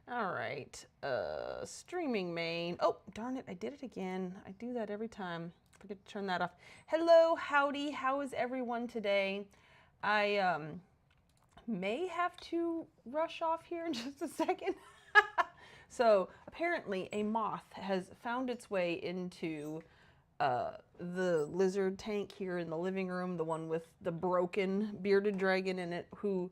All right, streaming main. Oh, darn it, I did it again. I do that every time. Forget to turn that off. Hello, howdy, how is everyone today? I may have to rush off here in just a second. So apparently a moth has found its way into the lizard tank here in the living room, the one with the broken bearded dragon in it, who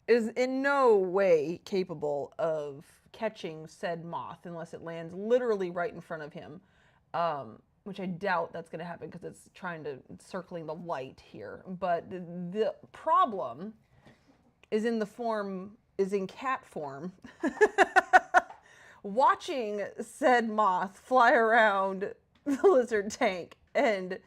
is in no way capable of catching said moth unless it lands literally right in front of him, which I doubt that's going to happen because it's circling the light here. But the problem is in cat form. Watching said moth fly around the lizard tank and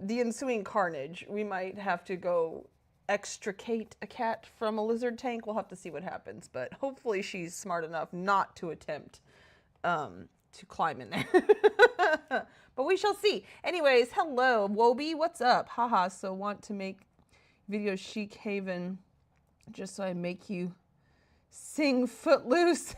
the ensuing carnage, we might have to go extricate a cat from a lizard tank. We'll have to see what happens, but hopefully she's smart enough not to attempt to climb in there. But we shall see. Anyways, hello, Wobie, what's up? Haha, so want to make videos Chic Haven just so I make you sing Footloose.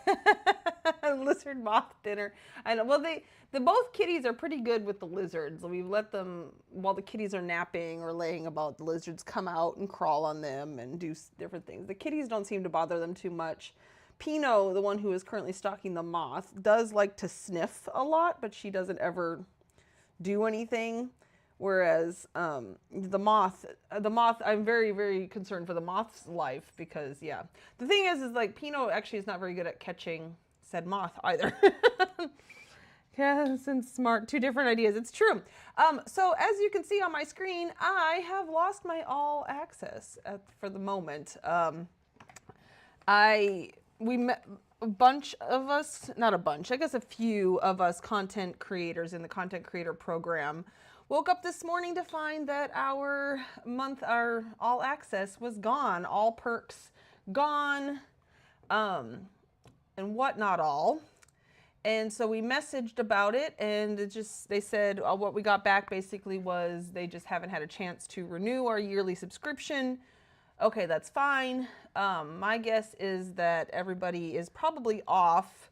Lizard moth dinner. I know. Well, the both kitties are pretty good with the lizards. We let them, while the kitties are napping or laying about, the lizards come out and crawl on them and do different things. The kitties don't seem to bother them too much. Pino, the one who is currently stalking the moth, does like to sniff a lot, but she doesn't ever do anything. Whereas the moth, I'm very, very concerned for the moth's life because, yeah. The thing is like, Pino actually is not very good at catching said moth either. Yes, and smart, two different ideas. It's true. So as you can see on my screen, I have lost my all access for the moment. We met a bunch of us, not a bunch, I guess a few of us content creators in the content creator program woke up this morning to find that our all access was gone, all perks gone, and whatnot all. And so we messaged about it, and they said what we got back basically was they just haven't had a chance to renew our yearly subscription. Okay, that's fine. My guess is that everybody is probably off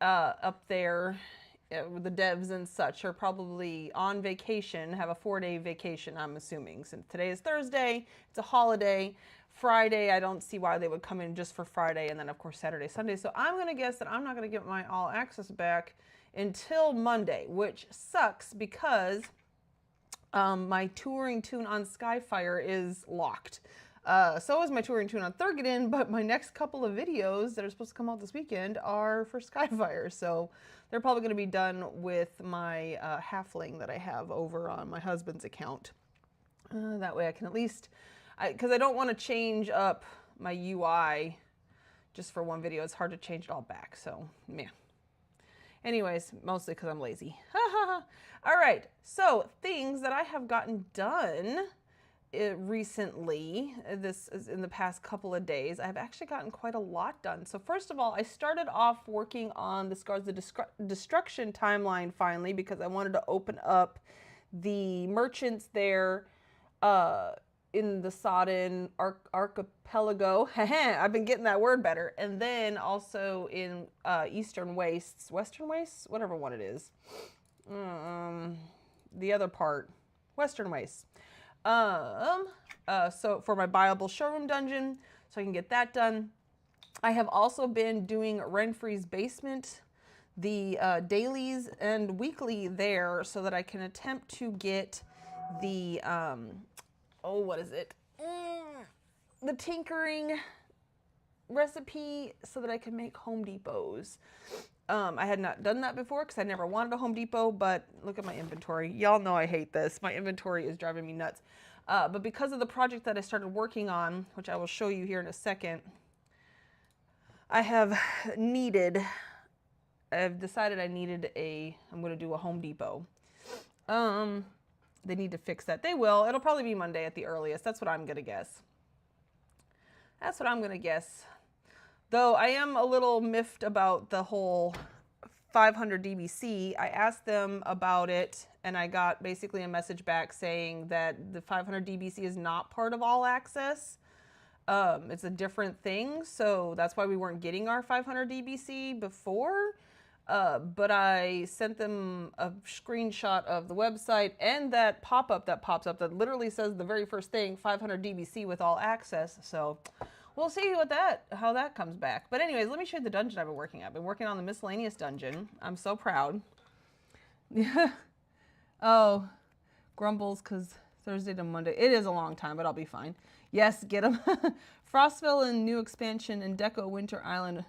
up there. The devs and such are probably on vacation, have a 4-day vacation, I'm assuming. Since today is Thursday, it's a holiday. Friday, I don't see why they would come in just for Friday, and then of course Saturday, Sunday. So I'm gonna guess that I'm not gonna get my all access back until Monday, which sucks because my touring tune on Skyfire is locked. So is my touring tune on Thurgadin, but my next couple of videos that are supposed to come out this weekend are for Skyfire. So they're probably going to be done with my halfling that I have over on my husband's account. That way I can at least, because I don't want to change up my UI just for one video. It's hard to change it all back. So, yeah. Anyways, mostly because I'm lazy. All right. So, things that I have gotten done recently, this is in the past couple of days. I've actually gotten quite a lot done. So first of all, I started off working on the Scars of Destruction timeline finally because I wanted to open up the merchants there in the Sodden archipelago. I've been getting that word better. And then also in Western Wastes, whatever one it is. The other part, Western Wastes. So for my buyable showroom dungeon, so I can get that done. I have also been doing Renfrey's Basement, the dailies and weekly there, so that I can attempt to get the, what is it? The tinkering recipe so that I can make Home Depots. I had not done that before because I never wanted a Home Depot, but look at my inventory. Y'all know I hate this. My inventory is driving me nuts. But because of the project that I started working on, which I will show you here in a second, I've decided I'm going to do a Home Depot. They need to fix that. They will. It'll probably be Monday at the earliest. That's what I'm going to guess. Though I am a little miffed about the whole 500 DBC. I asked them about it, and I got basically a message back saying that the 500 DBC is not part of all access. It's a different thing, so that's why we weren't getting our 500 DBC before. But I sent them a screenshot of the website and that pop-up that pops up that literally says the very first thing, 500 DBC with all access. So we'll see how that comes back. But anyways, let me show you the dungeon I've been working on. I've been working on the miscellaneous dungeon. I'm so proud. Yeah. Oh, grumbles because Thursday to Monday. It is a long time, but I'll be fine. Yes, get them. Frostville and new expansion and Deco Winter Island.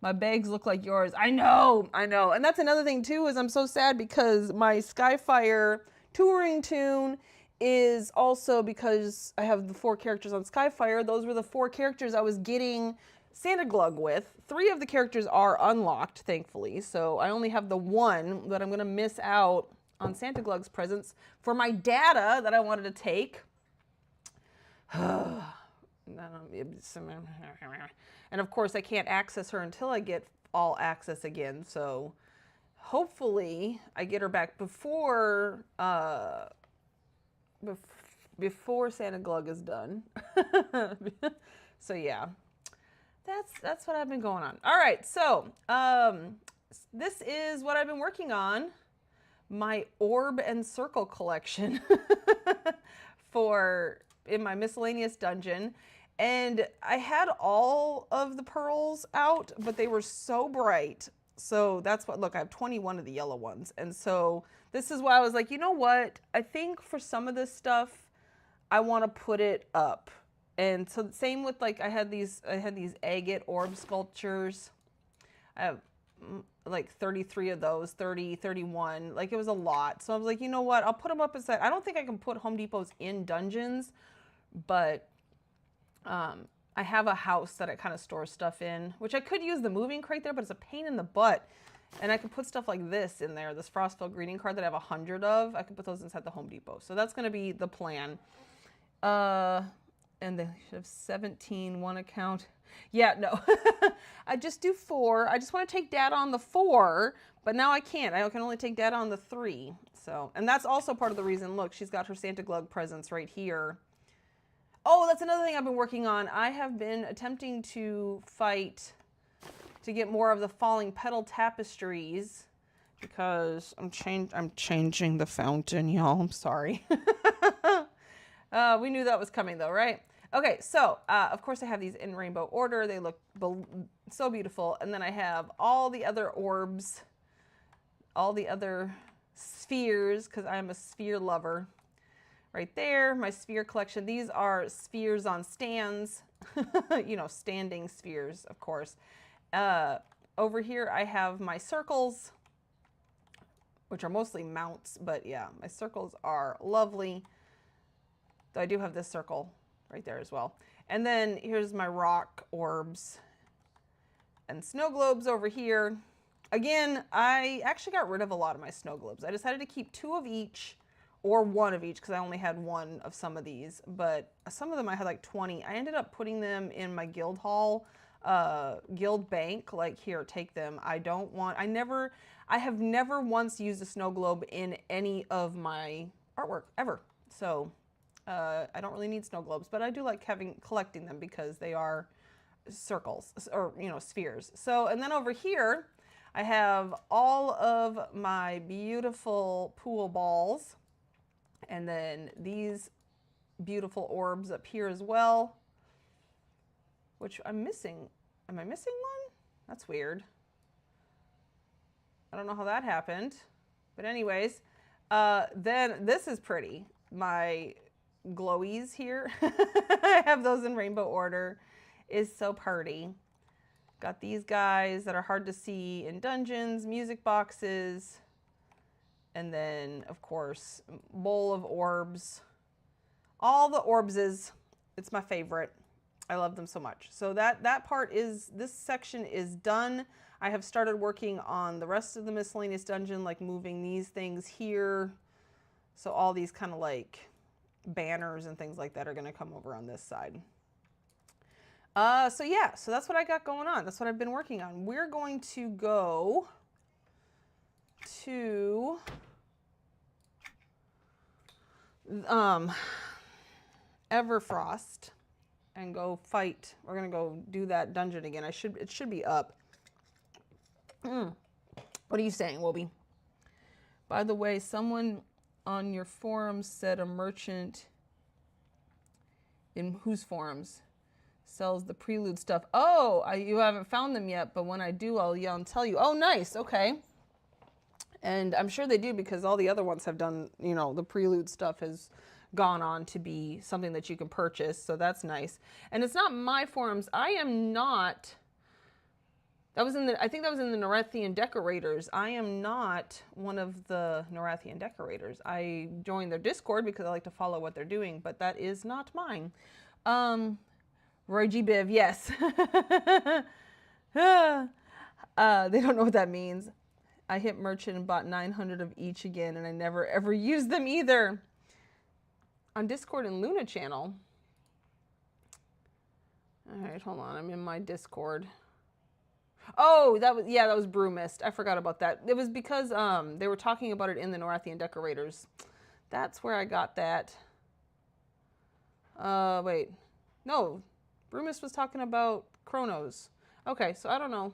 My bags look like yours. I know. And that's another thing too, is I'm so sad because my Skyfire touring tune is also, because I have the 4 characters on Skyfire, those were the 4 characters I was getting Santa Glug with. 3 of the characters are unlocked, thankfully, so I only have the 1 that I'm going to miss out on Santa Glug's presents for my data that I wanted to take. And of course, I can't access her until I get all access again. So hopefully I get her back before Santa Glug is done. So yeah, that's what I've been going on. All right, so this is what I've been working on. My orb and circle collection in my miscellaneous dungeon. And I had all of the pearls out, but they were so bright. So that's what, look, I have 21 of the yellow ones. And so this is why I was like, you know what? I think for some of this stuff, I want to put it up. And so same with, like, I had these agate orb sculptures. I have like 33 of those, 30, 31. Like, it was a lot. So I was like, you know what? I'll put them up aside. I don't think I can put Home Depots in dungeons, but I have a house that I kind of store stuff in, which I could use the moving crate there, but it's a pain in the butt. And I could put stuff like this in there, this Frostville greeting card that I have 100 of. I could put those inside the Home Depot. So that's going to be the plan. And they should have 17, one account. Yeah, no. I just do 4. I just want to take data on the 4, but now I can't. I can only take data on the 3. So, and that's also part of the reason, look, she's got her Santa Glug presents right here. Oh, that's another thing I've been working on. I have been attempting to fight to get more of the falling petal tapestries because I'm changing the fountain, y'all. I'm sorry. We knew that was coming though, right? Okay, so of course I have these in rainbow order. They look so beautiful. And then I have all the other orbs, all the other spheres, because I'm a sphere lover. Right there, my sphere collection. These are spheres on stands, you know, standing spheres, of course. Over here, I have my circles, which are mostly mounts, but yeah, my circles are lovely. So I do have this circle right there as well. And then here's my rock orbs and snow globes over here. Again, I actually got rid of a lot of my snow globes. I decided to keep 2 of each or 1 of each because I only had 1 of some of these, but some of them I had like 20. I ended up putting them in my guild hall, guild bank, like, here, take them. I have never once used a snow globe in any of my artwork ever. So I don't really need snow globes, but I do like collecting them because they are circles, or, you know, spheres. So, and then over here, I have all of my beautiful pool balls, and then these beautiful orbs up here as well, which I'm missing. Am I missing one? That's weird. I don't know how that happened, but anyways, then this is pretty. My glowies here, I have those in rainbow order, is so pretty. Got these guys that are hard to see in dungeons, music boxes, and then of course bowl of orbs. All the orbses, it's my favorite. I love them so much. So that part is, this section is done. I have started working on the rest of the miscellaneous dungeon, like moving these things here. So all these kind of like banners and things like that are going to come over on this side. So yeah, so that's what I got going on. That's what I've been working on. We're going to go to Everfrost and go fight. We're gonna go do that dungeon again. It should be up. What are you saying, Wobie? By the way, someone on your forums said a merchant in whose forums sells the prelude stuff. Oh, you haven't found them yet, but when I do, I'll yell and tell you. Oh, nice. Okay. And I'm sure they do because all the other ones have done, you know, the prelude stuff has gone on to be something that you can purchase. So that's nice. And it's not my forums. I am not, I think that was in the Norathian Decorators. I am not one of the Norathian Decorators. I joined their Discord because I like to follow what they're doing, but that is not mine. Roy G. Biv, yes. They don't know what that means. I hit merchant and bought 900 of each again, and I never ever used them either. On Discord and Luna channel. All right, hold on. I'm in my Discord. Oh, that was Brewmist. I forgot about that. It was because they were talking about it in the Norathian Decorators. That's where I got that. Wait. No. Brewmist was talking about Chronos. Okay, so I don't know.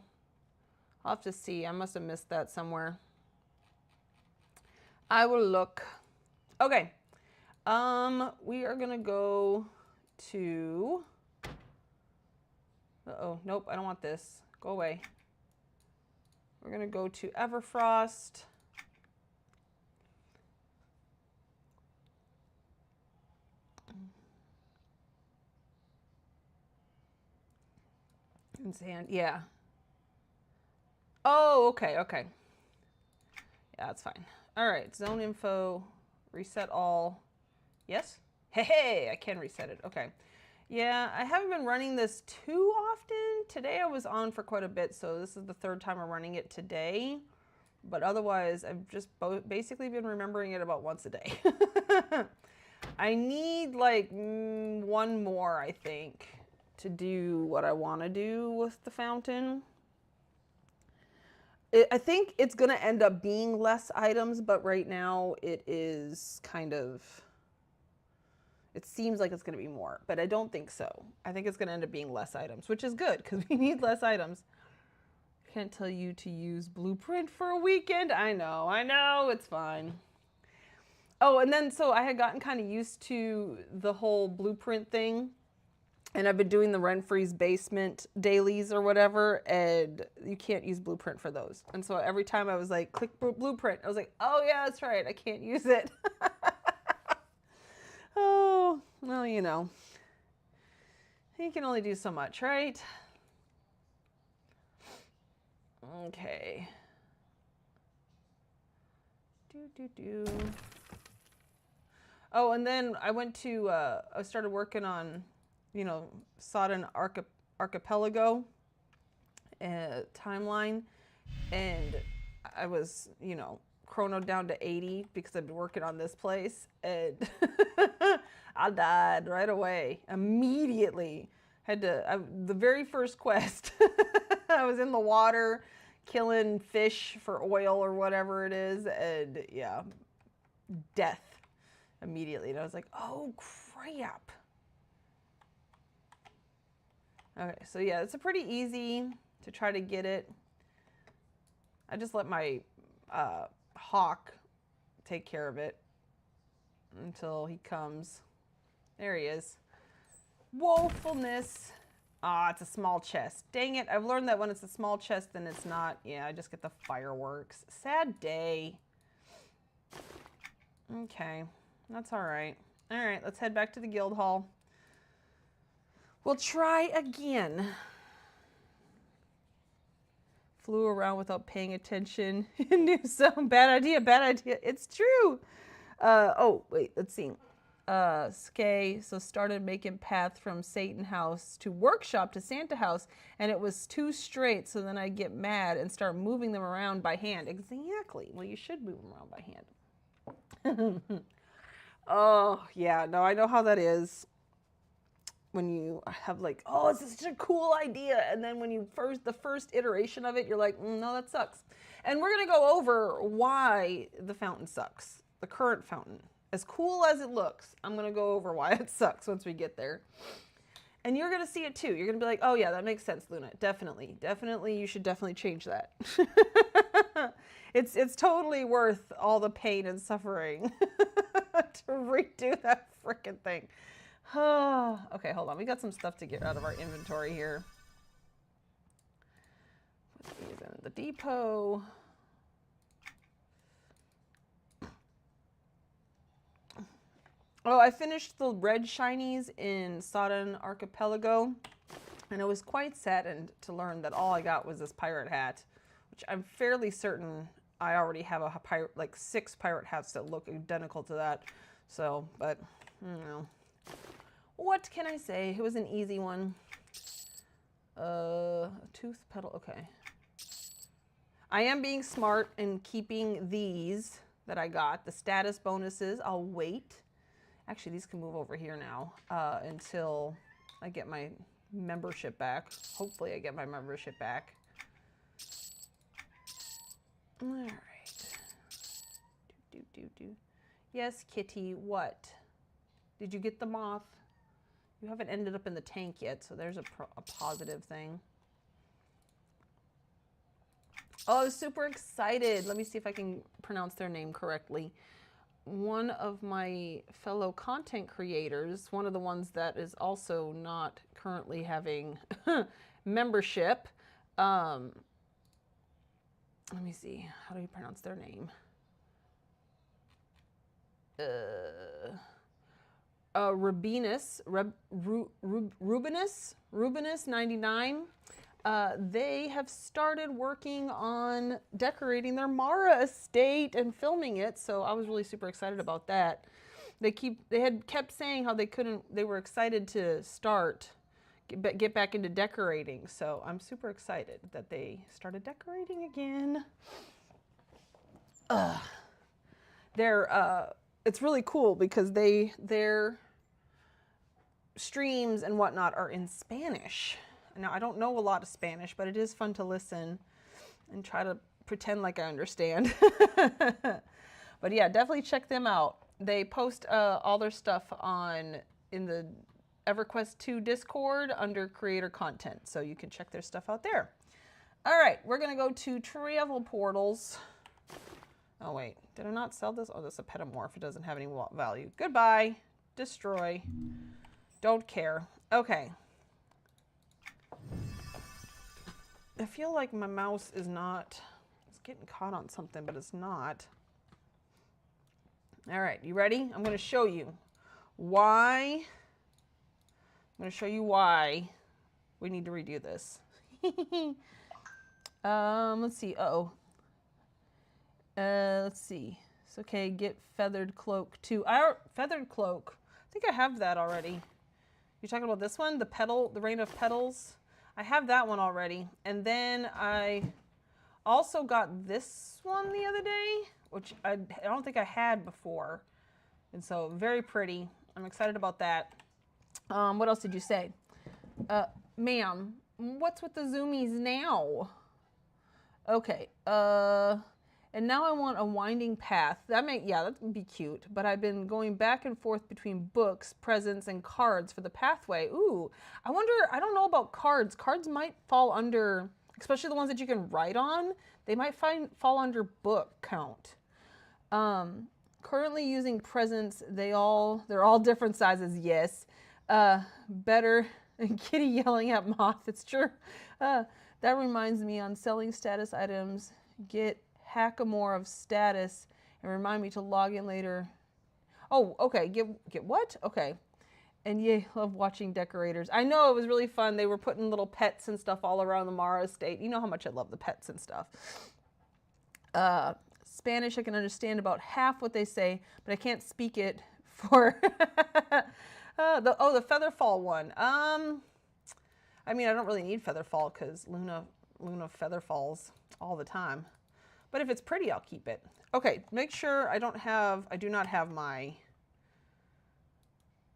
I'll have to see. I must have missed that somewhere. I will look. Okay. We are going to go to... Uh-oh. Nope, I don't want this. Go away. We're going to go to Everfrost. And sand, yeah. Oh, okay, okay. Yeah, that's fine. All right, zone info, reset all. Yes? Hey, I can reset it. Okay. Yeah, I haven't been running this too often. Today I was on for quite a bit, so this is the third time I'm running it today. But otherwise, I've just basically been remembering it about once a day. I need like one more, I think, to do what I want to do with the fountain. I think it's going to end up being less items, but right now it is kind of... It seems like it's going to be more, but I don't think so. I think it's going to end up being less items, which is good because we need less items. Can't tell you to use Blueprint for a weekend. I know, it's fine. Oh, and then so I had gotten kind of used to the whole Blueprint thing, and I've been doing the Renfree's Basement dailies or whatever, and you can't use Blueprint for those. And so every time I was like, click Blueprint, I was like, oh yeah, that's right, I can't use it. Oh, well, you know, you can only do so much, right? Okay. Oh, and then I went to, I started working on, you know, Sodden Archipelago timeline, and I was, you know, chronoed down to 80 because I've been working on this place, and I died right away, immediately. The very first quest, I was in the water killing fish for oil or whatever it is, and yeah, death immediately. And I was like, oh crap. Okay, so yeah, it's a pretty easy to try to get it. I just let my hawk take care of it until he comes. There he is. Woefulness. Ah, it's a small chest. Dang it, I've learned that when it's a small chest, then it's not. Yeah, I just get the fireworks. Sad day. Okay, that's all right. All right, let's head back to the guild hall. We'll try again. Flew around without paying attention. Knew some bad idea, bad idea. It's true. Oh, wait, let's see. Skay, so started making path from Satan House to Workshop to Santa House, and it was too straight, so then I get mad and start moving them around by hand. Exactly. Well, you should move them around by hand. Oh, yeah, no, I know how that is. When you have like, oh, this is such a cool idea, and then when you the first iteration of it, you're like, no, that sucks. And we're gonna go over why the fountain sucks, the current fountain. As cool as it looks, I'm gonna go over why it sucks once we get there. And you're going to see it too. You're going to be like, oh yeah, that makes sense, Luna. Definitely. Definitely. You should definitely change that. It's totally worth all the pain and suffering to redo that frickin' thing. Okay, hold on. We got some stuff to get out of our inventory here. Put these in the depot. Oh, I finished the red shinies in Sodden Archipelago, and it was quite saddened to learn that all I got was this pirate hat, which I'm fairly certain I already have a pirate, like 6 pirate hats that look identical to that. So, but, you know, what can I say? It was an easy one. Tooth petal, okay. I am being smart in keeping these that I got, the status bonuses. I'll wait. Actually, these can move over here now until I get my membership back. Hopefully I get my membership back. All right. Yes, Kitty, what? Did you get the moth? You haven't ended up in the tank yet, so there's a positive thing. Oh, I was super excited. Let me see if I can pronounce their name correctly. One of my fellow content creators, one of the ones that is also not currently having membership. Let me see. How do you pronounce their name? Rubinus 99. They have started working on decorating their Mara estate and filming it, so I was really super excited about that. They had kept saying how they were excited to get back into decorating, so I'm super excited that they started decorating again. It's really cool because their streams and whatnot are in Spanish. Now, I don't know a lot of Spanish, but it is fun to listen and try to pretend like I understand. But yeah, definitely check them out. They post all their stuff in the EverQuest 2 Discord under creator content, so you can check their stuff out there. All right, we're gonna go to travel portals. Oh wait, did I not sell this? Oh, this is a petamorph. It doesn't have any value. Goodbye. Destroy. Don't care. Okay. I feel like my mouse is not, it's getting caught on something, but it's not. All right, you ready? I'm going to show you why. I'm going to show you why we need to redo this. Let's see. Let's see. It's okay. Get feathered cloak too. Feathered cloak. I think I have that already. You're talking about this one, the Rain of Petals. I have that one already. And then I also got this one the other day, which I don't think I had before. And so very pretty. I'm excited about that. What else did you say? Ma'am, what's with the zoomies now? Okay. And now I want a winding path. That would be cute. But I've been going back and forth between books, presents, and cards for the pathway. Ooh, I wonder, I don't know about cards. Cards might fall under, especially the ones that you can write on, they might fall under book count. Currently using presents, they're all different sizes, yes. Better than Kitty yelling at Moth, it's true. That reminds me, on selling status items, get Hackamore of status and remind me to log in later. Oh, okay. Get what? Okay. And yay, love watching decorators. I know, it was really fun. They were putting little pets and stuff all around the Mara estate. You know how much I love the pets and stuff. Spanish, I can understand about half what they say, but I can't speak it for the Featherfall one. I mean, I don't really need Featherfall because Luna Featherfalls all the time. But if it's pretty, I'll keep it. Okay, make sure I do not have my,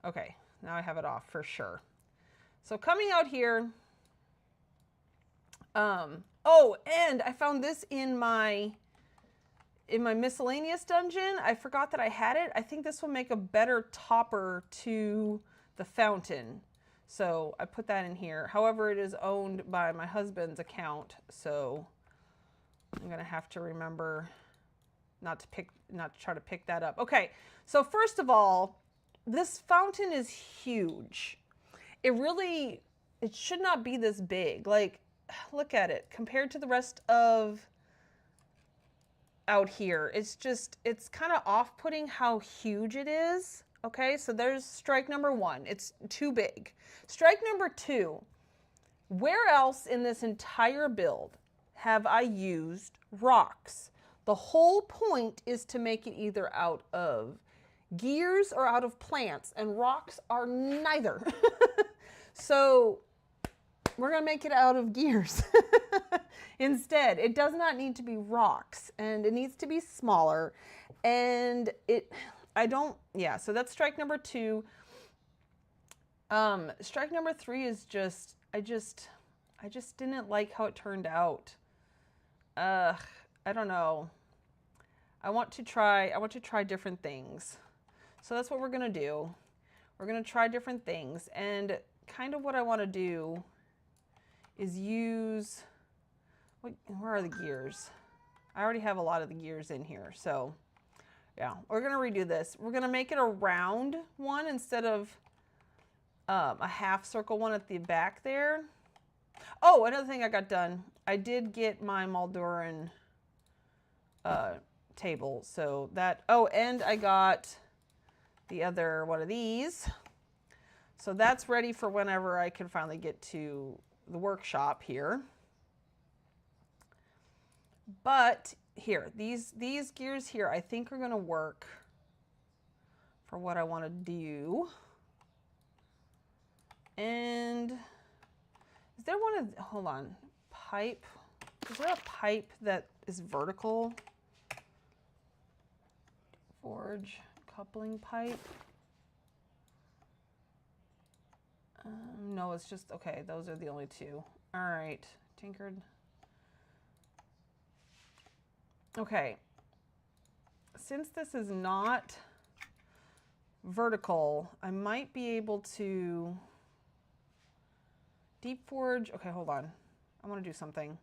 okay, now I have it off for sure. So coming out here, oh, and I found this in my miscellaneous dungeon. I forgot that I had it. I think this will make a better topper to the fountain. So I put that in here. However, it is owned by my husband's account, so I'm gonna have to remember not to try to pick that up. Okay, so first of all, this fountain is huge. It should not be this big. Like, look at it compared to the rest of out here. It's kind of off-putting how huge it is. Okay, so there's strike number one. It's too big. Strike number two, where else in this entire build have I used rocks? The whole point is to make it either out of gears or out of plants, and rocks are neither. So we're gonna make it out of gears instead. It does not need to be rocks, and it needs to be smaller, and so that's strike number two. Strike number three is I just didn't like how it turned out. I don't know. I want to try different things. So that's what we're gonna do. We're gonna try different things, and kind of what I want to do is use, where are the gears? I already have a lot of the gears in here, so yeah, we're gonna redo this. We're gonna make it a round one instead of a half circle one at the back there. Oh, another thing I got done. I did get my Molduran table, so that, oh, and I got the other one of these. So that's ready for whenever I can finally get to the workshop here. But here, these gears here, I think are gonna work for what I wanna do. And is there hold on, pipe? Is there a pipe that is vertical? Forge coupling pipe. No, it's just, okay, those are the only two. All right, tinkered. Okay, since this is not vertical, I might be able to deep forge. Okay, hold on. I want to do something.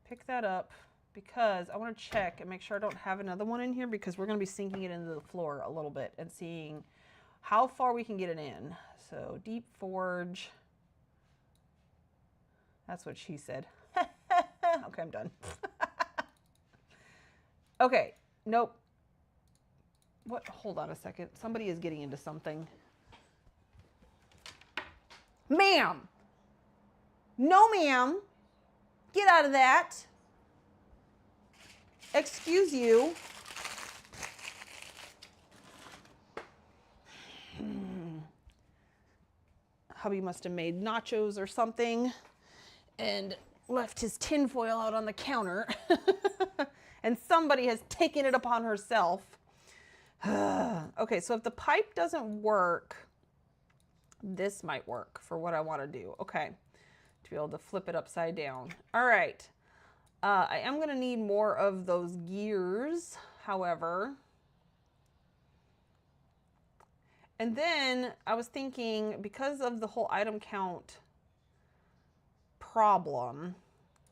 Pick that up because I want to check and make sure I don't have another one in here, because we're going to be sinking it into the floor a little bit and seeing how far we can get it in. So deep forge. That's what she said. Okay, I'm done. Okay, nope. What? Hold on a second. Somebody is getting into something. Ma'am. No, ma'am. Get out of that. Excuse you. Hubby must have made nachos or something and left his tinfoil out on the counter. And somebody has taken it upon herself. Okay, so if the pipe doesn't work, this might work for what I want to do. Okay, to be able to flip it upside down. All right. I am going to need more of those gears, however. And then I was thinking, because of the whole item count problem,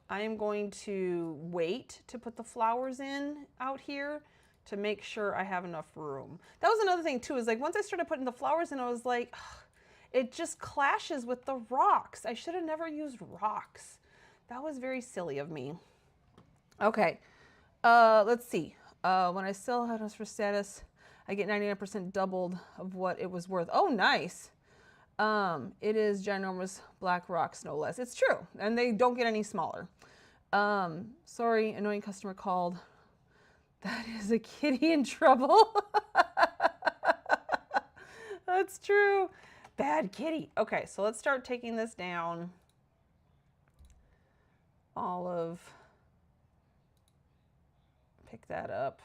I am going to wait to put the flowers in out here to make sure I have enough room. That was another thing too, is like once I started putting the flowers in, I was like, it just clashes with the rocks. I should have never used rocks. That was very silly of me. Okay, let's see. When I sell items for status, I get 99% doubled of what it was worth. Oh, nice. It is ginormous black rocks, no less. It's true, and they don't get any smaller. Sorry, annoying customer called. That is a kitty in trouble. That's true. Bad kitty. Okay, so let's start taking this down. Olive. Pick that up.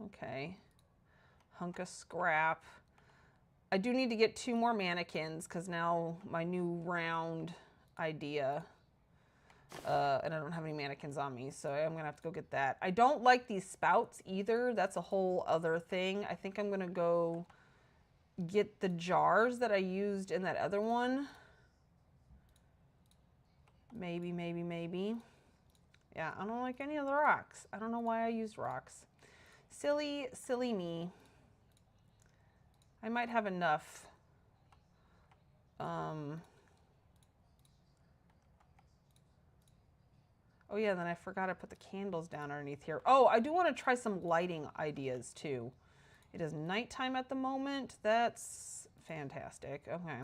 Okay. Hunk of scrap. I do need to get 2 more mannequins because now my new round idea, and I don't have any mannequins on me, so I'm gonna have to go get that. I don't like these spouts either. That's a whole other thing. I think I'm gonna go get the jars that I used in that other one. Maybe, maybe, maybe. Yeah, I don't like any of the rocks. I don't know why I used rocks. Silly, silly me. I might have enough. Oh yeah, then I forgot I put the candles down underneath here. Oh, I do want to try some lighting ideas too. It is nighttime at the moment. That's fantastic. Okay.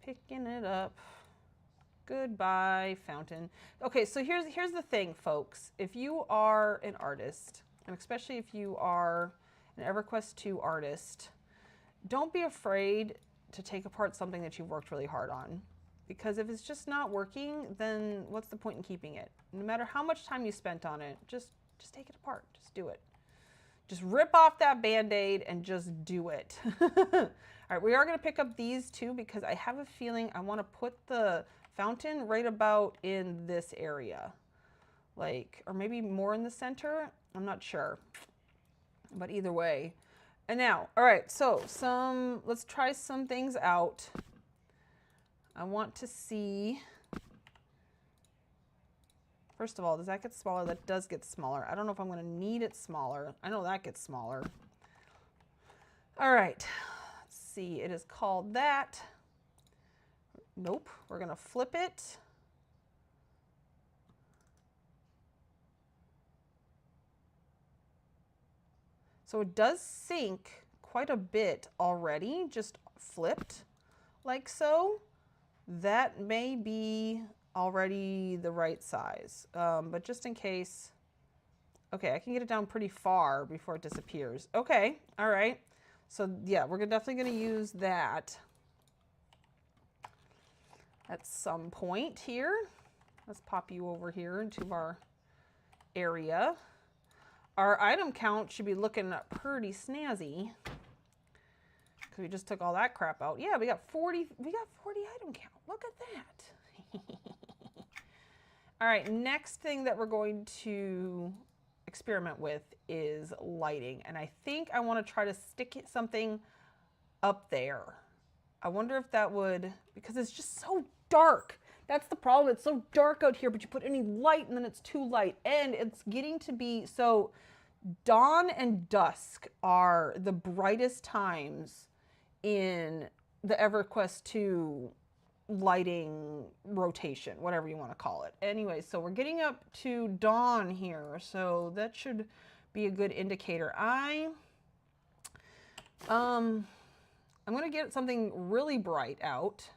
Picking it up. Goodbye, fountain. Okay, so here's the thing, folks. If you are an artist, and especially if you are an EverQuest 2 artist, don't be afraid to take apart something that you've worked really hard on. Because if it's just not working, then what's the point in keeping it? No matter how much time you spent on it, just take it apart. Just do it. Just rip off that Band-Aid and just do it. All right, we are going to pick up these two because I have a feeling I want to put the fountain right about in this area. Like, or maybe more in the center. I'm not sure. But either way. And now, all right, so let's try some things out. I want to see, first of all, does that get smaller? That does get smaller. I don't know if I'm going to need it smaller. I know that gets smaller. All right, let's see. It is called that. Nope, we're going to flip it. So it does sink quite a bit already, just flipped like so. That may be already the right size, but just in case. Okay, I can get it down pretty far before it disappears. Okay, all right. So yeah, we're definitely going to use that at some point here. Let's pop you over here into our area. Our item count should be looking pretty snazzy because we just took all that crap out. Yeah, we got 40 item count. Look at that. All right, next thing that we're going to experiment with is lighting. And I think I want to try to stick something up there. I wonder if that would, because it's just so dark. That's the problem. It's so dark out here, but you put any light and then it's too light. And it's getting to be, so dawn and dusk are the brightest times in the EverQuest 2 lighting rotation, whatever you want to call it. Anyway, so we're getting up to dawn here, so that should be a good indicator. I'm going to get something really bright out.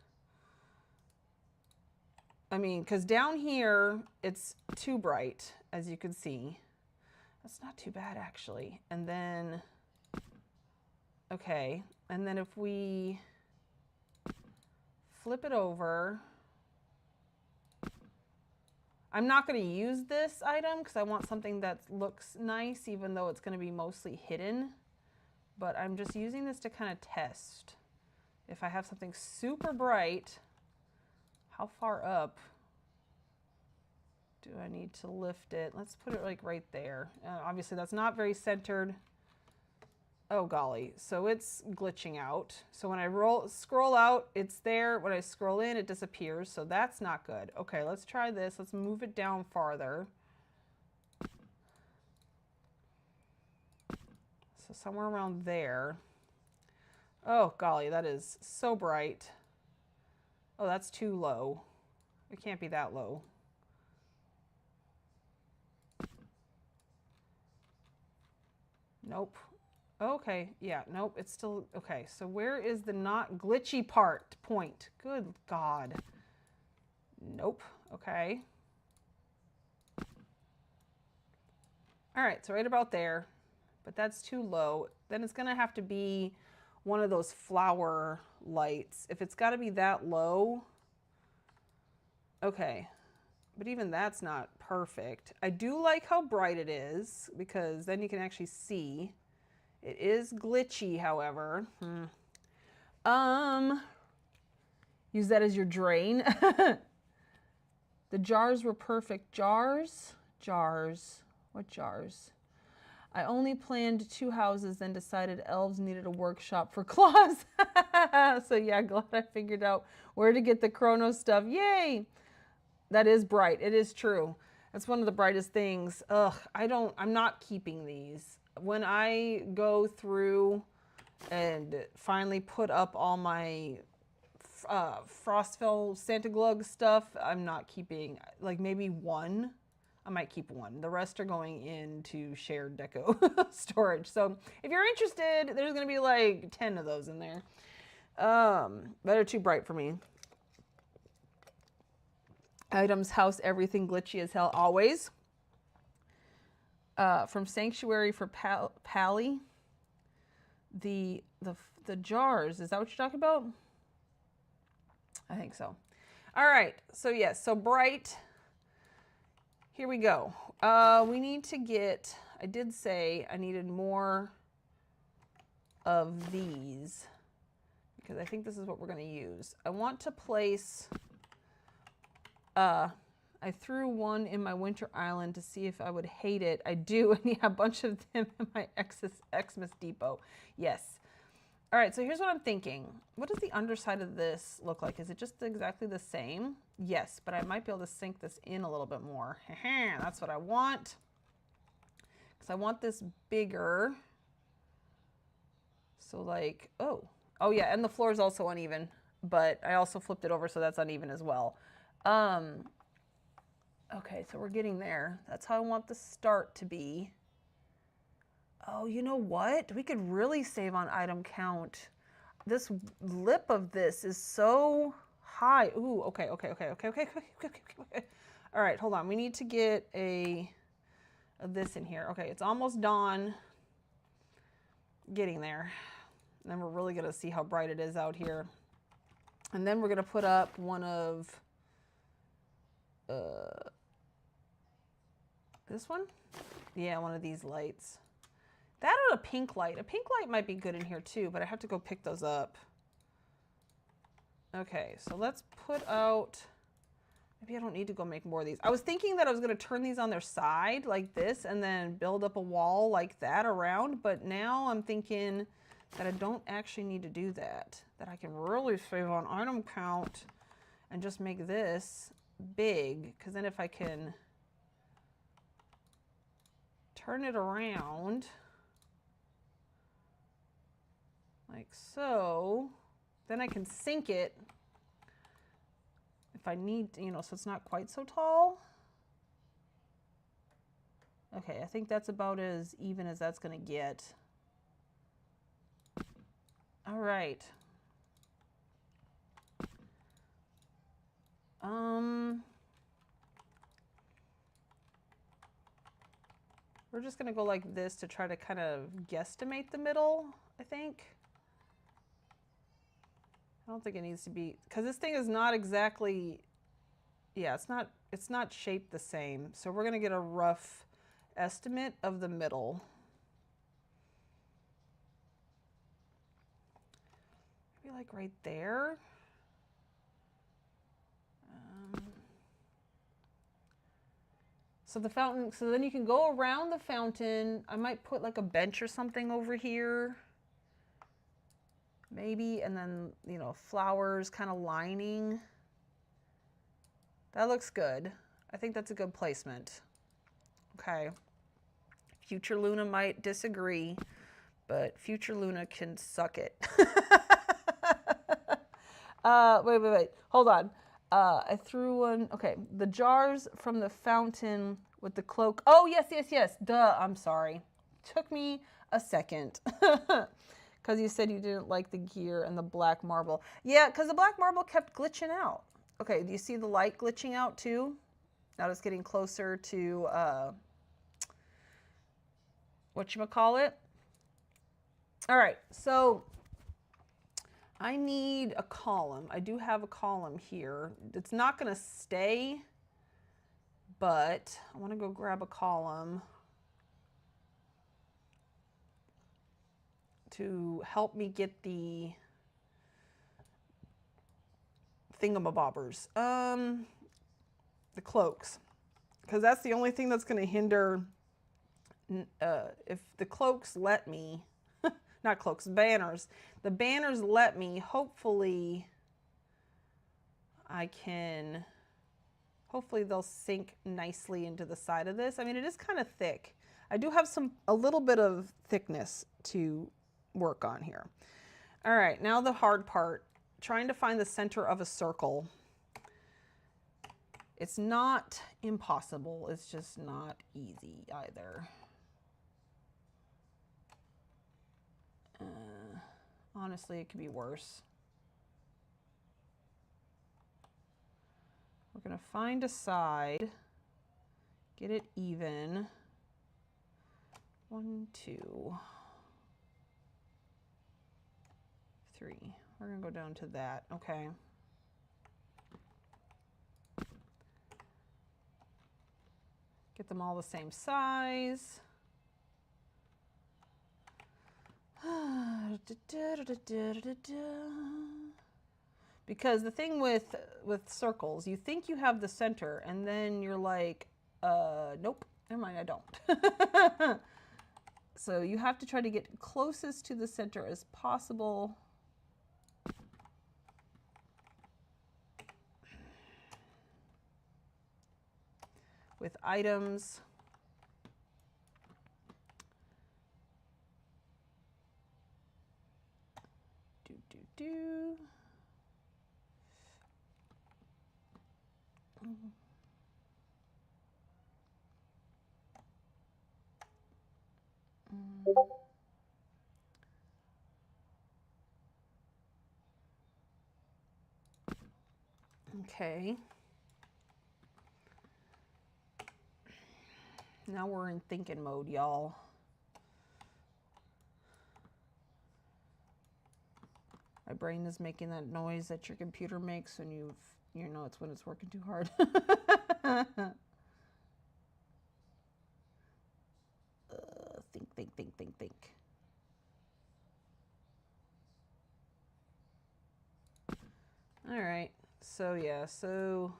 I mean, because down here, it's too bright, as you can see. That's not too bad, actually. And then, okay, and then if we flip it over, I'm not going to use this item because I want something that looks nice, even though it's going to be mostly hidden. But I'm just using this to kind of test. If I have something super bright, how far up do I need to lift it? Let's put it like right there. Obviously that's not very centered. Oh golly, so it's glitching out. So when I scroll out, it's there. When I scroll in, it disappears. So that's not good. Okay, let's try this. Let's move it down farther. So somewhere around there. Oh golly, that is so bright. Oh, that's too low. It can't be that low. Nope. Okay, yeah, nope, it's still, okay, so where is the not glitchy point? Good God. Nope, okay. All right, so right about there, but that's too low. Then it's gonna have to be one of those flower lights. If it's gotta be that low, okay, but even that's not perfect. I do like how bright it is because then you can actually see. It is glitchy, however. Use that as your drain. The jars were perfect. Jars? What jars? I only planned 2 houses, then decided elves needed a workshop for claws. So yeah, glad I figured out where to get the chrono stuff. Yay! That is bright. It is true. That's one of the brightest things. Ugh, I'm not keeping these. When I go through and finally put up all my Frostfell Santa Glug stuff, I'm not keeping, like maybe one. I might keep one. The rest are going into shared deco storage. So if you're interested, there's going to be like 10 of those in there. But they're too bright for me. Items, house, everything glitchy as hell, always. From Sanctuary for Pally. The jars, is that what you're talking about? I think so. All right, so yes, so bright. Here we go. We need to get, I did say I needed more of these because I think this is what we're going to use. I want to place, I threw one in my winter island to see if I would hate it. I do, and yeah, a bunch of them in my Xmas depot. Yes. All right, so here's what I'm thinking. What does the underside of this look like? Is it just exactly the same? Yes, but I might be able to sink this in a little bit more. That's what I want. Because I want this bigger. So like, oh yeah, and the floor is also uneven, but I also flipped it over so that's uneven as well. Okay, so we're getting there. That's how I want the start to be. Oh, you know what? We could really save on item count. This lip of this is so high. Ooh, okay. All right, hold on. We need to get this in here. Okay, it's almost dawn. Getting there. And then we're really going to see how bright it is out here. And then we're going to put up one of this one? Yeah, one of these lights. That or a pink light. A pink light might be good in here too, but I have to go pick those up. Okay, so let's put out, maybe I don't need to go make more of these. I was thinking that I was going to turn these on their side like this and then build up a wall like that around, but now I'm thinking that I don't actually need to do that. That I can really save on item count and just make this big, because then if I can turn it around like so, then I can sink it if I need, you know, so it's not quite so tall. Okay, I think that's about as even as that's going to get. All right. We're just going to go like this to try to kind of guesstimate the middle, I think. I don't think it needs to be, because this thing is not exactly, yeah, it's not shaped the same. So we're going to get a rough estimate of the middle. Maybe like right there. So the fountain, so then you can go around the fountain. I might put like a bench or something over here. Maybe, and then, you know, flowers kind of lining. That looks good. I think that's a good placement. Okay. Future Luna might disagree, but Future Luna can suck it. Wait. Hold on. I threw one. Okay. The jars from the fountain with the cloak. Oh, yes. Duh. I'm sorry. Took me a second. Because you said you didn't like the gear and the black marble. Yeah, because the black marble kept glitching out. Okay, do you see the light glitching out too? Now it's getting closer to whatchamacallit. All right, so I need a column. I do have a column here. It's not going to stay, but I want to go grab a column to help me get the thingamabobbers. the cloaks, because that's the only thing that's going to hinder, if the cloaks let me, not cloaks, banners. The banners let me, hopefully I can, hopefully they'll sink nicely into the side of this. I mean, it is kind of thick. I do have a little bit of thickness to work on here. All right, now the hard part, trying to find the center of a circle. It's not impossible, it's just not easy either. Honestly, it could be worse. We're gonna find a side, get it even. 1, 2, 3. We're gonna go down to that, okay. Get them all the same size. Because the thing with circles, you think you have the center, and then you're like, nope, never mind, I don't. So you have to try to get closest to the center as possible. With items. Okay. Now we're in thinking mode, y'all. My brain is making that noise that your computer makes when you know it's when it's working too hard. Think. All right. So yeah, so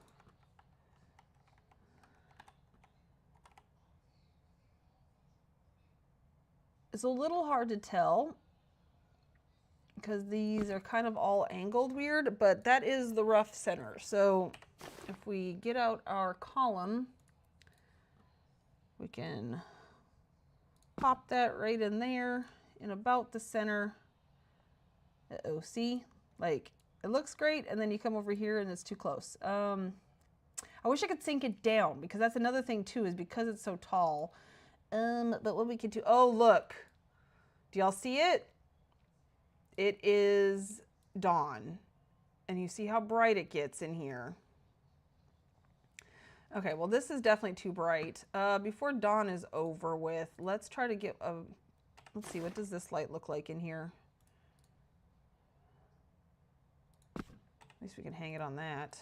it's a little hard to tell because these are kind of all angled weird, but that is the rough center. So if we get out our column, we can pop that right in there in about the center. Uh-oh, see? Like, it looks great, and then you come over here and it's too close. I wish I could sink it down, because that's another thing too, is because it's so tall. But what we could do, oh look, do y'all see it? It is dawn, and you see how bright it gets in here. Okay, well this is definitely too bright. Before dawn is over with, let's try to get a, let's see, what does this light look like in here? At least we can hang it on that.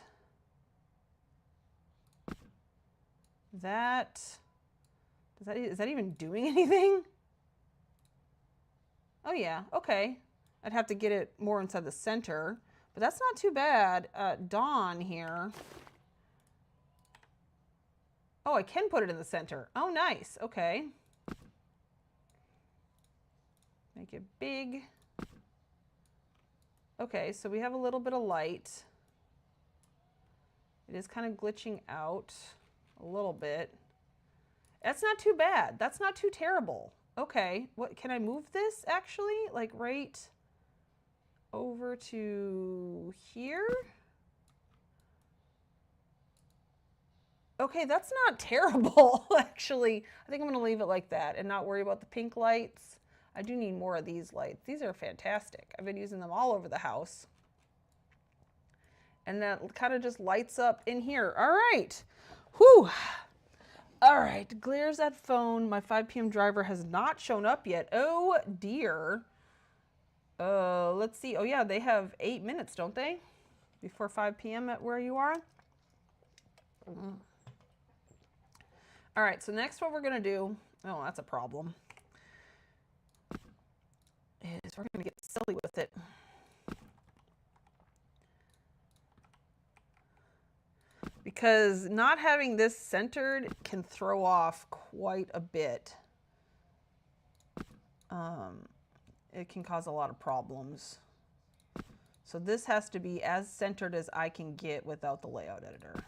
Is that even doing anything? Oh yeah, okay. I'd have to get it more inside the center, but that's not too bad. Dawn here. Oh, I can put it in the center. Oh, nice, okay. Make it big. Okay, so we have a little bit of light. It is kind of glitching out a little bit. That's not too bad. That's not too terrible. Okay, what, can I move this actually? Like right over to here? Okay, that's not terrible, actually. I think I'm gonna leave it like that and not worry about the pink lights. I do need more of these lights. These are fantastic. I've been using them all over the house. And that kind of just lights up in here. All right, whew. All right, glares at phone. My 5 p.m. driver has not shown up yet. Oh dear. Let's see. Oh yeah, they have 8 minutes, don't they? Before 5 p.m. at where you are. All right, so next what we're gonna do, oh, that's a problem, is we're gonna get silly with it. Because because not having this centered can throw off quite a bit. It can cause a lot of problems. So this has to be as centered as I can get without the layout editor.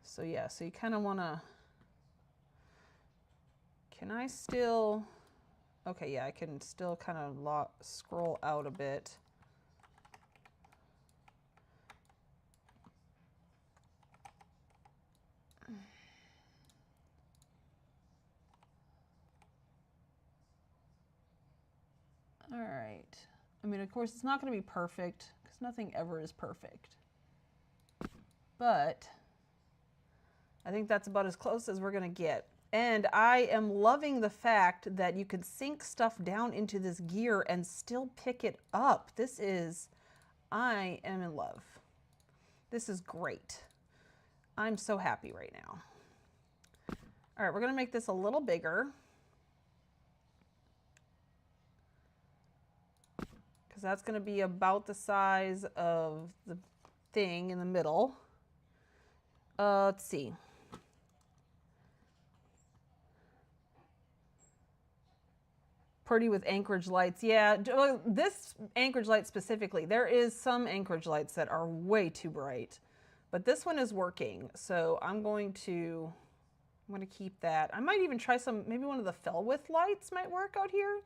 So yeah, so you kind of want to, can I still, okay, yeah, I can still kind of scroll out a bit. All right. I mean, of course, it's not going to be perfect because nothing ever is perfect. But I think that's about as close as we're going to get. And I am loving the fact that you can sink stuff down into this gear and still pick it up. This is, I am in love. This is great. I'm so happy right now. All right, we're going to make this a little bigger. Because that's going to be about the size of the thing in the middle. Let's see. Pretty with anchorage lights. Yeah, this anchorage light specifically, there is some anchorage lights that are way too bright. But this one is working, so I'm going to keep that. I might even try some, maybe one of the fell width lights might work out here.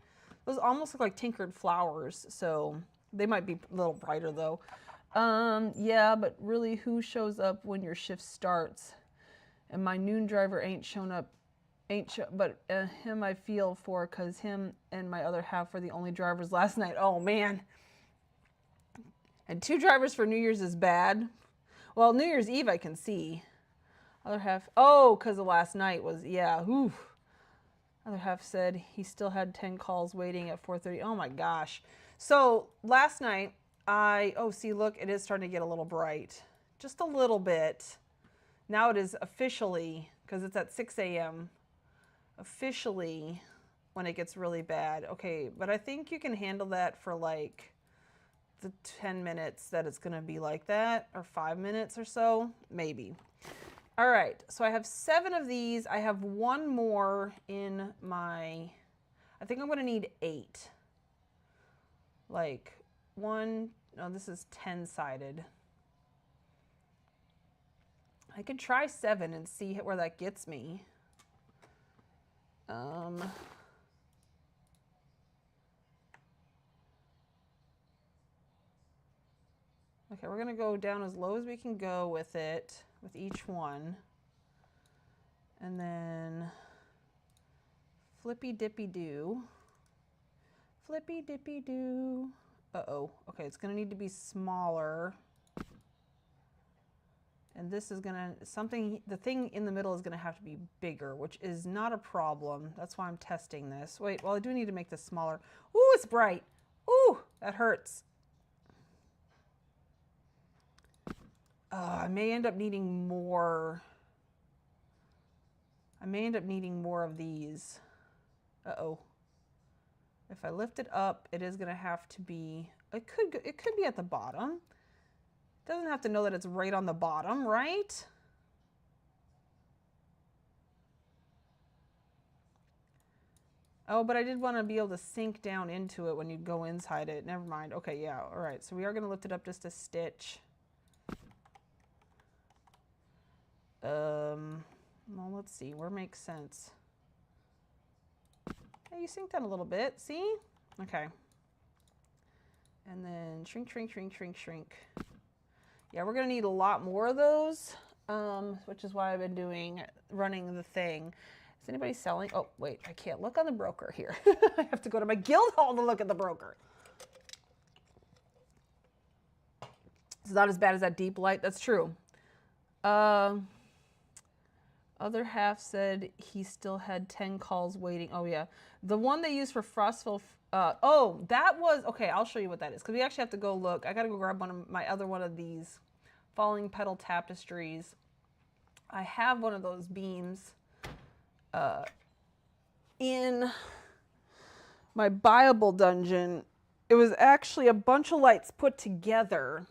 Those almost look like tinkered flowers, so they might be a little brighter though. Yeah, but really, who shows up when your shift starts? And my noon driver ain't shown up, but him I feel for, because him and my other half were the only drivers last night. Oh man. And 2 drivers for New Year's is bad. Well, New Year's Eve I can see. Other half, oh, because the last night was, yeah, whew. Other half said he still had 10 calls waiting at 4:30. Oh my gosh. So last night oh, see, look, it is starting to get a little bright. Just a little bit. Now it is officially, because it's at 6 a.m., officially when it gets really bad. Okay, but I think you can handle that for like the 10 minutes that it's going to be like that, or 5 minutes or so, maybe. All right, so I have 7 of these. I have 1 more in my, I think I'm going to need 8. Like 1, no, this is 10-sided. I could try 7 and see where that gets me. Okay, we're going to go down as low as we can go with it, with each one. And then flippy dippy do. Flippy dippy do. Uh-oh. Okay, it's going to need to be smaller. And this is going to, the thing in the middle is going to have to be bigger, which is not a problem. That's why I'm testing this. Wait, well, I do need to make this smaller. Ooh, it's bright. Ooh, that hurts. I may end up needing more. I may end up needing more of these. Uh-oh. If I lift it up, it is going to have to be, it could be at the bottom. It doesn't have to know that it's right on the bottom, right? Oh, but I did want to be able to sink down into it when you go inside it. Never mind. Okay, yeah, all right. So we are going to lift it up just a stitch. Well, let's see, where makes sense. Hey, you sink down a little bit, see? Okay. And then shrink, shrink, shrink, shrink, shrink. Yeah, we're gonna need a lot more of those, which is why I've been running the thing. Is anybody selling? Oh, wait, I can't look on the broker here. I have to go to my guild hall to look at the broker. It's not as bad as that deep light, that's true. Other half said he still had 10 calls waiting. Oh, yeah. The one they used for Frostville. Oh, that was, okay, I'll show you what that is. Because we actually have to go look. I got to go grab my other one of these falling petal tapestries. I have one of those beams in my Bible dungeon, it was actually a bunch of lights put together.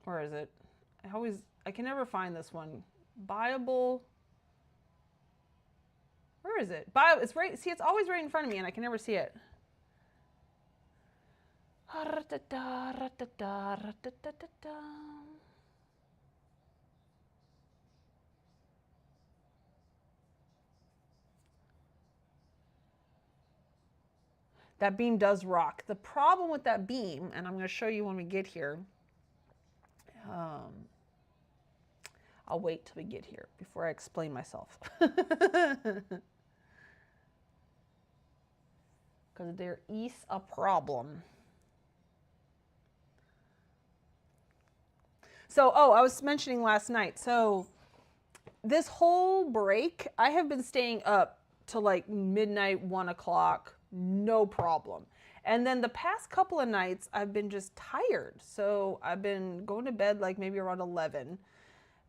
Where is it? I can never find this one. Bible. Where is it? Bible. It's right. See, it's always right in front of me, and I can never see it. That beam does rock. The problem with that beam, and I'm going to show you when we get here. I'll wait till we get here before I explain myself. Because there is a problem. So, I was mentioning last night. So, this whole break, I have been staying up to like midnight, 1 o'clock, no problem. And then the past couple of nights, I've been just tired. So, I've been going to bed like maybe around 11.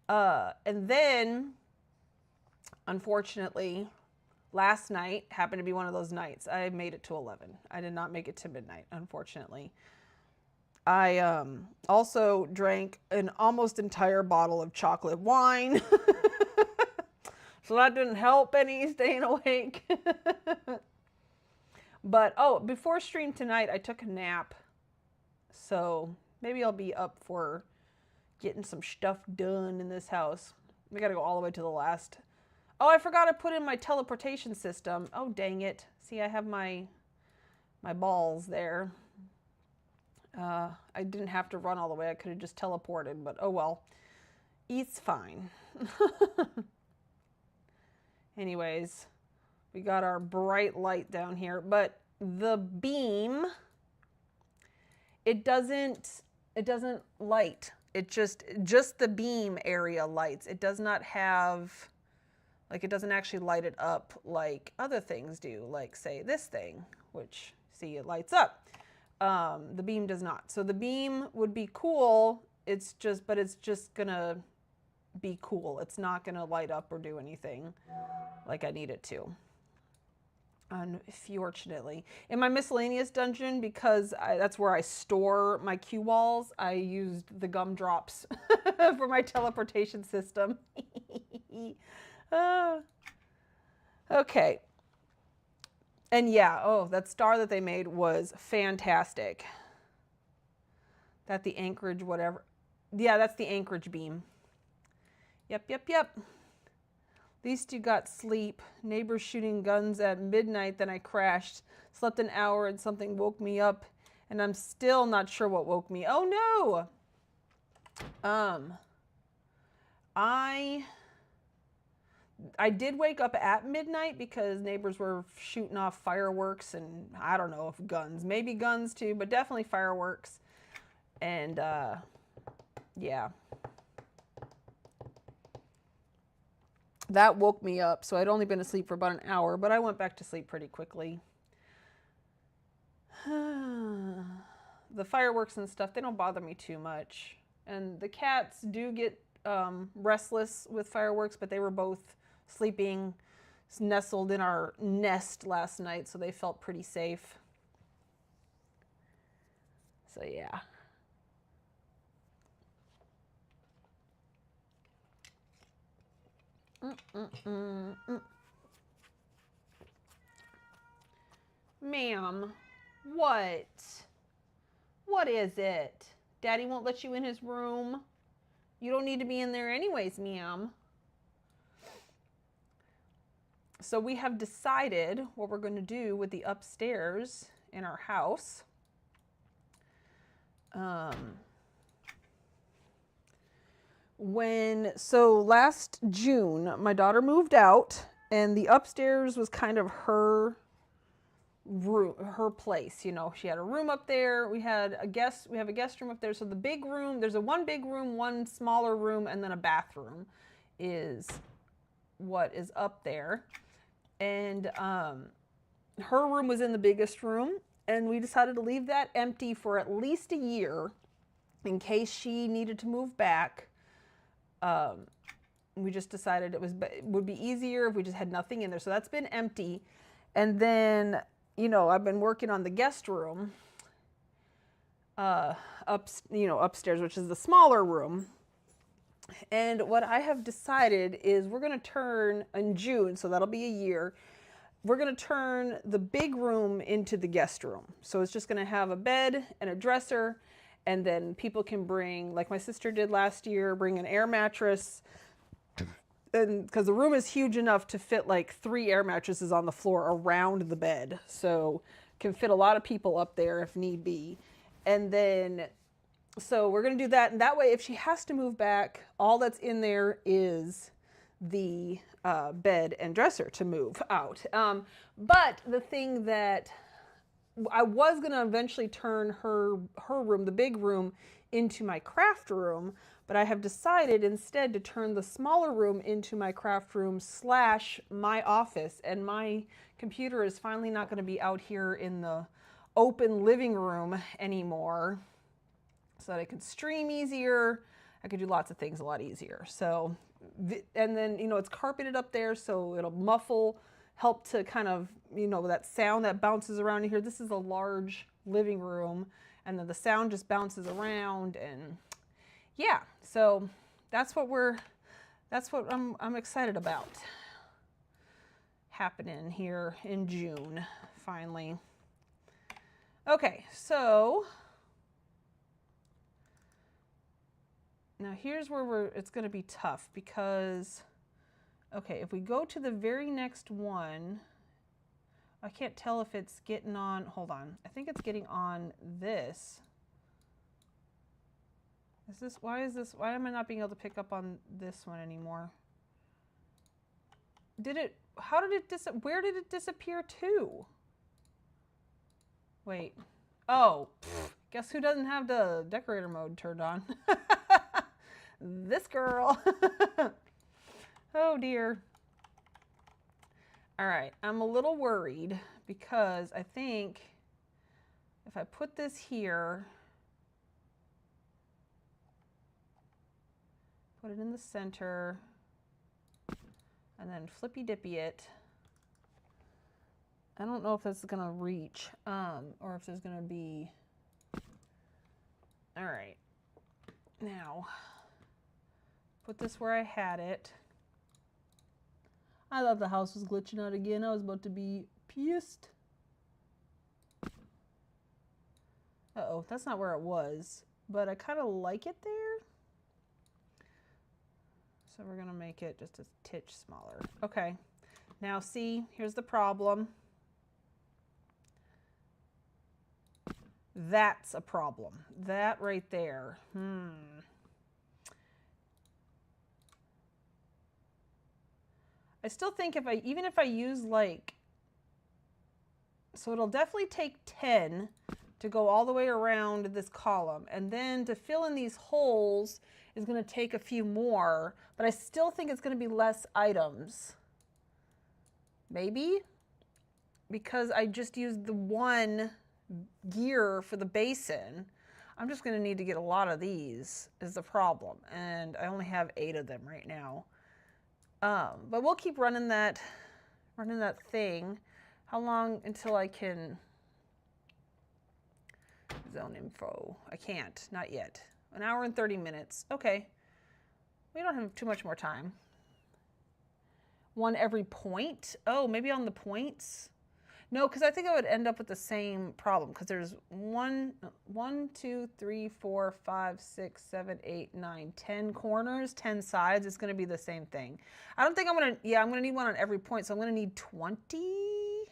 And then, unfortunately, last night happened to be one of those nights. I made it to 11. I did not make it to midnight, unfortunately. I also drank an almost entire bottle of chocolate wine. So that didn't help any staying awake. But, before stream tonight, I took a nap. So maybe I'll be up for getting some stuff done in this house. We got to go all the way to the last. Oh, I forgot to put in my teleportation system. Oh, dang it. See, I have my balls there. I didn't have to run all the way. I could have just teleported, but oh well. It's fine. Anyways, we got our bright light down here, but the beam, it doesn't light. It just the beam area lights. It does not have, like, it doesn't actually light it up like other things do, like say this thing, which see it lights up. The beam does not. So the beam would be cool. But it's just gonna be cool. It's not gonna light up or do anything like I need it to. Unfortunately. In my miscellaneous dungeon, because that's where I store my cue walls, I used the gumdrops for my teleportation system. Okay. And yeah, that star that they made was fantastic. That the Anchorage, whatever. Yeah, that's the Anchorage beam. Yep. At least you got sleep. Neighbors shooting guns at midnight, then I crashed. Slept an hour and something woke me up. And I'm still not sure what woke me. Oh no! I did wake up at midnight because neighbors were shooting off fireworks and I don't know if guns. Maybe guns too, but definitely fireworks. And yeah. That woke me up. So I'd only been asleep for about an hour, but I went back to sleep pretty quickly. The fireworks and stuff, they don't bother me too much. And the cats do get restless with fireworks, but they were both sleeping nestled in our nest last night, so they felt pretty safe. So yeah. Ma'am, what? What is it? Daddy won't let you in his room? You don't need to be in there anyways, ma'am. So we have decided what we're going to do with the upstairs in our house. So last June, my daughter moved out, and the upstairs was kind of her room, her place. You know, she had a room up there. We have a guest room up there. So the big room, there's one big room, one smaller room, and then a bathroom is what is up there. And her room was in the biggest room, and we decided to leave that empty for at least a year in case she needed to move back. We just decided it would be easier if we just had nothing in there. So that's been empty. And then, you know, I've been working on the guest room upstairs, which is the smaller room. And what I have decided is we're going to turn in June, so that'll be a year. We're going to turn the big room into the guest room. So it's just going to have a bed and a dresser, and then people can bring, like my sister did last year, bring an air mattress. And because the room is huge enough to fit like 3 air mattresses on the floor around the bed. So can fit a lot of people up there if need be. And then, so we're going to do that. And that way, if she has to move back, all that's in there is the bed and dresser to move out. But the thing that I was going to eventually turn her room, the big room, into my craft room, but I have decided instead to turn the smaller room into my craft room / my office. And my computer is finally not going to be out here in the open living room anymore, so that I can stream easier. I could do lots of things a lot easier. So, and then, you know, it's carpeted up there, so it'll muffle, help to kind of, you know, that sound that bounces around in here. This is a large living room, and then the sound just bounces around, and yeah, so that's what I'm excited about happening here in June, finally. Okay, so now here's where it's going to be tough because, okay, if we go to the very next one, I can't tell if it's getting on, hold on, I think it's getting on this. Why am I not being able to pick up on this one anymore? Where did it disappear to? Wait, oh, guess who doesn't have the decorator mode turned on? This girl. Oh dear. All right, I'm a little worried because I think if I put this here, put it in the center, and then flippy dippy it. I don't know if this is gonna reach, or if there's gonna be, all right, now, put this where I had it. I thought the house was glitching out again. I was about to be pissed. Uh-oh, that's not where it was, but I kind of like it there. So we're gonna make it just a titch smaller. Okay, now see, here's the problem. That's a problem. That right there. I still think even if I use like, so it'll definitely take 10 to go all the way around this column. And then to fill in these holes is going to take a few more, but I still think it's going to be less items. Maybe? Because I just used the one gear for the basin. I'm just going to need to get a lot of these is the problem. And I only have 8 of them right now. But we'll keep running that thing. How long until I can zone info? I can't, not yet. 1 hour and 30 minutes. Okay. We don't have too much more time. 1 every point? Oh, maybe on the points? No, because I think I would end up with the same problem because there's 1, 2, 3, 4, 5, 6, 7, 8, 9, 10 corners, 10 sides. It's going to be the same thing. I don't think I'm going to, yeah, I'm going to need 1 on every point. So I'm going to need 20.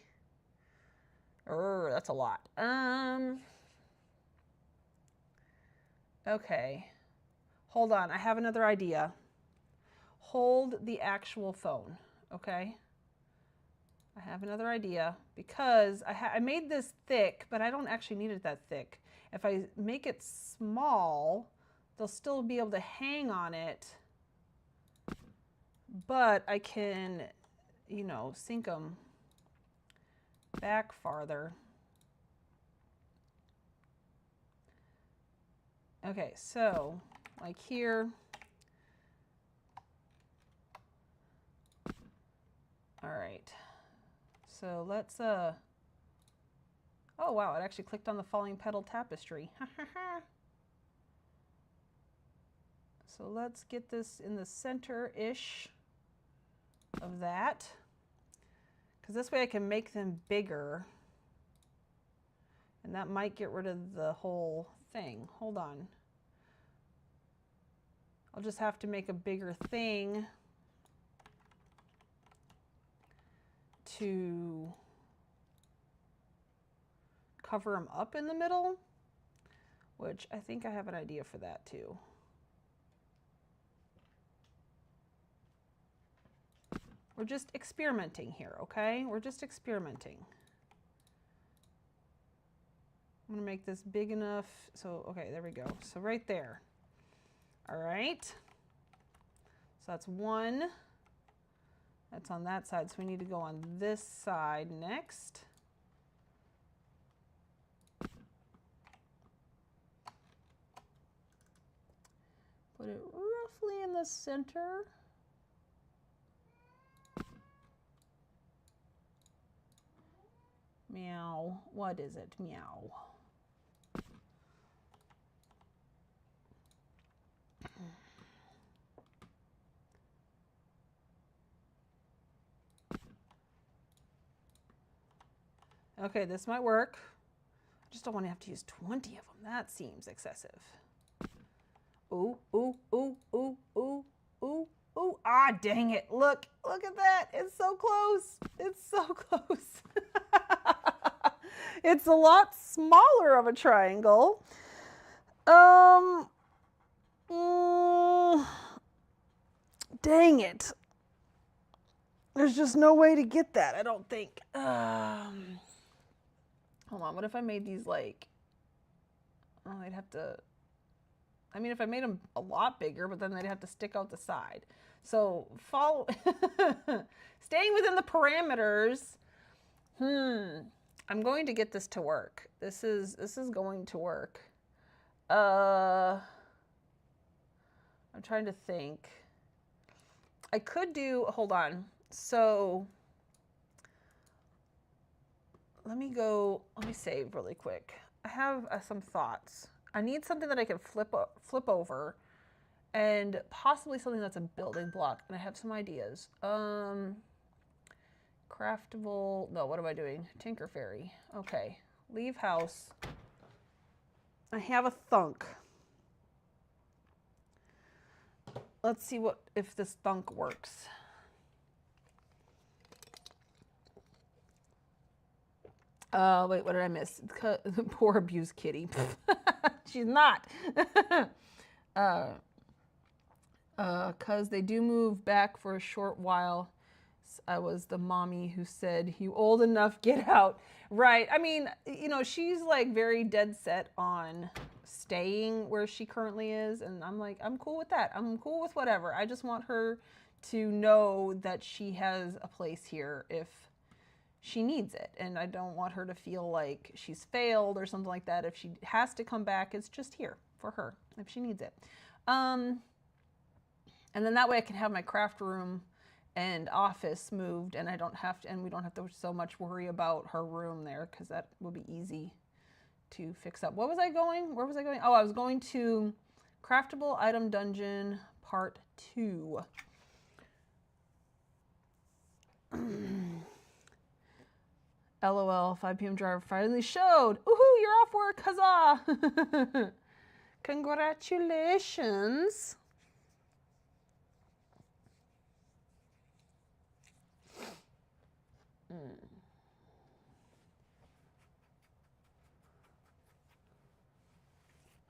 That's a lot. Okay. Hold on. I have another idea. Hold the actual phone. Okay. I have another idea because I made this thick, but I don't actually need it that thick. If I make it small, they'll still be able to hang on it, but I can, you know, sink them back farther. Okay, so like here, All right. So let's, oh wow, it actually clicked on the falling petal tapestry. So let's get this in the center-ish of that, because this way I can make them bigger, and that might get rid of the whole thing. Hold on. I'll just have to make a bigger thing to cover them up in the middle, which I think I have an idea for that too. We're just experimenting here, okay? We're just experimenting. I'm gonna make this big enough. So, okay, there we go. So right there. All right. So that's one. That's on that side. So we need to go on this side next. Put it roughly in the center. Meow. What is it? Meow. Okay, this might work. I just don't want to have to use 20 of them. That seems excessive. Ooh, ooh, ooh, ooh, ooh, ooh, ooh. Ah, dang it. Look at that. It's so close. It's so close. It's a lot smaller of a triangle. Dang it. There's just no way to get that, I don't think. Hold on, what if I made these like, oh, I'd have to, I mean, if I made them a lot bigger, but then they'd have to stick out the side. So follow, staying within the parameters. I'm going to get this to work. This is going to work. I'm trying to think. I could do, hold on. So let me save really quick. I have some thoughts. I need something that I can flip over, and possibly something that's a building block. And I have some ideas. Craftable, no, what am I doing? Tinker Fairy. Okay, leave house. I have a thunk. Let's see if this thunk works. Wait, what did I miss? Poor abused kitty. She's not. Cause they do move back for a short while. I was the mommy who said, "You old enough, get out." Right. I mean, you know, she's like very dead set on staying where she currently is. And I'm like, I'm cool with that. I'm cool with whatever. I just want her to know that she has a place here if she needs it. And I don't want her to feel like she's failed or something like that. If she has to come back, it's just here for her if she needs it. And then that way I can have my craft room and office moved, and I don't have to, and we don't have to so much worry about her room there, because that would be easy to fix up. What was I going? Where was I going? Oh, I was going to Craftable Item Dungeon Part 2. LOL, 5 p.m. driver finally showed. Woohoo, you're off work, huzzah! Congratulations.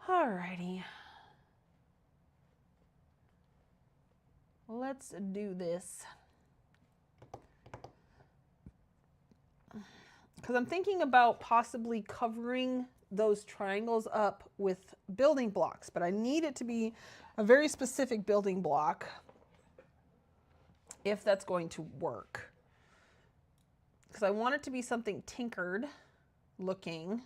Alrighty. Let's do this. Because I'm thinking about possibly covering those triangles up with building blocks, but I need it to be a very specific building block if that's going to work. Because I want it to be something tinkered looking.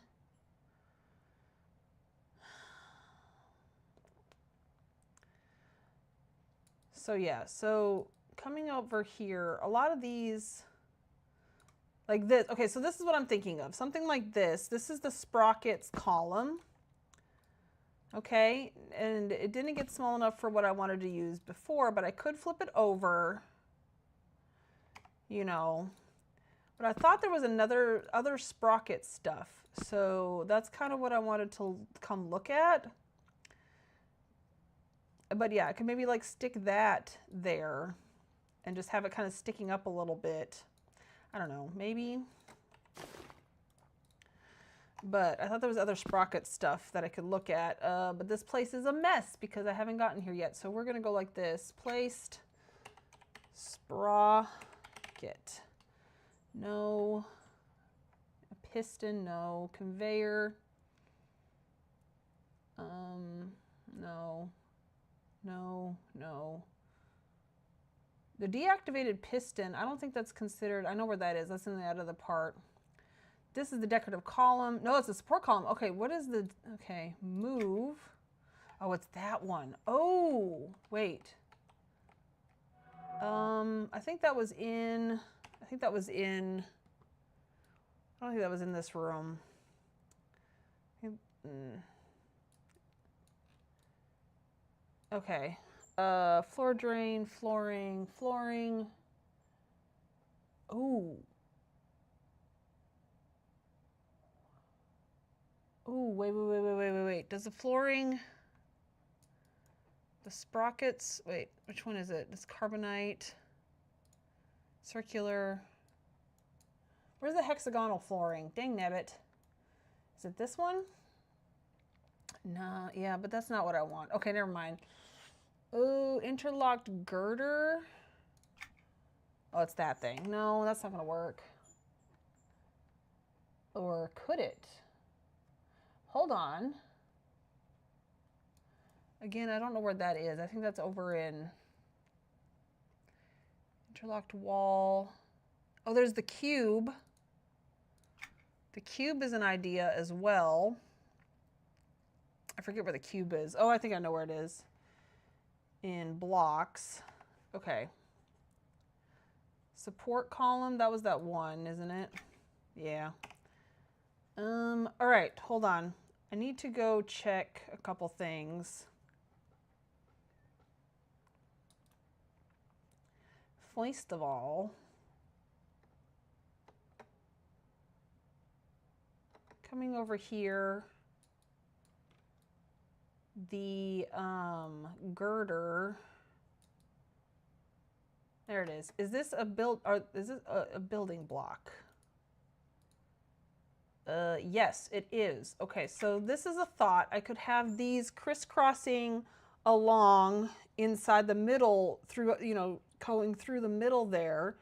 So yeah, so coming over here, a lot of these, like this. Okay, so this is what I'm thinking of. Something like this. This is the sprockets column. Okay, and it didn't get small enough for what I wanted to use before, but I could flip it over, you know. But I thought there was other sprocket stuff. So that's kind of what I wanted to come look at. But yeah, I could maybe like stick that there and just have it kind of sticking up a little bit. I don't know, maybe. But I thought there was other sprocket stuff that I could look at. But this place is a mess because I haven't gotten here yet. So we're going to go like this. Placed sprocket. No. A piston, no. Conveyor. No. No, no. The deactivated piston, I don't think that's considered. I know where that is. That's in the other part. This is the decorative column. No, it's a support column. Okay, what is the, okay, move. Oh, it's that one. Oh, wait. I think that was in, I don't think that was in this room. Okay. Floor drain, flooring. Ooh. Ooh, wait. Does the flooring, the sprockets, wait, which one is it? It's carbonite, circular. Where's the hexagonal flooring? Dang nabbit. Is it this one? No, yeah, but that's not what I want. Okay, never mind. Oh, interlocked girder. Oh, it's that thing. No, that's not going to work. Or could it? Hold on. Again, I don't know where that is. I think that's over in interlocked wall. Oh, there's the cube. The cube is an idea as well. I forget where the cube is. Oh, I think I know where it is. In blocks. Okay. Support column, that was that one, isn't it? Yeah. All right, hold on. I need to go check a couple things. First of all, coming over here, the girder. There it is. Is this a building block? Yes, it is. Okay, so this is a thought. I could have these crisscrossing along inside the middle through, you know, going through the middle there.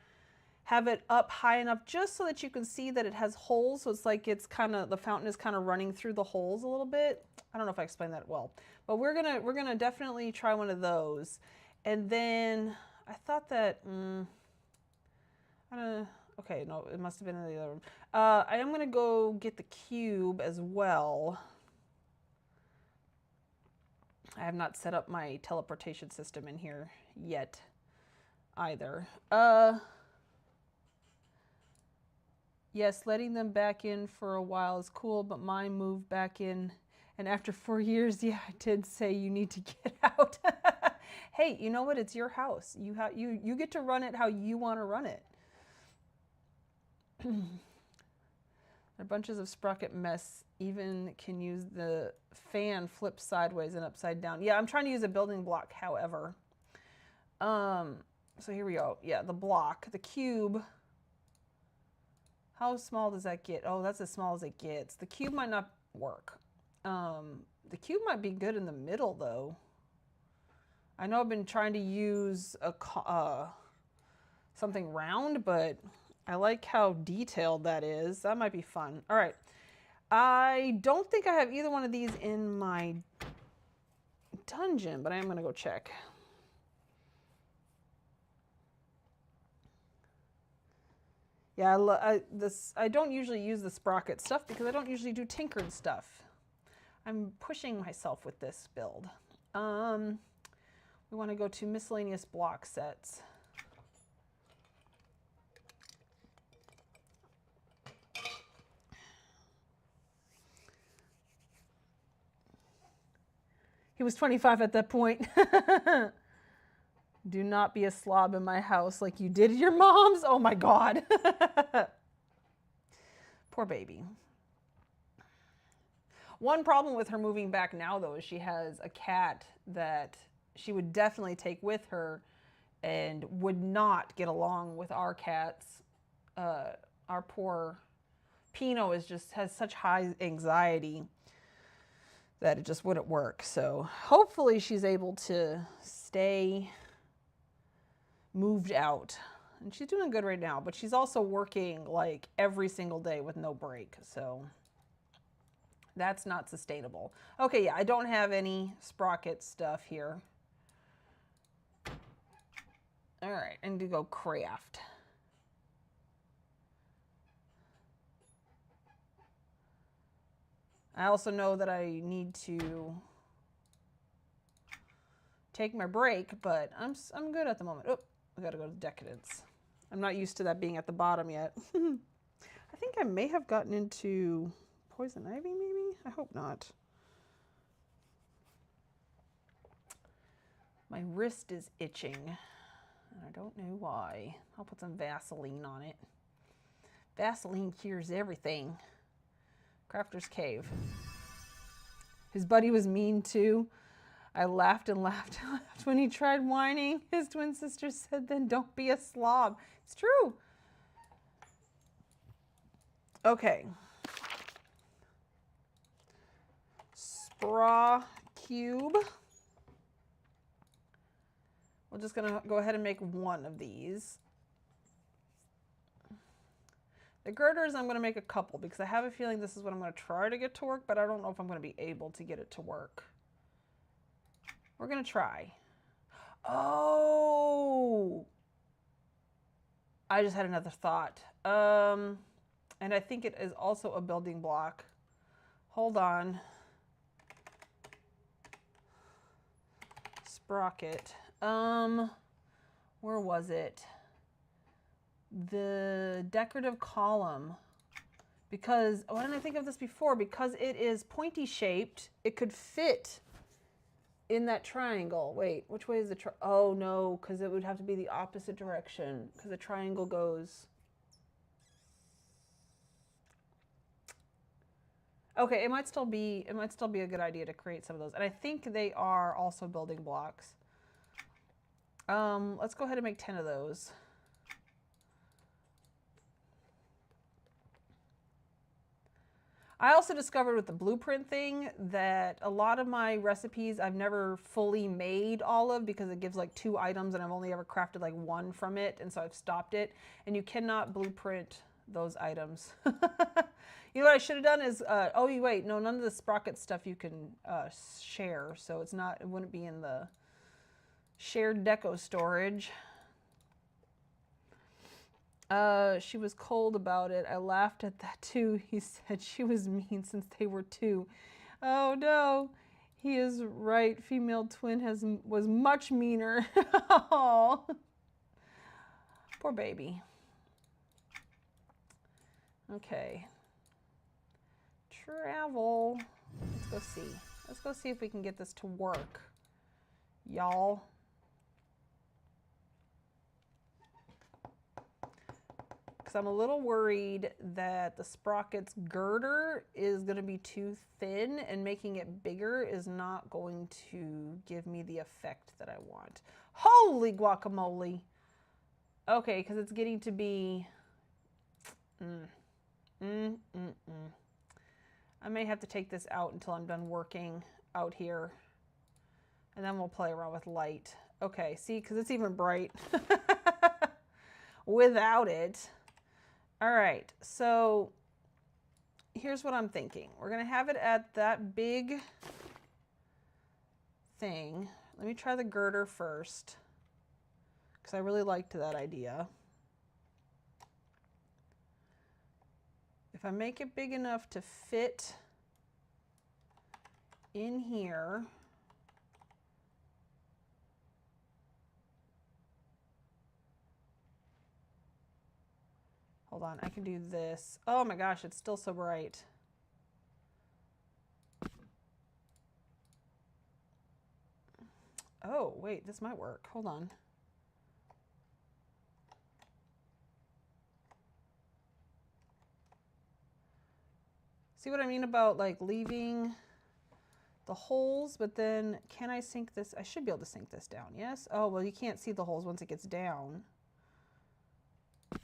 Have it up high enough just so that you can see that it has holes. So it's like it's kind of, the fountain is kind of running through the holes a little bit. I don't know if I explained that well, but we're gonna definitely try one of those. And then I thought that, I don't know. Okay, no, it must have been in the other room. I am gonna go get the cube as well. I have not set up my teleportation system in here yet either. Yes, letting them back in for a while is cool, but mine moved back in, and after 4 years, yeah, I did say you need to get out. Hey, you know what? It's your house. You get to run it how you want to run it. There are bunches of sprocket mess. Even can use the fan flip sideways and upside down. Yeah, I'm trying to use a building block, however. So here we go. Yeah, the block, the cube. How small does that get? Oh, that's as small as it gets. The cube might not work. The cube might be good in the middle, though. I know I've been trying to use a something round, but I like how detailed that is. That might be fun. All right. I don't think I have either one of these in my dungeon, but I am going to go check. Yeah, I don't usually use the sprocket stuff because I don't usually do tinkered stuff. I'm pushing myself with this build. We want to go to miscellaneous block sets. He was 25 at that point. Do not be a slob in my house like you did your mom's. Oh my God. Poor baby. One problem with her moving back now, though, is she has a cat that she would definitely take with her and would not get along with our cats. Our poor Pino has such high anxiety that it just wouldn't work. So hopefully she's able to stay moved out. And she's doing good right now, but she's also working like every single day with no break. So that's not sustainable. Okay, yeah, I don't have any sprocket stuff here. All right, I need to go craft. I also know that I need to take my break, but I'm good at the moment. Oh, I gotta go to Decadence. I'm not used to that being at the bottom yet. I think I may have gotten into Poison Ivy, maybe? I hope not. My wrist is itching, and I don't know why. I'll put some Vaseline on it. Vaseline cures everything. Crafter's Cave. His buddy was mean too. I laughed and laughed and laughed when he tried whining. His twin sister said, then don't be a slob. It's true. Okay. Spraw cube. We're just gonna go ahead and make one of these. The girders, I'm going to make a couple because I have a feeling this is what I'm going to try to get to work, but I don't know if I'm going to be able to get it to work. We're going to try. Oh! I just had another thought. And I think it is also a building block. Hold on. Sprocket. Where was it? The decorative column, because why didn't I think of this before? Because it is pointy shaped, it could fit in that triangle. Wait, which way is the oh no, because it would have to be the opposite direction because the triangle goes. Okay, it might still be a good idea to create some of those, and I think they are also building blocks. Let's go ahead and make 10 of those. I also discovered with the blueprint thing that a lot of my recipes I've never fully made all of because it gives like 2 items and I've only ever crafted like 1 from it, and so I've stopped it. And you cannot blueprint those items. You know what I should have done is, oh wait, no, none of the sprocket stuff you can share, so it wouldn't be in the shared deco storage. She was cold about it. I laughed at that too. He said she was mean since they were 2. Oh no, he is right. Female twin was much meaner. Oh, poor baby. Okay. Travel. Let's go see. Let's go see if we can get this to work, y'all. I'm a little worried that the sprocket's girder is going to be too thin, and making it bigger is not going to give me the effect that I want. Holy guacamole! Okay, because it's getting to be... I may have to take this out until I'm done working out here, and then we'll play around with light. Okay, see, because it's even bright without it. All right, so here's what I'm thinking. We're going to have it at that big thing. Let me try the girder first because I really liked that idea. If I make it big enough to fit in here, hold on, I can do this. Oh my gosh, it's still so bright. Oh, wait, this might work. Hold on. See what I mean about like leaving the holes, but then can I sink this? I should be able to sink this down, yes? Oh, well, you can't see the holes once it gets down.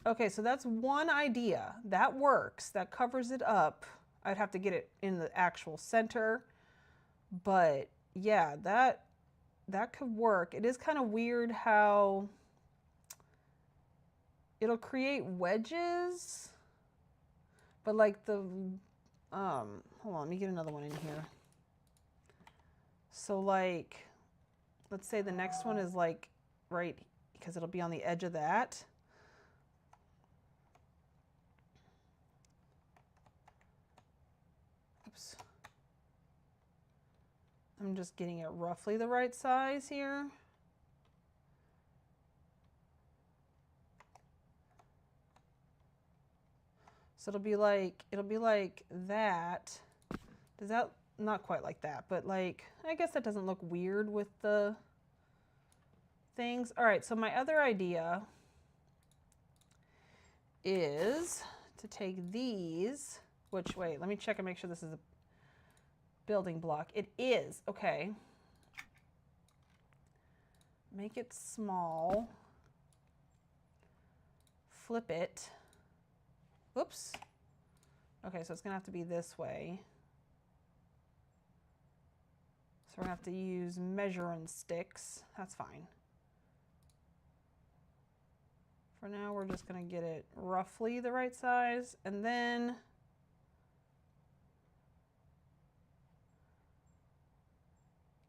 Okay, so that's one idea. That works. That covers it up. I'd have to get it in the actual center. But yeah, that could work. It is kind of weird how it'll create wedges, but like the, hold on, let me get another one in here. So like, let's say the next one is like right, because it'll be on the edge of that. Oops. I'm just getting it roughly the right size here. So it'll be like that. Does that, not quite like that, but like, I guess that doesn't look weird with the things. All right, so my other idea is to take these, which, wait, let me check and make sure this is a building block. It is, okay. Make it small. Flip it. Oops. Okay, so it's gonna have to be this way. So we're gonna have to use measuring sticks. That's fine. For now, we're just gonna get it roughly the right size, and then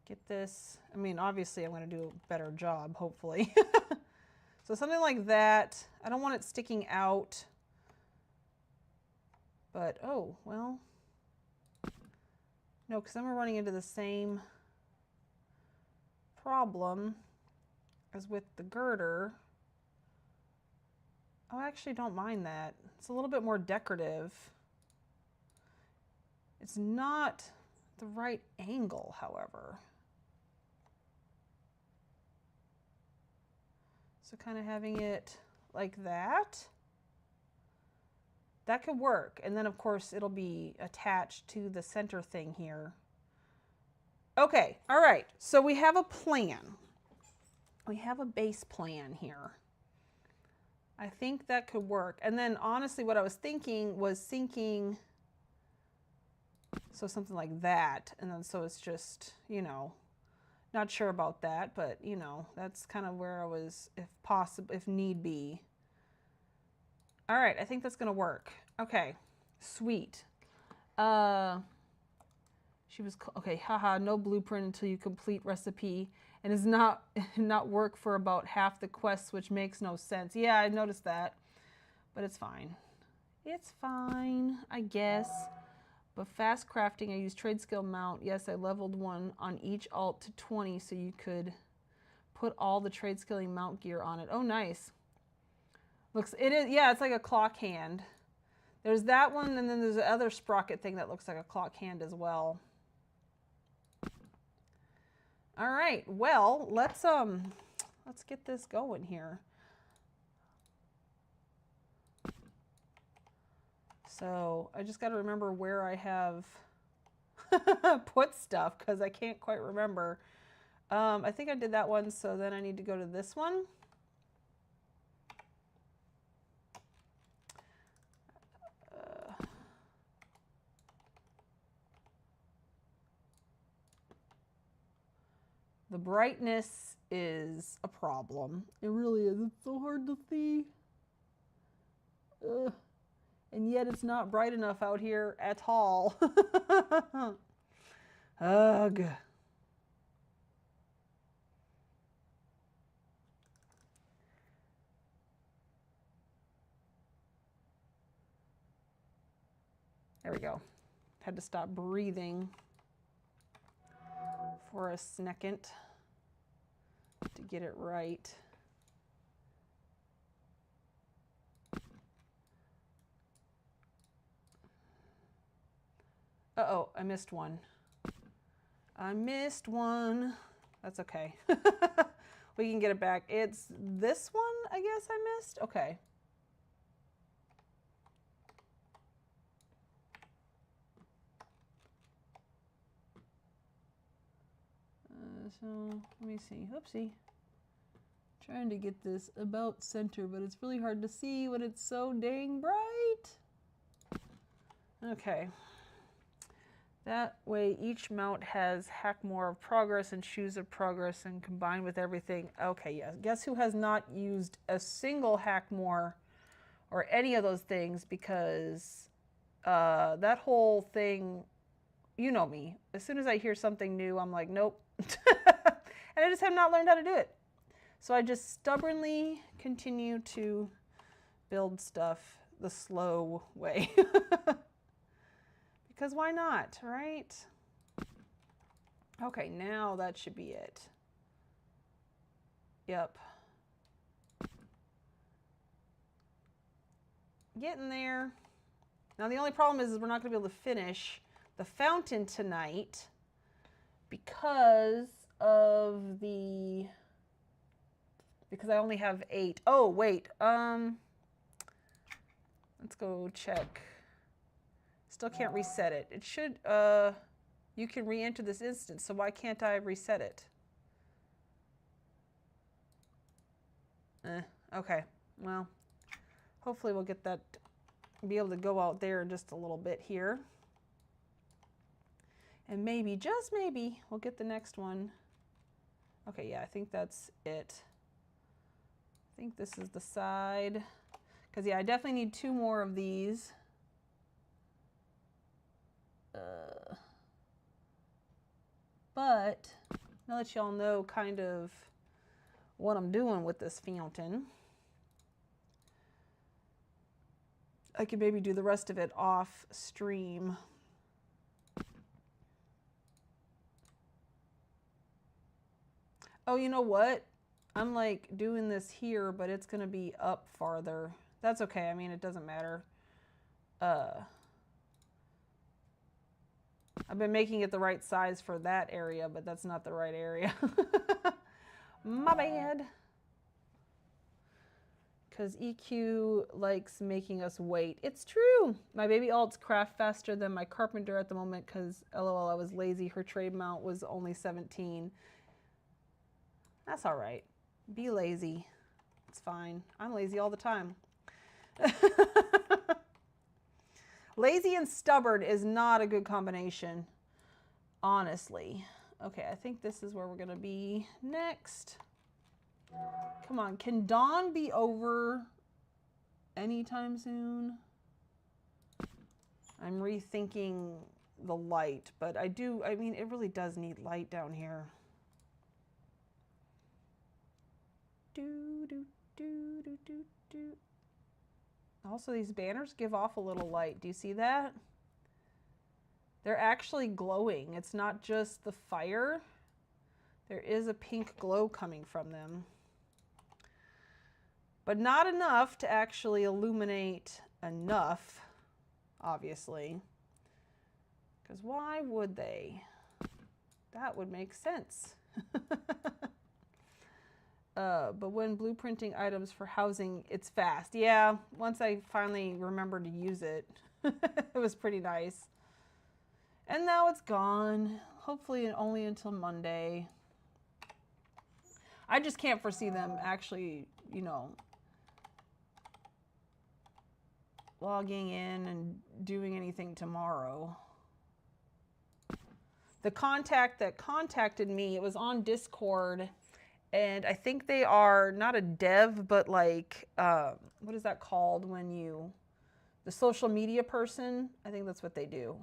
get this. I mean, obviously I'm gonna do a better job, hopefully. So something like that. I don't want it sticking out. But, oh, well, no, because then we're running into the same problem as with the girder. Oh, I actually don't mind that. It's a little bit more decorative. It's not the right angle, however. So kind of having it like that. That could work. And then, of course, it'll be attached to the center thing here. Okay, all right. So we have a plan. We have a base plan here. I think that could work. And then, honestly, what I was thinking was sinking, so something like that. And then so it's just, you know, not sure about that, but, you know, that's kind of where I was, if possible, if need be. All right, I think that's going to work. Okay, sweet. She was, okay, haha, no blueprint until you complete recipe, and is not work for about half the quests, which makes no sense. Yeah, I noticed that, but it's fine. It's fine, I guess. But fast crafting, I use trade skill mount. Yes, I leveled one on each alt to 20, so you could put all the trade skilling mount gear on it. Oh, nice. Looks, it is, yeah, it's like a clock hand. There's that one, and then there's the other sprocket thing that looks like a clock hand as well. All right, well, let's get this going here. So I just got to remember where I have put stuff, because I can't quite remember. I think I did that one, so then I need to go to this one. The brightness is a problem. It really is. It's so hard to see. And yet it's not bright enough out here at all. Ugh. There we go. Had to stop breathing for a second to get it right. Uh-oh, I missed one. I missed one. That's okay. We can get it back. It's this one, I guess I missed. Okay. So let me see. Oopsie. Trying to get this about center, but it's really hard to see when it's so dang bright. Okay. That way each mount has Hackmore of Progress and Shoes of Progress, and combined with everything. Okay, yes. Guess who has not used a single Hackmore or any of those things, because that whole thing, you know me. As soon as I hear something new, I'm like, nope. And I just have not learned how to do it. So I just stubbornly continue to build stuff the slow way. Because why not, right? Okay, now that should be it. Yep. Getting there. Now the only problem is we're not going to be able to finish the fountain tonight because I only have 8. Oh, wait. Let's go check. Still can't reset it. It should, you can re-enter this instance, so why can't I reset it? Okay. Well, hopefully we'll get that, be able to go out there in just a little bit here. And maybe, just maybe, we'll get the next one. Okay, yeah, I think that's it. I think this is the side. Because, yeah, I definitely need 2 more of these. But, now that y'all know kind of what I'm doing with this fountain, I could maybe do the rest of it off stream. Oh, you know what? I'm like doing this here, but it's going to be up farther. That's okay. I mean, it doesn't matter. I've been making it the right size for that area, but that's not the right area. My bad. Because EQ likes making us wait. It's true. My baby alts craft faster than my carpenter at the moment because, LOL, I was lazy. Her trade mount was only 17. That's all right. Be lazy. It's fine. I'm lazy all the time. Lazy and stubborn is not a good combination, honestly. Okay, I think this is where we're going to be next. Come on, can dawn be over anytime soon? I'm rethinking the light, but I mean, it really does need light down here. Also, these banners give off a little light. Do you see that? They're actually glowing. It's not just the fire. There is a pink glow coming from them. But not enough to actually illuminate enough, obviously. Because why would they? That would make sense. But when blueprinting items for housing, it's fast. Yeah, once I finally remembered to use it, it was pretty nice. And now it's gone. Hopefully only until Monday. I just can't foresee them actually, you know, logging in and doing anything tomorrow. The contact that contacted me, it was on Discord. And I think they are not a dev, but like, what is that called when you, the social media person? I think that's what they do.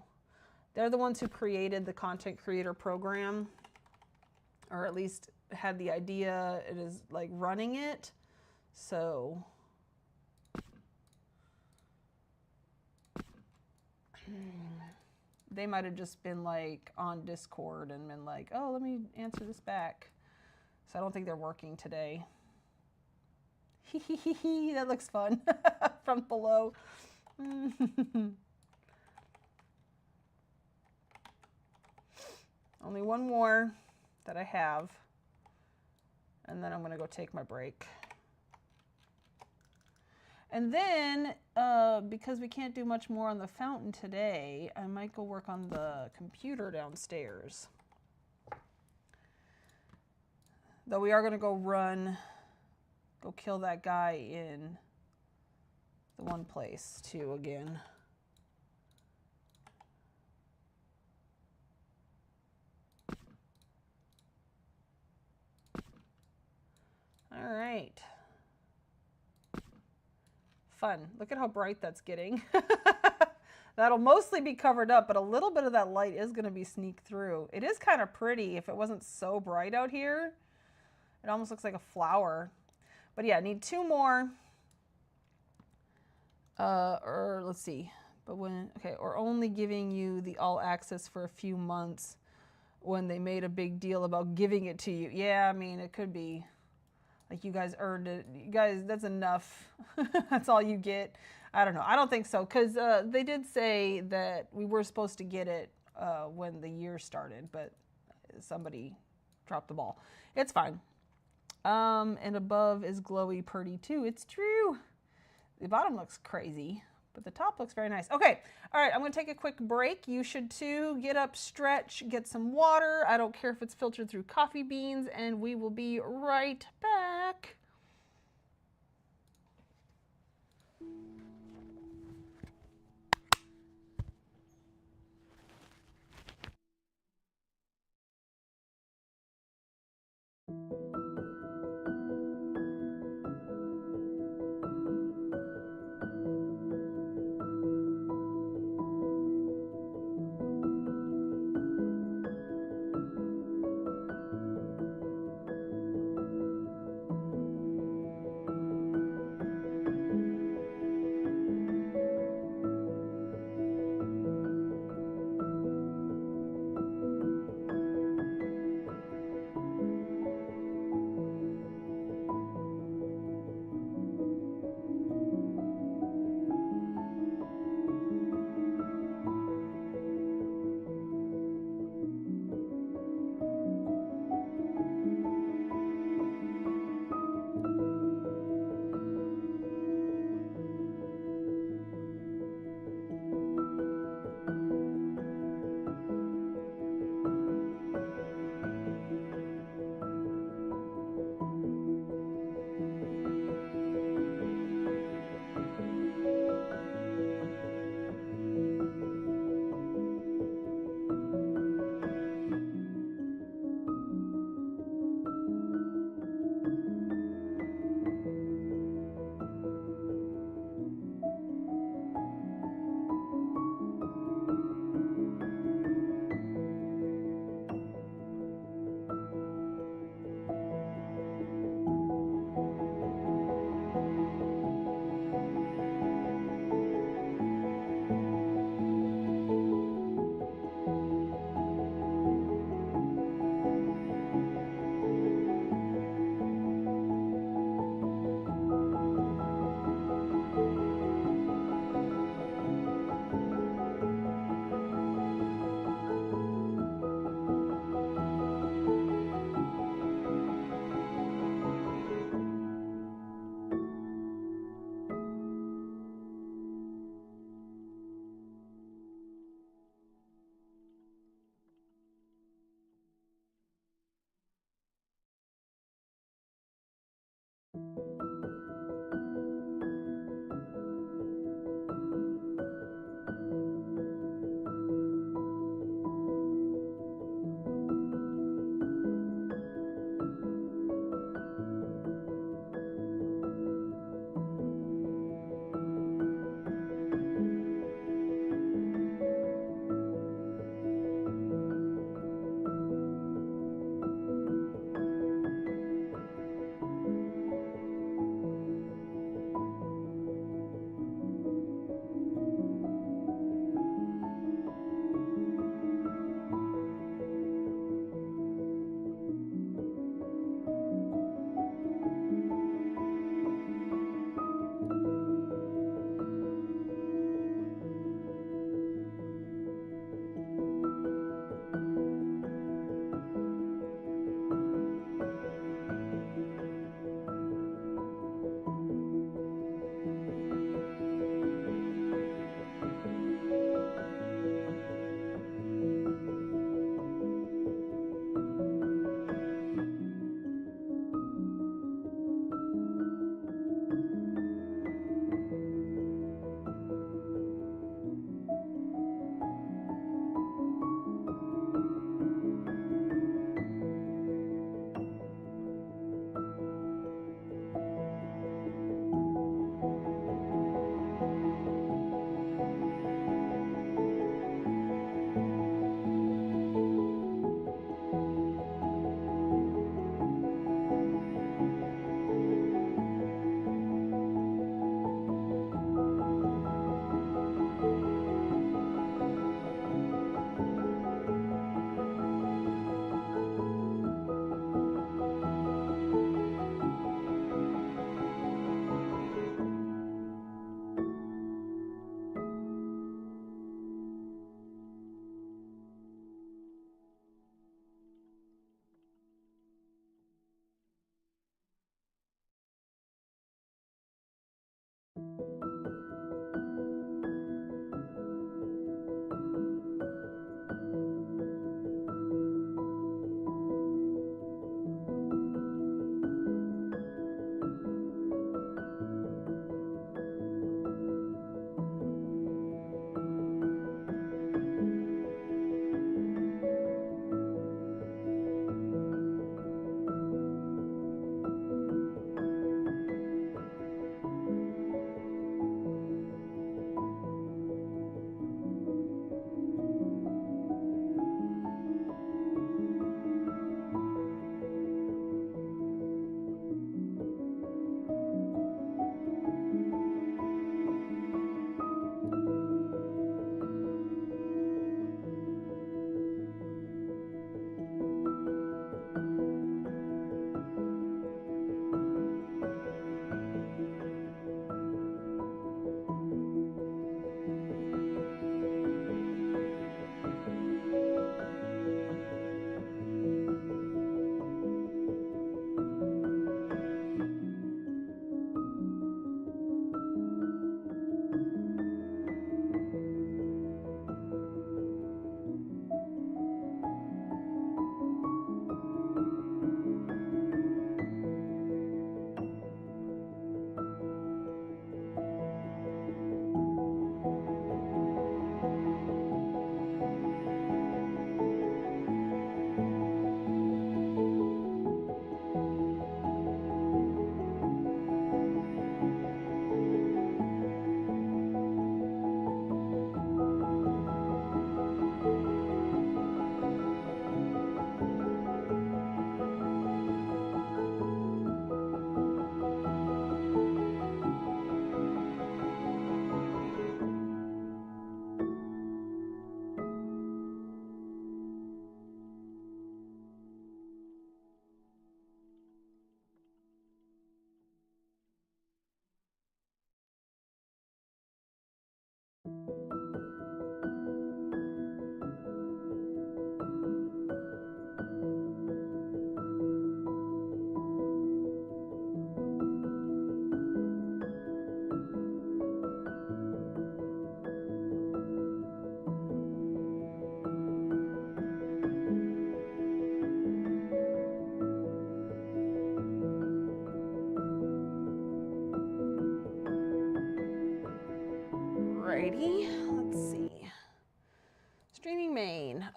They're the ones who created the content creator program, or at least had the idea. It is like running it. So they might have just been like on Discord and been like, oh, let me answer this back. So I don't think they're working today. That looks fun from below. Only one more that I have. and then I'm going to go take my break. And then, because we can't do much more on the fountain today, I might go work on the computer downstairs. Though we are going to go kill that guy in the one place too again. All right. Fun. Look at how bright that's getting. That'll mostly be covered up, but a little bit of that light is going to be sneaked through. It is kind of pretty if it wasn't so bright out here. It almost looks like a flower. But yeah, I need 2 more. Or let's see. But or only giving you the all access for a few months when they made a big deal about giving it to you. Yeah, I mean, it could be like you guys earned it. You guys, that's enough. That's all you get. I don't know. I don't think so, because they did say that we were supposed to get it when the year started, but somebody dropped the ball. It's fine. And above is glowy purdy too. It's true. The bottom looks crazy, but the top looks very nice. Okay. All right. I'm going to take a quick break. You should too. Get up, stretch, get some water. I don't care if it's filtered through coffee beans, and we will be right back.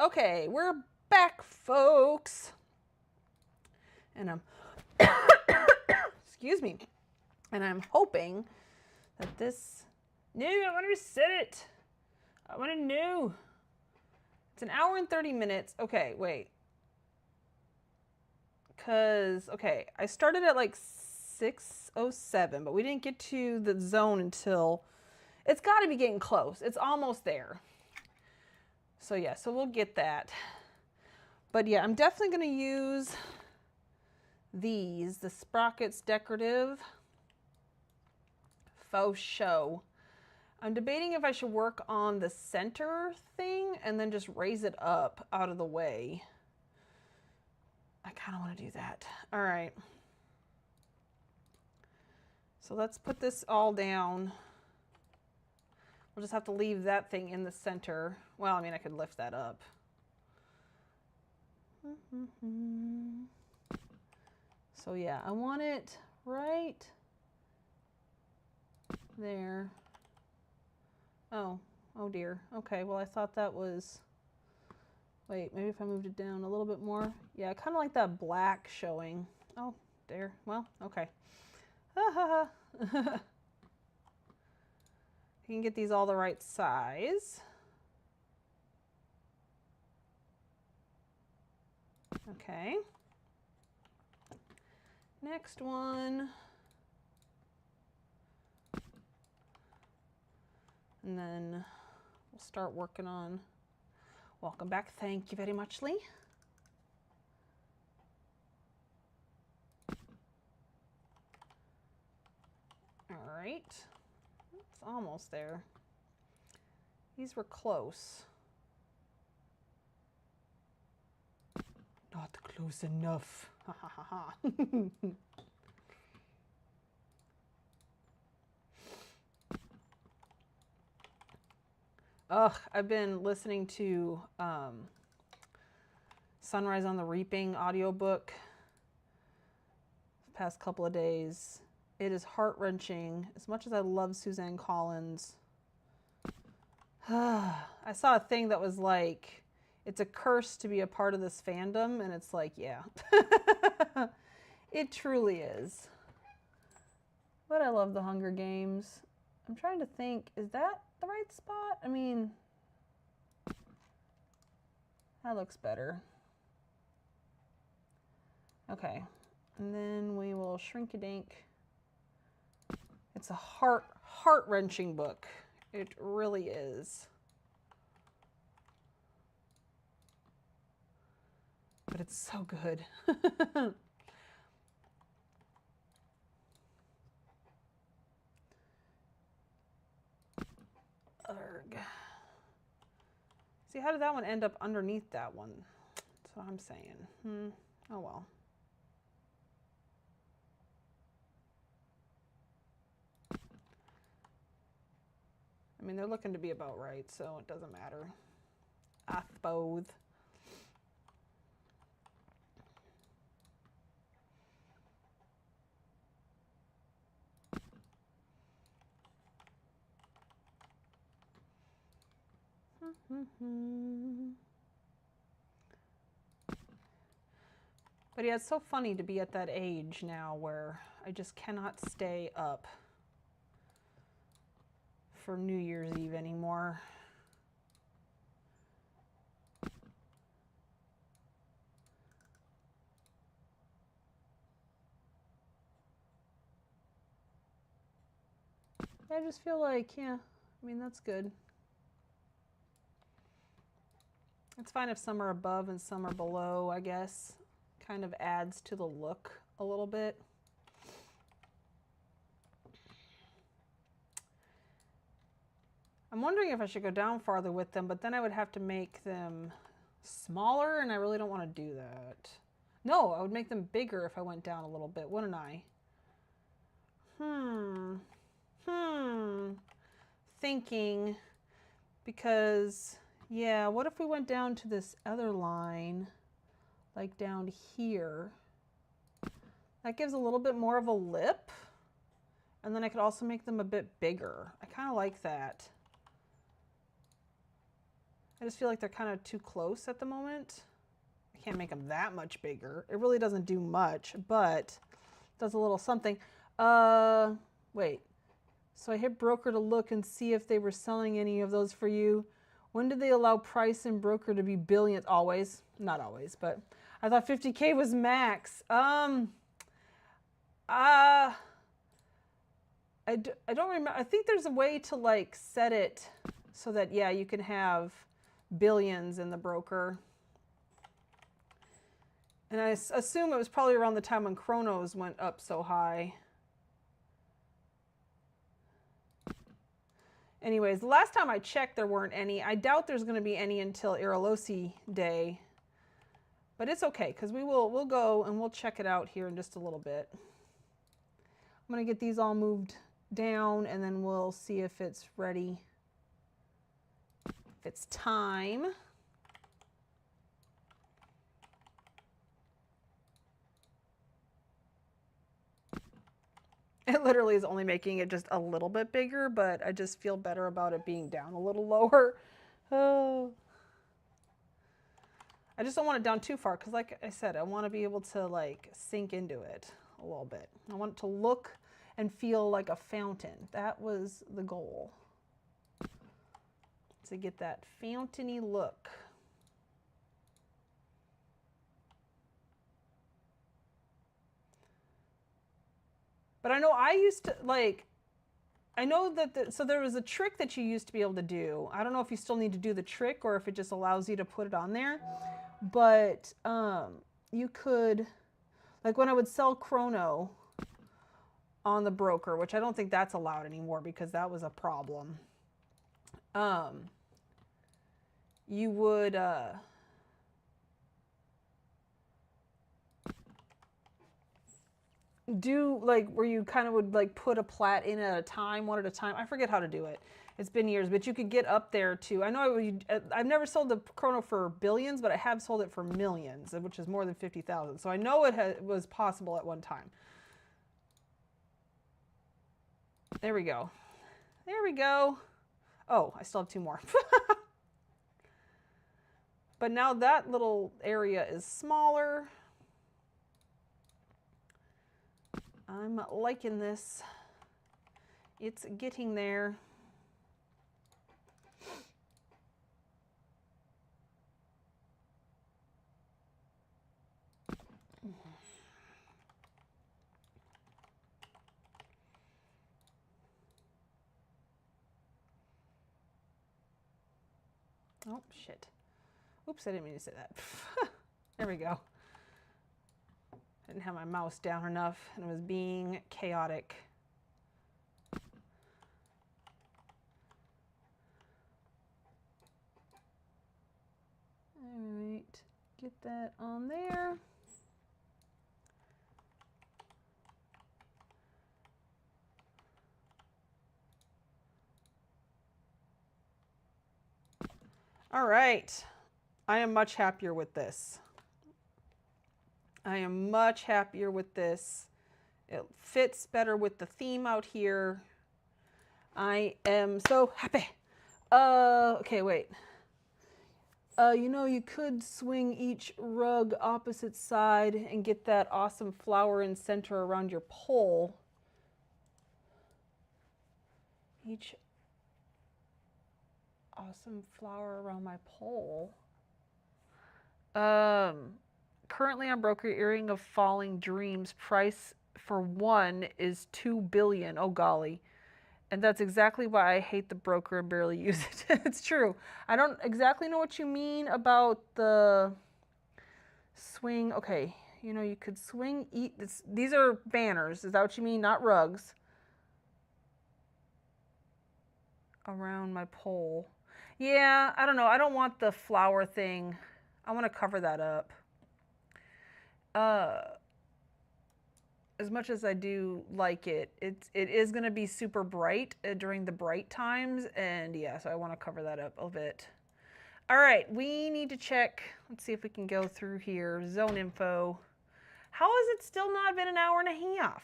Okay, we're back, folks. And I'm, excuse me, and I'm hoping that this, no, I want to reset it. I want to know. It's an hour and 30 minutes. Okay, wait. Because, okay, I started at like 6:07, but we didn't get to the zone until, it's got to be getting close. It's almost there. So yeah, so we'll get that. But yeah, I'm definitely going to use these, the Sprockets Decorative Faux Show. I'm debating if I should work on the center thing and then just raise it up out of the way. I kind of want to do that. All right. So let's put this all down. We'll just have to leave that thing in the center. Well, I mean, I could lift that up. So yeah, I want it right there. Oh dear. Okay, well, I thought that was, wait, maybe if I moved it down a little bit more. Yeah, I kind of like that black showing. Oh, dear. Well, okay. You can get these all the right size. Okay. Next one. And then we'll start working on, welcome back. Thank you very much, Lee. All right. It's almost there. These were close. Not close enough. Ha ha ha ha. Ugh, I've been listening to Sunrise on the Reaping audiobook the past couple of days. It is heart-wrenching. As much as I love Suzanne Collins, I saw a thing that was like, it's a curse to be a part of this fandom, and it's like, yeah. It truly is. But I love the Hunger Games. I'm trying to think, is that the right spot? I mean, that looks better. Okay, and then we will shrink-a-dink. It's a heart-wrenching book. It really is. But it's so good. Urgh. See, how did that one end up underneath that one? That's what I'm saying. Oh well. I mean, they're looking to be about right, so it doesn't matter. I suppose. But yeah, it's so funny to be at that age now where I just cannot stay up for New Year's Eve anymore. I just feel like, yeah, I mean, that's good. It's fine if some are above and some are below, I guess. Kind of adds to the look a little bit. I'm wondering if I should go down farther with them, but then I would have to make them smaller, and I really don't want to do that. No, I would make them bigger if I went down a little bit, wouldn't I? Thinking, because, yeah, what if we went down to this other line, like down here? That gives a little bit more of a lip, and then I could also make them a bit bigger. I kind of like that. I just feel like they're kind of too close at the moment. I can't make them that much bigger. It really doesn't do much, but it does a little something. Wait. So I hit broker to look and see if they were selling any of those for you. When did they allow price and broker to be billions? Always. Not always, but I thought 50K was max. I don't remember. I think there's a way to like set it so that, yeah, you can have billions in the broker. And I assume it was probably around the time when chronos went up so high. Anyways, the last time I checked, there weren't any. I doubt there's going to be any until Irilosi Day. But it's okay, because we'll go and we'll check it out here in just a little bit. I'm going to get these all moved down, and then we'll see if it's ready. If it's time. It literally is only making it just a little bit bigger, but I just feel better about it being down a little lower. Oh. I just don't want it down too far because, like I said, I want to be able to like sink into it a little bit. I want it to look and feel like a fountain. That was the goal, to get that fountainy look. But I know I used to, like, I know that, so there was a trick that you used to be able to do. I don't know if you still need to do the trick or if it just allows you to put it on there. But you could, like when I would sell chrono on the broker, which I don't think that's allowed anymore because that was a problem. You would, do like where you kind of would like put a plat in at a time, one at a time. I forget how to do it. It's been years, but you could get up there to, I know I've never sold the chrono for billions, but I have sold it for millions, which is more than 50,000. So I know it was possible at one time. There we go. There we go. Oh, I still have two more. But now that little area is smaller. I'm liking this. It's getting there. Oh, shit. Oops, I didn't mean to say that. There we go. I didn't have my mouse down enough and it was being chaotic. All right, get that on there. All right, I am much happier with this. I am much happier with this. It fits better with the theme out here. I am so happy. Okay, wait. You know, you could swing each rug opposite side and get that awesome flower in center around your pole. Each awesome flower around my pole. Currently on Broker Earring of Falling Dreams, price for one is $2 billion. Oh golly. And that's exactly why I hate the broker and barely use it. It's true. I don't exactly know what you mean about the swing. Okay, you know, you could swing, these are banners. Is that what you mean? Not rugs. Around my pole. Yeah, I don't know. I don't want the flower thing. I want to cover that up. As much as I do like it, it is going to be super bright during the bright times, and yeah, so I want to cover that up a bit. All right, we need to check. Let's see if we can go through here. Zone info. How has it still not been an hour and a half?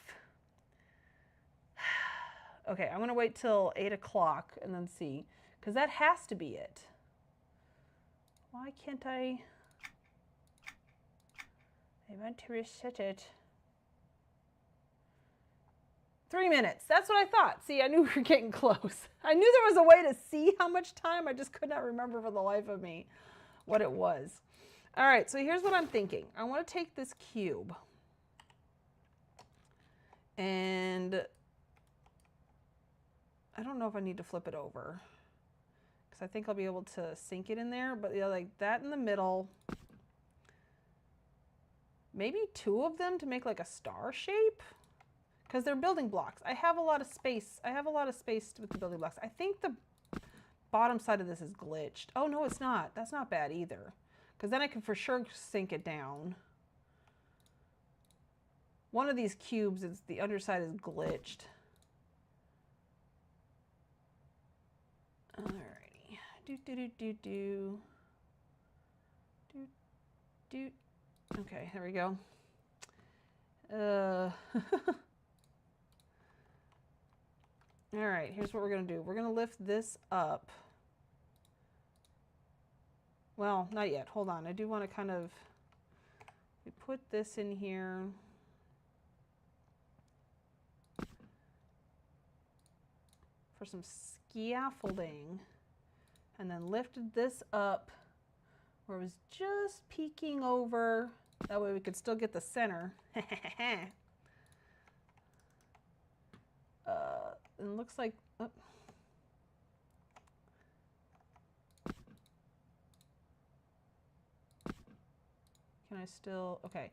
Okay, I'm going to wait till 8 o'clock and then see, because that has to be it. Why can't I want to reset it. 3 minutes. That's what I thought. See, I knew we were getting close. I knew there was a way to see how much time. I just could not remember for the life of me what it was. All right, so here's what I'm thinking. I want to take this cube and I don't know if I need to flip it over because I think I'll be able to sink it in there, but yeah, like that in the middle. Maybe 2 of them to make like a star shape because they're building blocks. I have a lot of space. I have a lot of space with the building blocks. I think the bottom side of this is glitched. Oh, no, it's not. That's not bad either because then I can for sure sink it down. One of these cubes, the underside is glitched. Alrighty. Okay, there we go. All right, here's what we're gonna do. We're gonna lift this up. Well, not yet. Hold on. I do want to kind of put this in here. For some scaffolding, and then lifted this up where it was just peeking over. That way we could still get the center. It looks like, oh. Can I still, okay.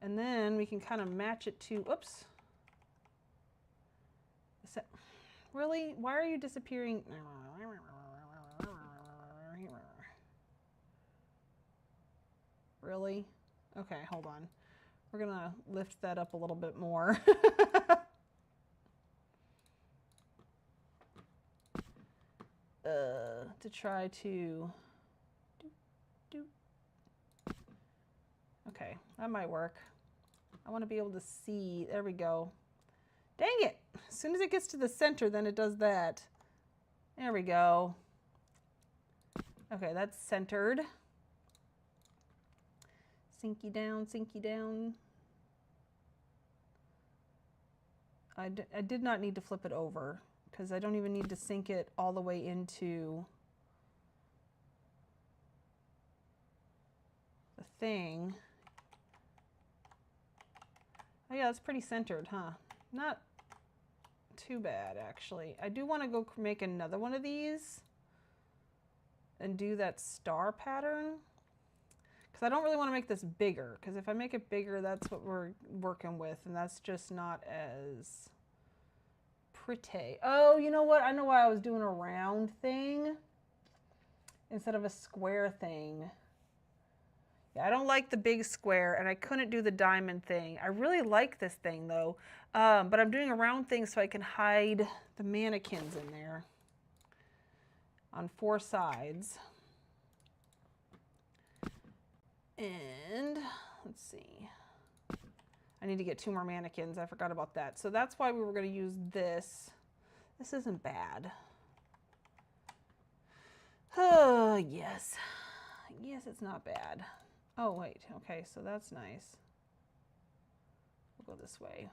And then we can kind of match it to, oops. Really? Why are you disappearing? Really? Okay, hold on. We're gonna lift that up a little bit more. To try to do. Okay, that might work. I want to be able to see. There we go. Dang it! As soon as it gets to the center, then it does that. There we go. Okay, that's centered. Sinky down, sinky down. I did not need to flip it over because I don't even need to sink it all the way into the thing. Oh yeah, that's pretty centered, huh? Not too bad, actually. I do want to go make another one of these and do that star pattern because I don't really want to make this bigger because if I make it bigger, that's what we're working with and that's just not as pretty. Oh, you know what? I know why I was doing a round thing instead of a square thing. Yeah, I don't like the big square, and I couldn't do the diamond thing. I really like this thing, though, but I'm doing a round thing so I can hide the mannequins in there on 4 sides. And let's see. I need to get 2 more mannequins. I forgot about that. So that's why we were going to use this. This isn't bad. Oh, yes. Yes, it's not bad. Oh, wait. Okay, so that's nice. We'll go this way.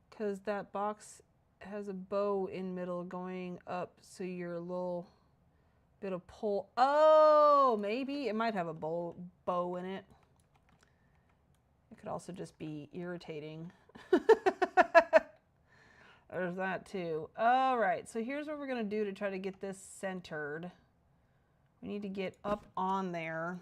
Because that box has a bow in middle going up, so your little bit of pull. Oh, maybe it might have a bow in it. It could also just be irritating. There's that too. All right, so here's what we're gonna do to try to get this centered. We need to get up on there.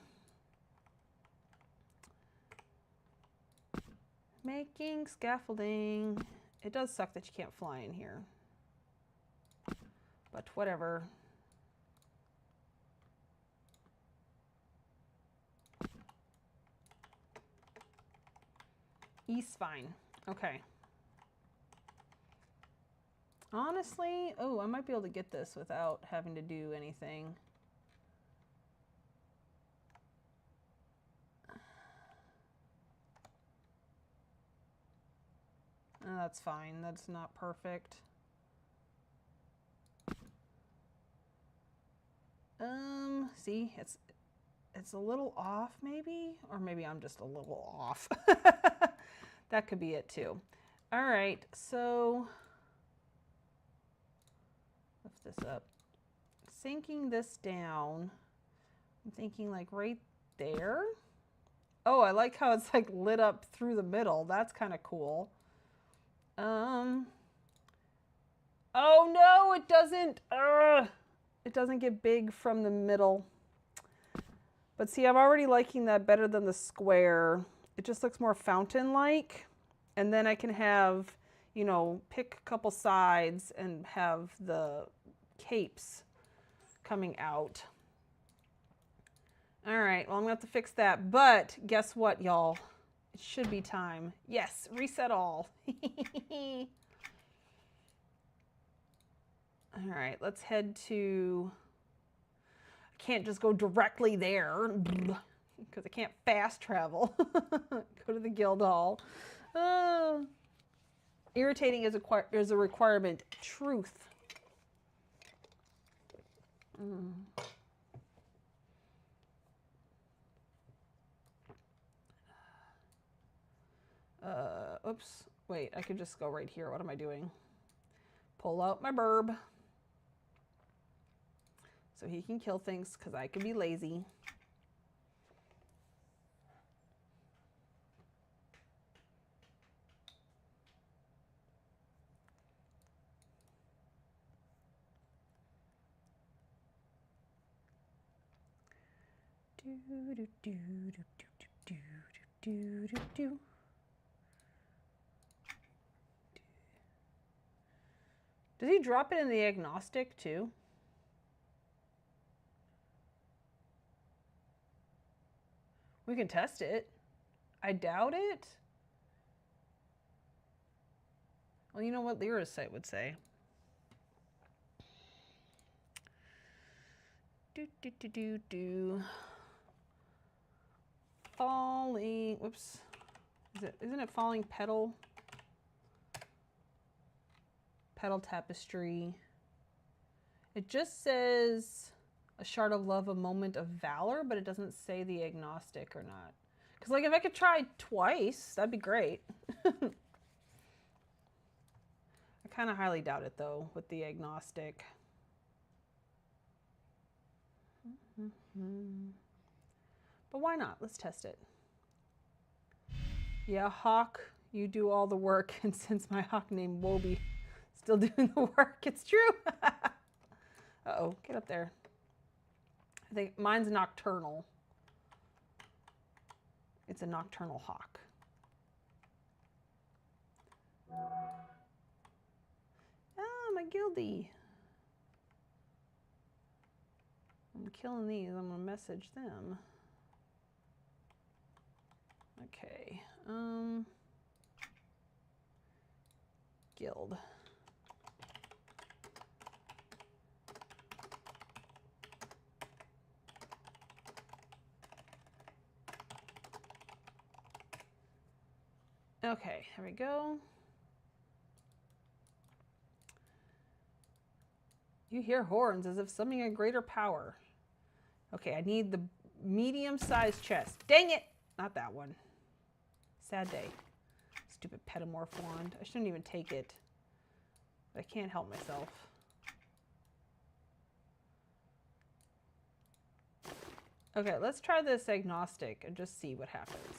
Making scaffolding. It does suck that you can't fly in here, but whatever. East fine. Okay. Honestly, oh, I might be able to get this without having to do anything. Oh, that's fine. That's not perfect. See, it's a little off maybe, or maybe I'm just a little off. That could be it too. All right, so lift this up. Sinking this down, I'm thinking like right there. Oh, I like how it's like lit up through the middle. That's kind of cool. Oh no, it doesn't. It doesn't get big from the middle. But see, I'm already liking that better than the square. It just looks more fountain-like. And then I can have, you know, pick a couple sides and have the capes coming out. All right, well, I'm gonna have to fix that. But guess what, y'all? It should be time. Yes, reset all. All right, let's head to, I can't just go directly there because I can't fast travel. Go to the guild hall. Irritating is a requirement. Truth. Oops. Wait, I could just go right here. What am I doing? Pull out my burb. So he can kill things because I can be lazy. Do, do, do, do, do, do, do, do. Does he drop it in the agnostic too? We can test it. I doubt it. Well, you know what Lyra's site would say. Do, do, do, do, do. Falling, whoops. Isn't it falling petal? Petal tapestry. It just says a shard of love, a moment of valor, but it doesn't say the agnostic or not. Because like if I could try twice, that'd be great. I kind of highly doubt it though with the agnostic. But why not? Let's test it. Yeah, Hawk, you do all the work, and since my Hawk named Wobie still doing the work, it's true. Uh-oh, get up there. I think mine's nocturnal. It's a nocturnal hawk. Oh, my guildie. I'm killing these. I'm going to message them. Okay. Guild. Okay, here we go. You hear horns as if summoning a greater power. Okay, I need the medium-sized chest. Dang it! Not that one. Sad day. Stupid petamorph wand. I shouldn't even take it. But I can't help myself. Okay, let's try this agnostic and just see what happens.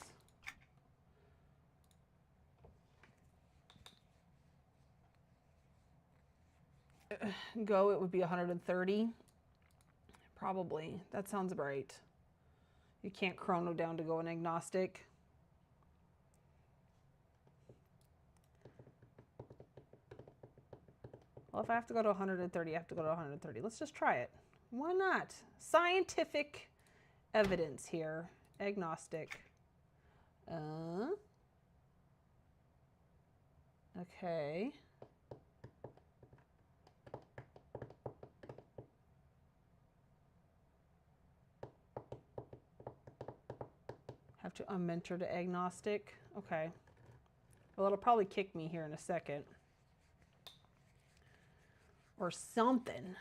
Go, it would be 130. Probably. That sounds right. You can't chrono down to go an agnostic. Well, if I have to go to 130, I have to go to 130. Let's just try it. Why not? Scientific evidence here. Agnostic. Okay. Have to unmentor to agnostic. Okay. Well, it'll probably kick me here in a second. Or something.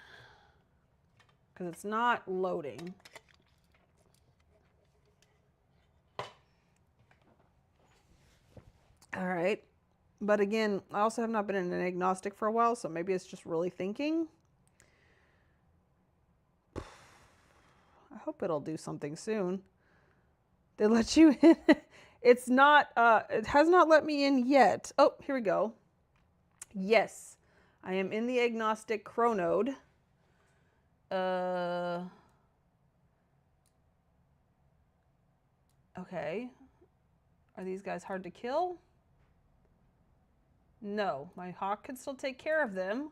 because it's not loading. All right. But again, I also have not been in an agnostic for a while, so maybe it's just really thinking. I hope it'll do something soon. They let you in. It's not, it has not let me in yet. Oh, here we go. Yes, I am in the agnostic cronode. Okay. Are these guys hard to kill? No, my hawk can still take care of them.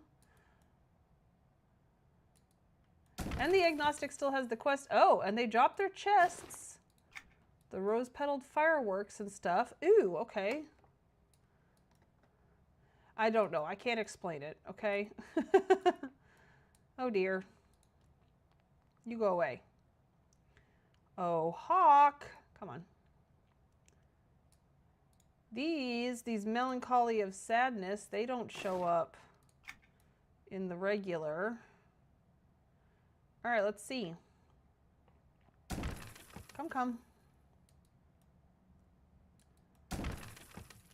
And the agnostic still has the quest. Oh, and they dropped their chests. The rose-petaled fireworks and stuff. Ooh, okay. I don't know. I can't explain it, okay? Oh, dear. You go away. Oh, hawk. Come on. These melancholy of sadness, they don't show up in the regular. All right, let's see. Come.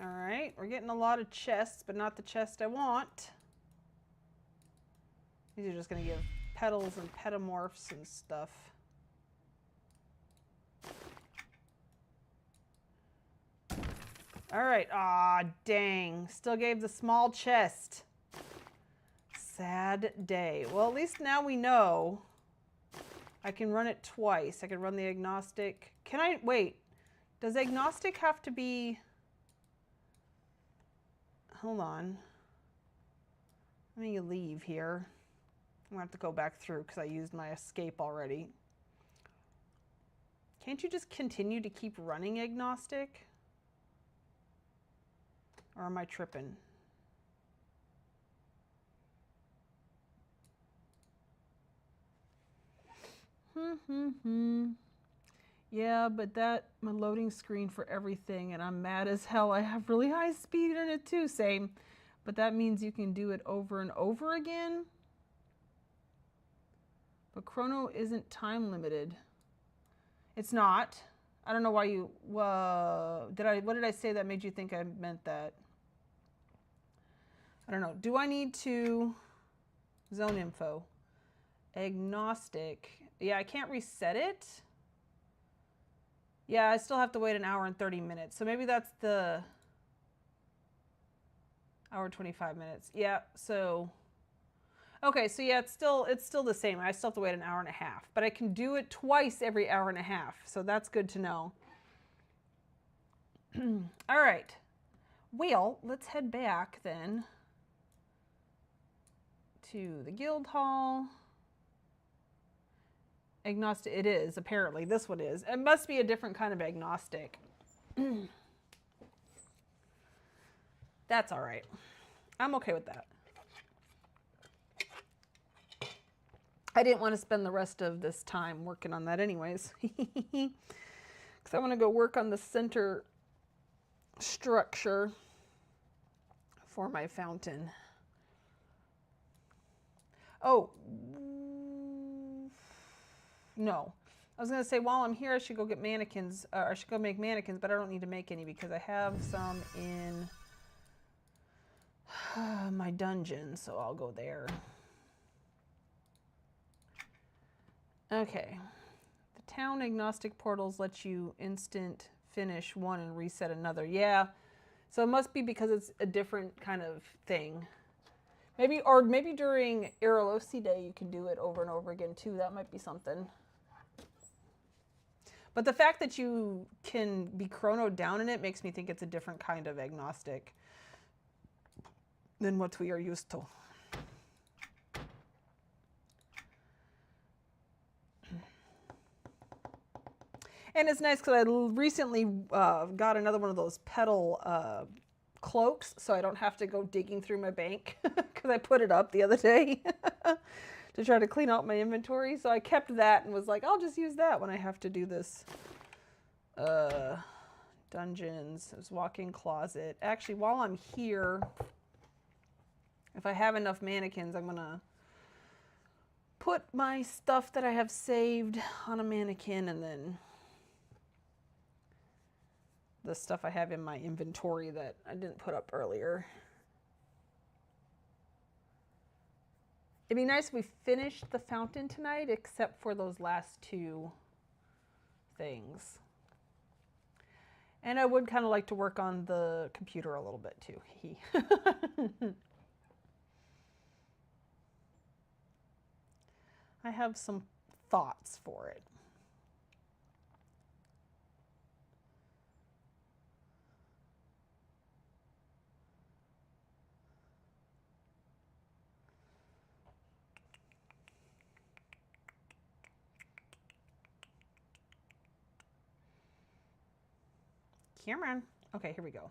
All right, we're getting a lot of chests, but not the chest I want. These are just going to give petals and petamorphs and stuff. All right, ah, dang. Still gave the small chest. Sad day. Well, at least now we know I can run it twice. I can run the agnostic. Can I, wait, does agnostic have to be, hold on. Let me leave here. I'm gonna have to go back through because I used my escape already. Can't you just continue to keep running agnostic? Or am I tripping? Yeah, but my loading screen for everything, and I'm mad as hell. I have really high speed internet too, same. But that means you can do it over and over again. But Chrono isn't time limited. It's not. I don't know why you, what did I say that made you think I meant that? I don't know. Do I need to, zone info, agnostic. Yeah, I can't reset it. Yeah, I still have to wait an hour and 30 minutes. So maybe that's the hour 25 minutes. Yeah, so, okay, so yeah, it's still the same. I still have to wait an hour and a half, but I can do it twice every hour and a half. So that's good to know. All right. Well, let's head back then to the guild hall. Agnostic, it is, apparently. This one is. It must be a different kind of agnostic. That's all right. I'm okay with that. I didn't want to spend the rest of this time working on that anyways. Because I want to go work on the center structure for my fountain. Oh, no. I was going to say, while I'm here, I should go get mannequins. I should go make mannequins, but I don't need to make any because I have some in my dungeon, so I'll go there. Okay. The town agnostic portals let you instant finish one and reset another. Yeah. So it must be because it's a different kind of thing. Maybe, or maybe during Erolosi Day you can do it over and over again too. That might be something. But the fact that you can be chronoed down in it makes me think it's a different kind of agnostic than what we are used to. And it's nice because I recently got another one of those petal cloaks, so I don't have to go digging through my bank because I put it up the other day to try to clean out my inventory. So I kept that and was like, I'll just use that when I have to do this. Dungeons, there's walk-in closet. Actually, while I'm here, if I have enough mannequins, I'm gonna put my stuff that I have saved on a mannequin, and then the stuff I have in my inventory that I didn't put up earlier. It'd be nice if we finished the fountain tonight, except for those last two things. And I would kind of like to work on the computer a little bit too. I have some thoughts for it. Cameron. Okay, here we go.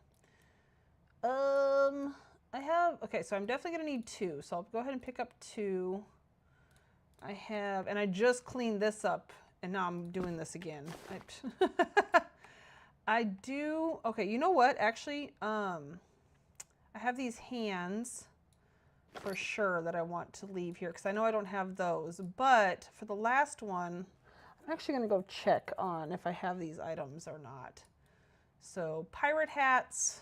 I have, okay, so I'm definitely gonna need two. So I'll go ahead and pick up two. I have, and I just cleaned this up and now I'm doing this again. I do, okay, you know what? Actually, I have these hands for sure that I want to leave here because I know I don't have those. But for the last one, I'm actually gonna go check on if I have these items or not. So pirate hats,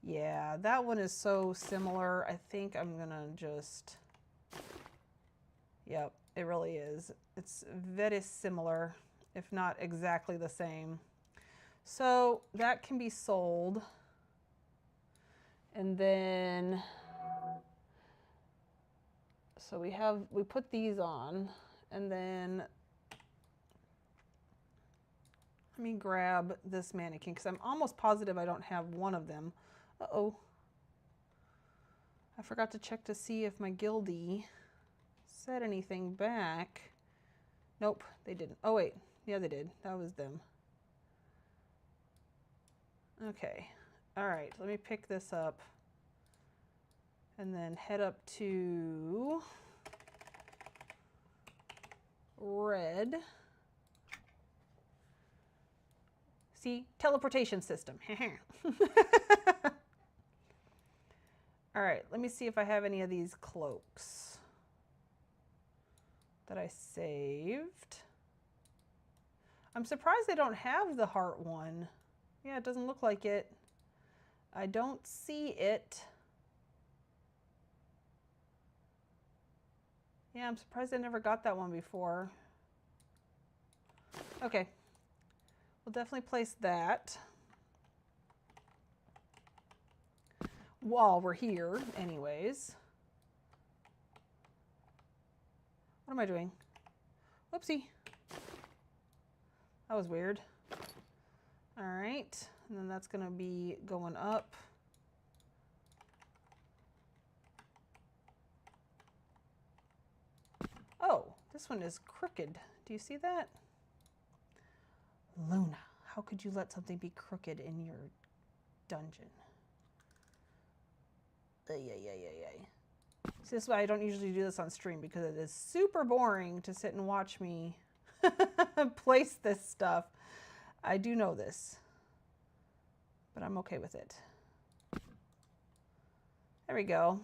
yeah, that one is so similar. I think I'm gonna just, yep, it really is. It's very similar, if not exactly the same. So that can be sold. And then, so we put these on, and then let me grab this mannequin because I'm almost positive I don't have one of them. Uh-oh. I forgot to check to see if my guildie said anything back. Nope, they didn't. Oh wait, yeah they did. That was them. Okay, all right, let me pick this up and then head up to red. See, teleportation system. All right, let me see if I have any of these cloaks that I saved. I'm surprised they don't have the heart one. Yeah, it doesn't look like it. I don't see it. Yeah, I'm surprised I never got that one before. Okay. We'll definitely place that while we're here anyways. What am I doing? Whoopsie. That was weird. All right, and then that's gonna be going up. Oh, this one is crooked. Do you see that? Luna, how could you let something be crooked in your dungeon? See, this is why I don't usually do this on stream, because it is super boring to sit and watch me place this stuff. I do know this, but I'm okay with it. There we go.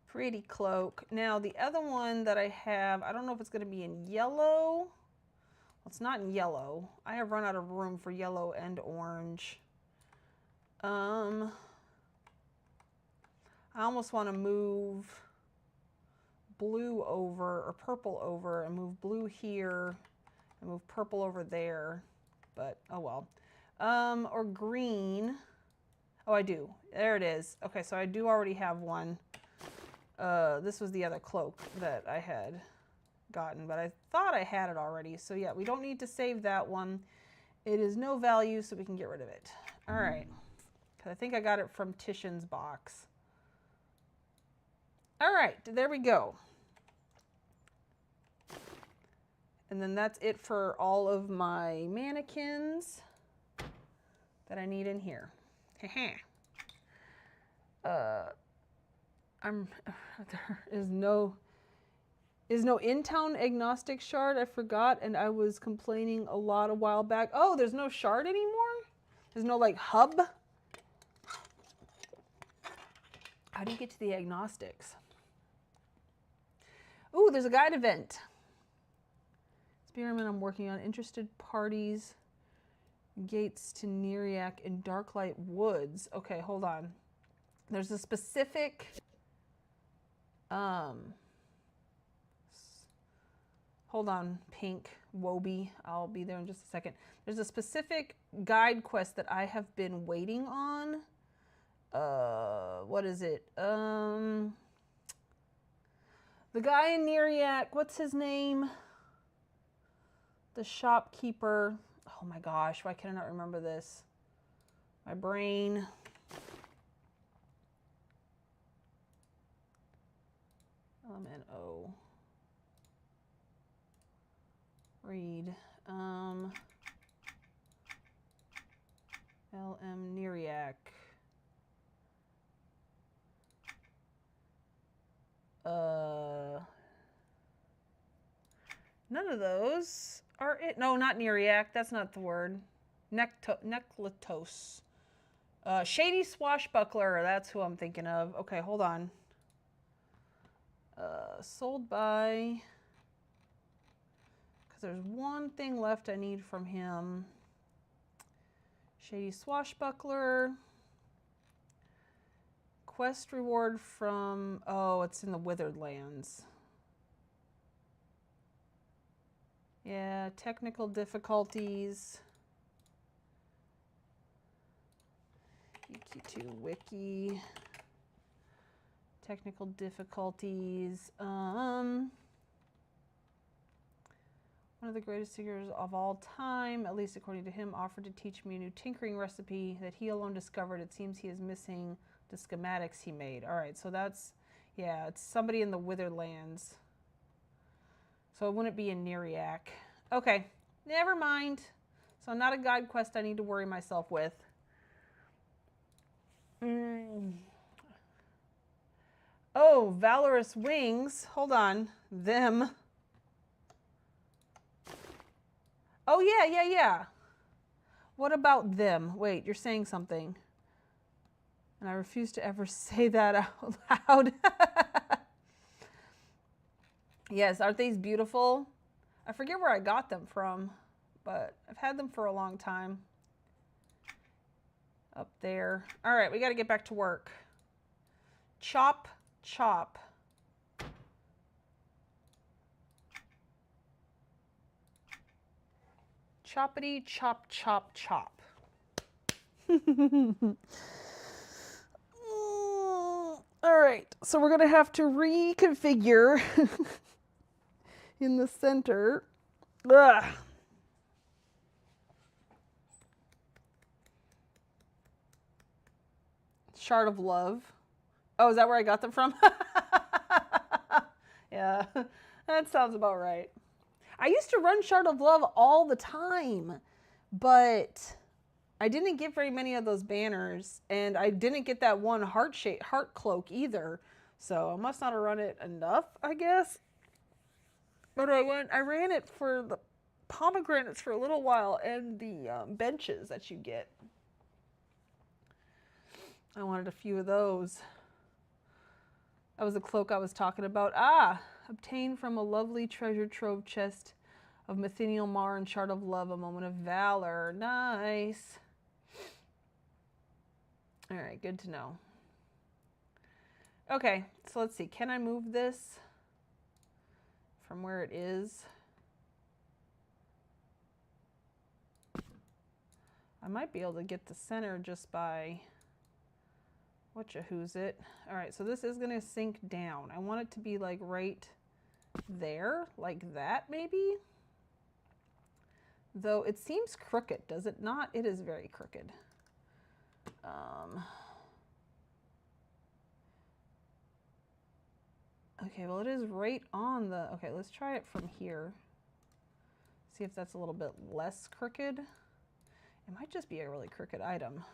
Pretty cloak. Now the other one that I have, I don't know if it's going to be in yellow. Well, it's not in yellow. I have run out of room for yellow and orange. I almost want to move blue over, or purple over, and move blue here and move purple over there, but oh well. Or green. Oh, I do. There it is. Okay, so I do already have one. This was the other cloak that I had gotten, but I thought I had it already. So yeah, we don't need to save that one. It is no value, so we can get rid of it. All right. I think I got it from Titian's box. All right, there we go. And then that's it for all of my mannequins that I need in here. There is no in-town agnostic shard. I forgot, and I was complaining a lot a while back. Oh, there's no shard anymore? There's no like hub? How do you get to the agnostics? Ooh, there's a guide event. Experiment I'm working on. Interested parties. Gates to Neariac in Darklight Woods. Okay, hold on. There's a specific... hold on, Pink Wobie. I'll be there in just a second. There's a specific guide quest that I have been waiting on. What is it? The guy in Neariac, what's his name? The shopkeeper. Oh my gosh, why can I not remember this? My brain. LMNO. Read. LM Neariac. None of those are it. No, not Neariac. That's not the word. Necklatos. Shady Swashbuckler. That's who I'm thinking of. Okay, hold on. Sold by... because there's one thing left I need from him. Shady Swashbuckler. Quest reward from... oh, it's in the Withered Lands. Yeah, technical difficulties. EQII wiki. Technical difficulties. One of the greatest singers of all time, at least according to him, offered to teach me a new tinkering recipe that he alone discovered. It seems he is missing the schematics he made. All right, so that's, yeah, it's somebody in the Withered Lands. So it wouldn't be in Neariac. Okay, never mind. So not a guide quest I need to worry myself with. Oh, Valorous Wings. Hold on. Them. Oh, yeah. What about them? Wait, you're saying something. And I refuse to ever say that out loud. Yes, aren't these beautiful? I forget where I got them from, but I've had them for a long time. Up there. All right, we got to get back to work. Chop, chop. Choppity, chop, chop, chop. All right, so we're going to have to reconfigure in the center. Ugh. Shard of Love. Oh, is that where I got them from? Yeah, that sounds about right. I used to run Shard of Love all the time, but I didn't get very many of those banners, and I didn't get that one heart cloak either. So I must not have run it enough, I guess. But I ran it for the pomegranates for a little while and the benches that you get. I wanted a few of those. That was the cloak I was talking about. Ah, obtained from a lovely treasure trove chest of Mythenial Mar and Shard of Love, a moment of valor. Nice. All right, good to know. Okay, so let's see. Can I move this from where it is? I might be able to get the center just by whatcha-who's it. All right, so this is gonna sink down. I want it to be like right there, like that maybe? Though it seems crooked, does it not? It is very crooked. Okay, well it is right on the, okay, let's try it from here. See if that's a little bit less crooked. It might just be a really crooked item.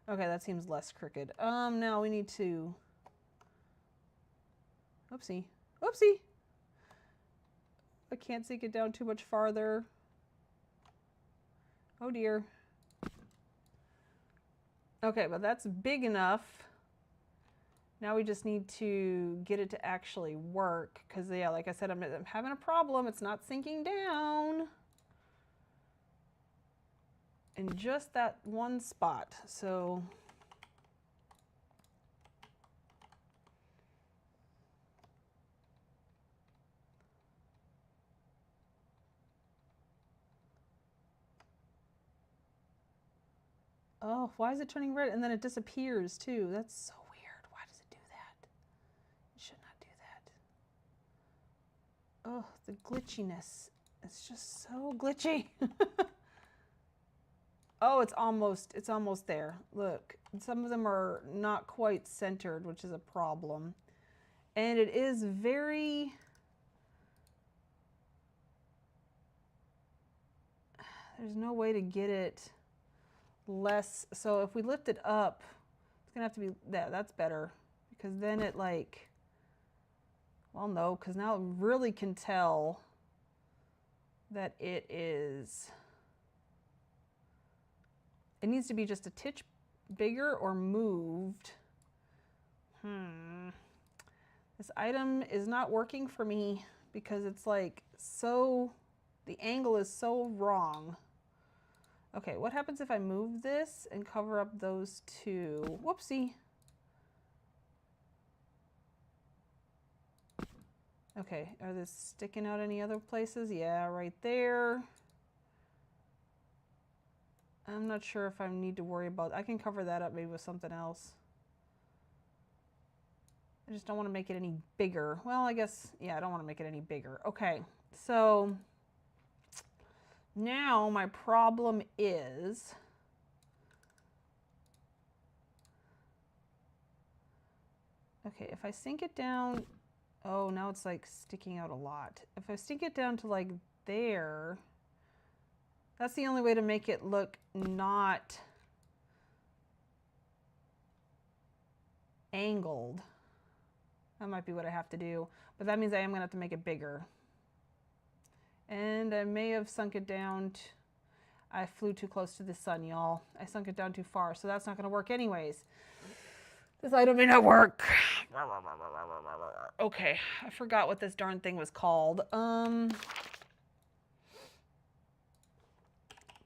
Okay, that seems less crooked. Now we need to, oopsie, oopsie. I can't sink it down too much farther. Oh dear. Okay, but that's big enough Now we just need to get it to actually work because, yeah, like I said, I'm having a problem. It's not sinking down in just that one spot. So oh, why is it turning red and then it disappears too? That's so weird. Why does it do that? It should not do that. Oh, the glitchiness. It's just so glitchy. Oh, it's almost there. Look, some of them are not quite centered, which is a problem. And it is very, there's no way to get it less. So if we lift it up, it's gonna have to be, that's better. Because then it like, well, no, because now it really can tell that it is, it needs to be just a titch bigger or moved. This item is not working for me because it's like so, the angle is so wrong. Okay, what happens if I move this and cover up those two? Whoopsie. Okay, are this sticking out any other places? Yeah, right there. I'm not sure if I need to worry about, I can cover that up maybe with something else. I just don't want to make it any bigger. Well, I guess, yeah, I don't want to make it any bigger. Okay, so now my problem is, okay, if I sink it down, oh, now it's like sticking out a lot. If I sink it down to like there, that's the only way to make it look not angled. That might be what I have to do, but that means I am gonna have to make it bigger. And I may have sunk it down, I flew too close to the sun, y'all. I sunk it down too far, so that's not gonna work anyways. This item may not work. Okay, I forgot what this darn thing was called.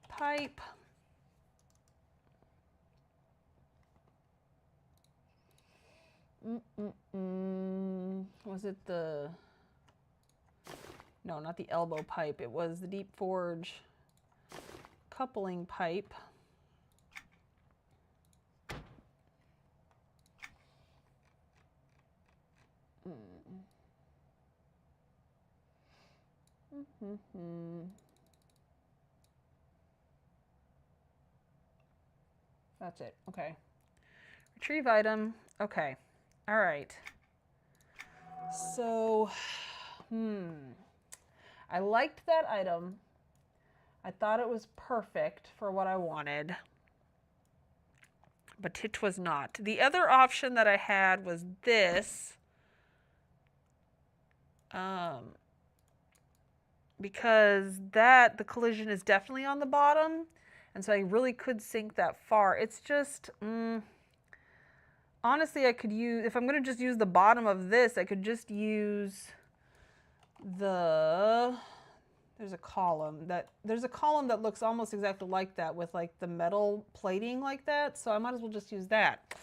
Pipe. Was it the, no, not the elbow pipe. It was the deep forge coupling pipe. That's it. Okay. Retrieve item. Okay. All right. So, I liked that item. I thought it was perfect for what I wanted, but it was not. The other option that I had was this, because the collision is definitely on the bottom, and so I really could sink that far. It's just, honestly, I could use, if I'm going to just use the bottom of this, I could just use there's a column that looks almost exactly like that with like the metal plating like that, so I might as well just use that.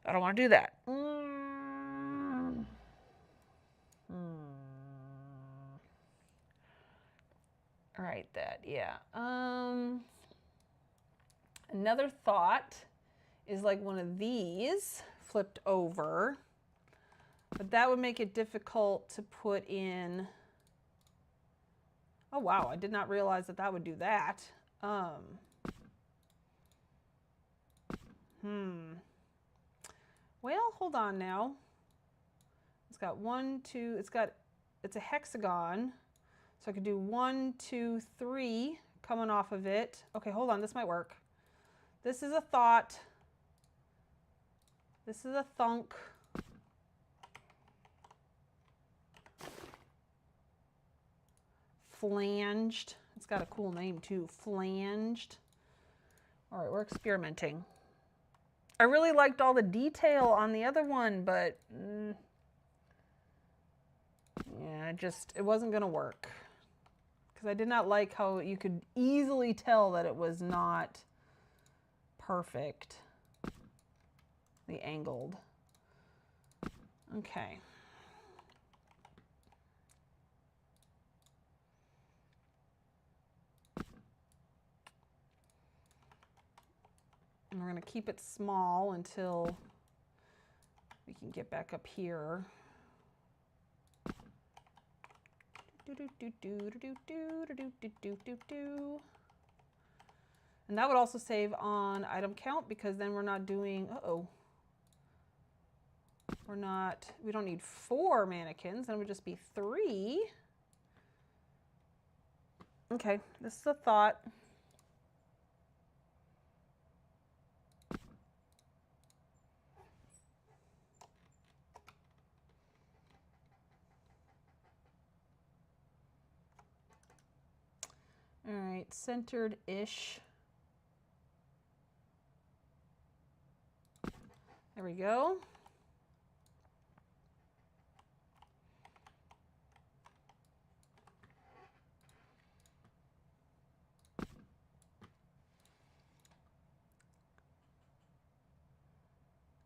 I don't want to do that. All right, that, yeah. Another thought is like one of these flipped over, but that would make it difficult to put in. Oh wow, I did not realize that that would do that. Well, hold on now. It's got 1, 2, it's a hexagon. So I could do 1, 2, 3 coming off of it. Okay, hold on, this might work. This is a thought. This is a thunk. Flanged. It's got a cool name too, flanged. All right, we're experimenting. I really liked all the detail on the other one, but yeah, it wasn't going to work. Because I did not like how you could easily tell that it was not perfect. The angled. Okay. And we're going to keep it small until we can get back up here. And that would also save on item count because then we're not doing, we don't need 4 mannequins, then it would just be 3. Okay, this is a thought. All right, centered-ish. There we go.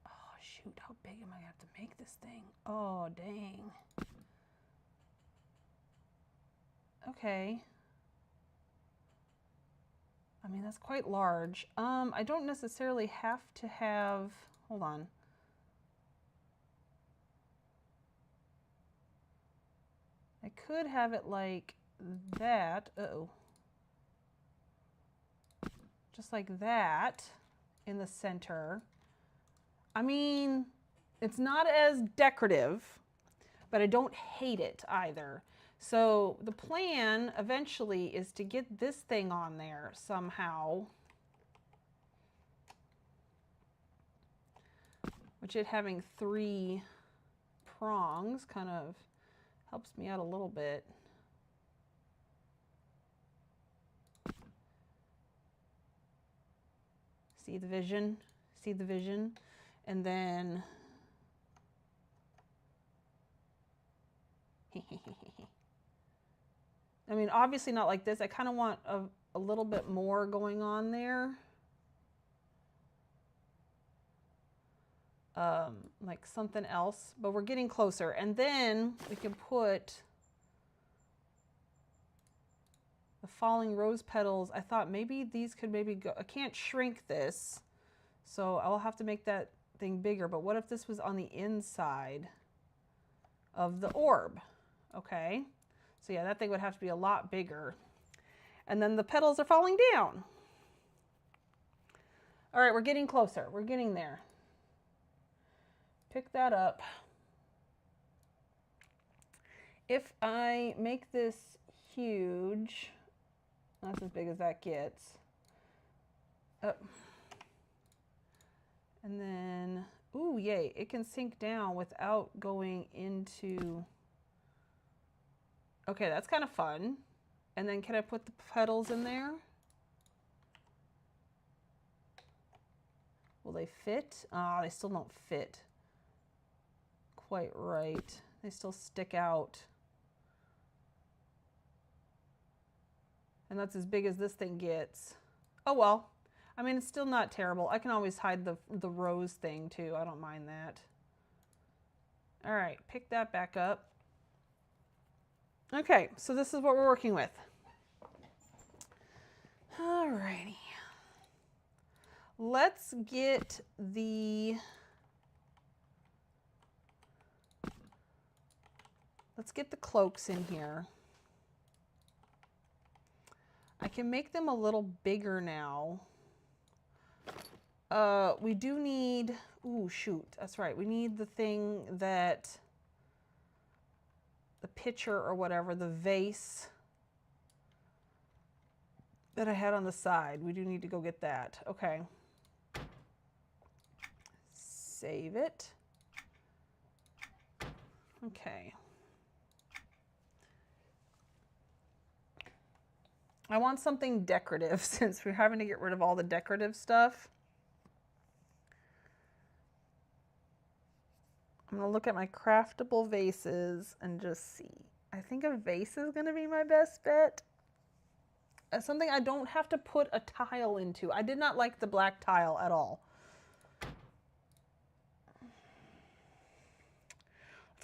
Oh, shoot, how big am I going to have to make this thing? Oh, dang. Okay. I mean, that's quite large. I don't necessarily have to have, hold on. I could have it like that. Uh-oh. Just like that in the center. I mean, it's not as decorative, but I don't hate it either. So the plan eventually is to get this thing on there somehow. Which it having 3 prongs kind of helps me out a little bit. See the vision? See the vision? And then I mean, obviously not like this. I kind of want a little bit more going on there. Like something else, but we're getting closer. And then we can put the falling rose petals. I thought maybe these could maybe go, I can't shrink this, so I'll have to make that thing bigger. But what if this was on the inside of the orb? Okay, so yeah, that thing would have to be a lot bigger. And then the petals are falling down. All right, we're getting closer. We're getting there. Pick that up. If I make this huge, that's as big as that gets. Oh. And then, ooh, yay, it can sink down without going into, okay, that's kind of fun. And then can I put the petals in there? Will they fit? Ah, they still don't fit quite right. They still stick out. And that's as big as this thing gets. Oh well. I mean, it's still not terrible. I can always hide the rose thing too. I don't mind that. All right, pick that back up. Okay, so this is what we're working with. All righty. Let's get the cloaks in here. I can make them a little bigger now. We do need, ooh, shoot, that's right. We need the thing that, the pitcher or whatever, the vase that I had on the side. We do need to go get that. Okay. Save it. Okay. I want something decorative since we're having to get rid of all the decorative stuff. I'm gonna look at my craftable vases and just see. I think a vase is gonna be my best bet. Something I don't have to put a tile into. I did not like the black tile at all. Let's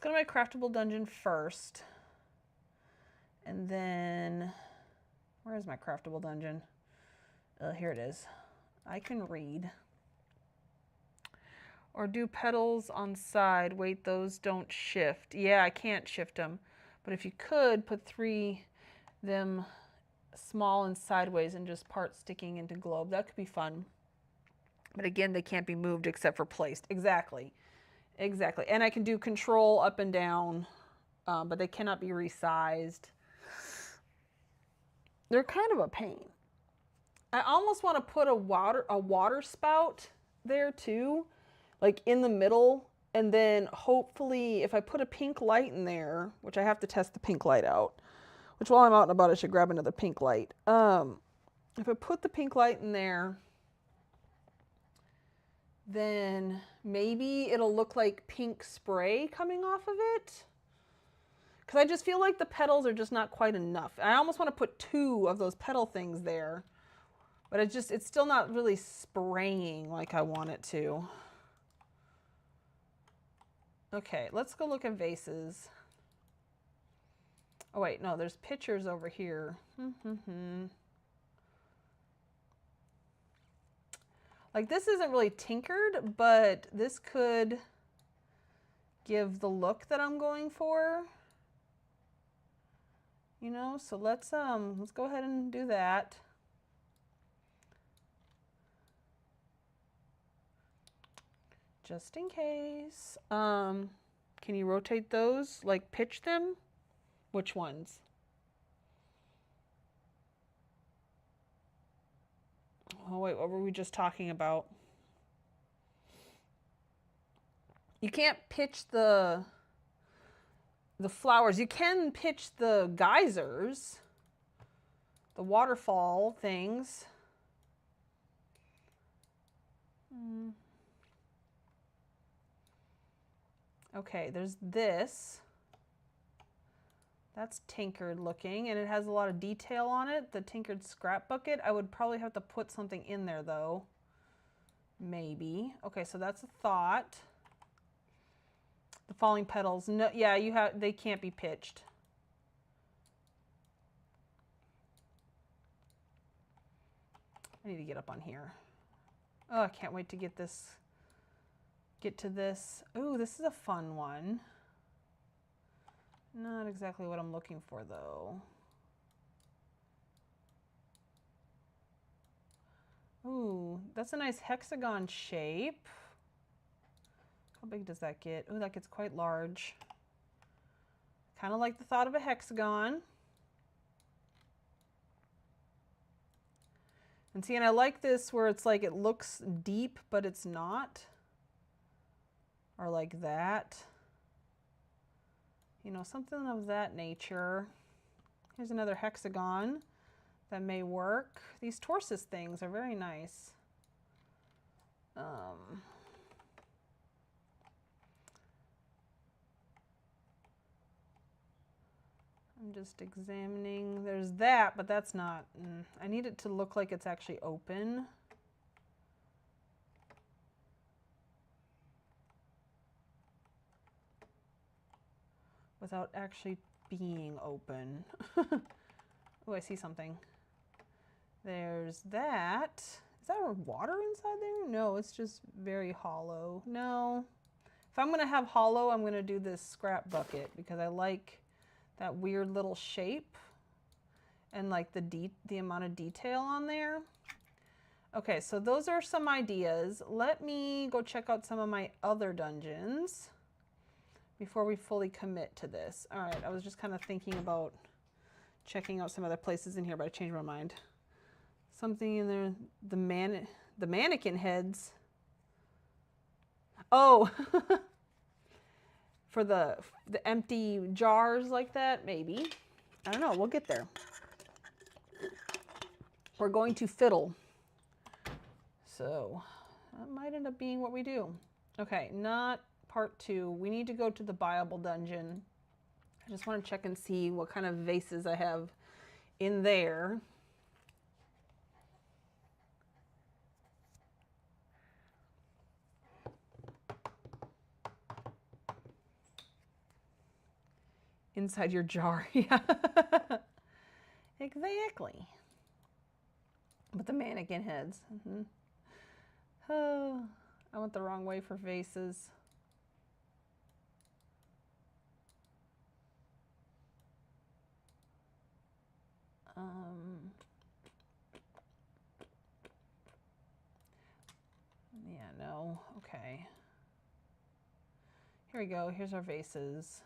go to my craftable dungeon first. And then, where is my craftable dungeon? Here it is. I can read. Or do petals on side. Wait, those don't shift. Yeah, I can't shift them. But if you could, put 3 them small and sideways and just part sticking into globe. That could be fun. But again, they can't be moved except for placed. Exactly. Exactly. And I can do control up and down, but they cannot be resized. They're kind of a pain. I almost want to put a water spout there too, like in the middle, and then hopefully if I put a pink light in there, which I have to test the pink light out, which while I'm out and about I should grab another pink light. If I put the pink light in there, then maybe it'll look like pink spray coming off of it. Because I just feel like the petals are just not quite enough. I almost want to put 2 of those petal things there. But it's still not really spraying like I want it to. Okay, let's go look at vases. Oh wait, no, there's pictures over here. Like this isn't really tinkered, but this could give the look that I'm going for. You know, so let's go ahead and do that. Just in case. Can you rotate those? Like pitch them? Which ones? Oh wait, what were we just talking about? You can't pitch the flowers. You can pitch the geysers, the waterfall things. Okay, there's this. That's tinkered looking, and it has a lot of detail on it. The tinkered scrap bucket. I would probably have to put something in there though. Maybe. Okay, so that's a thought. The falling petals. No, yeah, they can't be pitched. I need to get up on here. Oh, I can't wait to get to this. Ooh, this is a fun one. Not exactly what I'm looking for though. Ooh, that's a nice hexagon shape. How big does that get? Ooh, that gets quite large. Kind of like the thought of a hexagon. And see, and I like this where it's like it looks deep, but it's not. Or like that. You know, something of that nature. Here's another hexagon that may work. These tortoise things are very nice. I'm just examining. There's that, but that's not. I need it to look like it's actually open. Without actually being open. Oh, I see something. There's that. Is that water inside there? No, it's just very hollow. No. If I'm going to have hollow, I'm going to do this scrap bucket because I like that weird little shape and like the amount of detail on there. Okay, so those are some ideas. Let me go check out some of my other dungeons before we fully commit to this. All right, I was just kind of thinking about checking out some other places in here, but I changed my mind. Something in there, the mannequin heads. Oh, for the empty jars like that, maybe. I don't know, we'll get there. We're going to fiddle. So that might end up being what we do. Okay, not part 2. We need to go to the Bible dungeon. I just want to check and see what kind of vases I have in there. Inside your jar, yeah. Exactly. With the mannequin heads. Mm-hmm. Oh, I went the wrong way for vases. Yeah, no, okay. Here we go, here's our vases.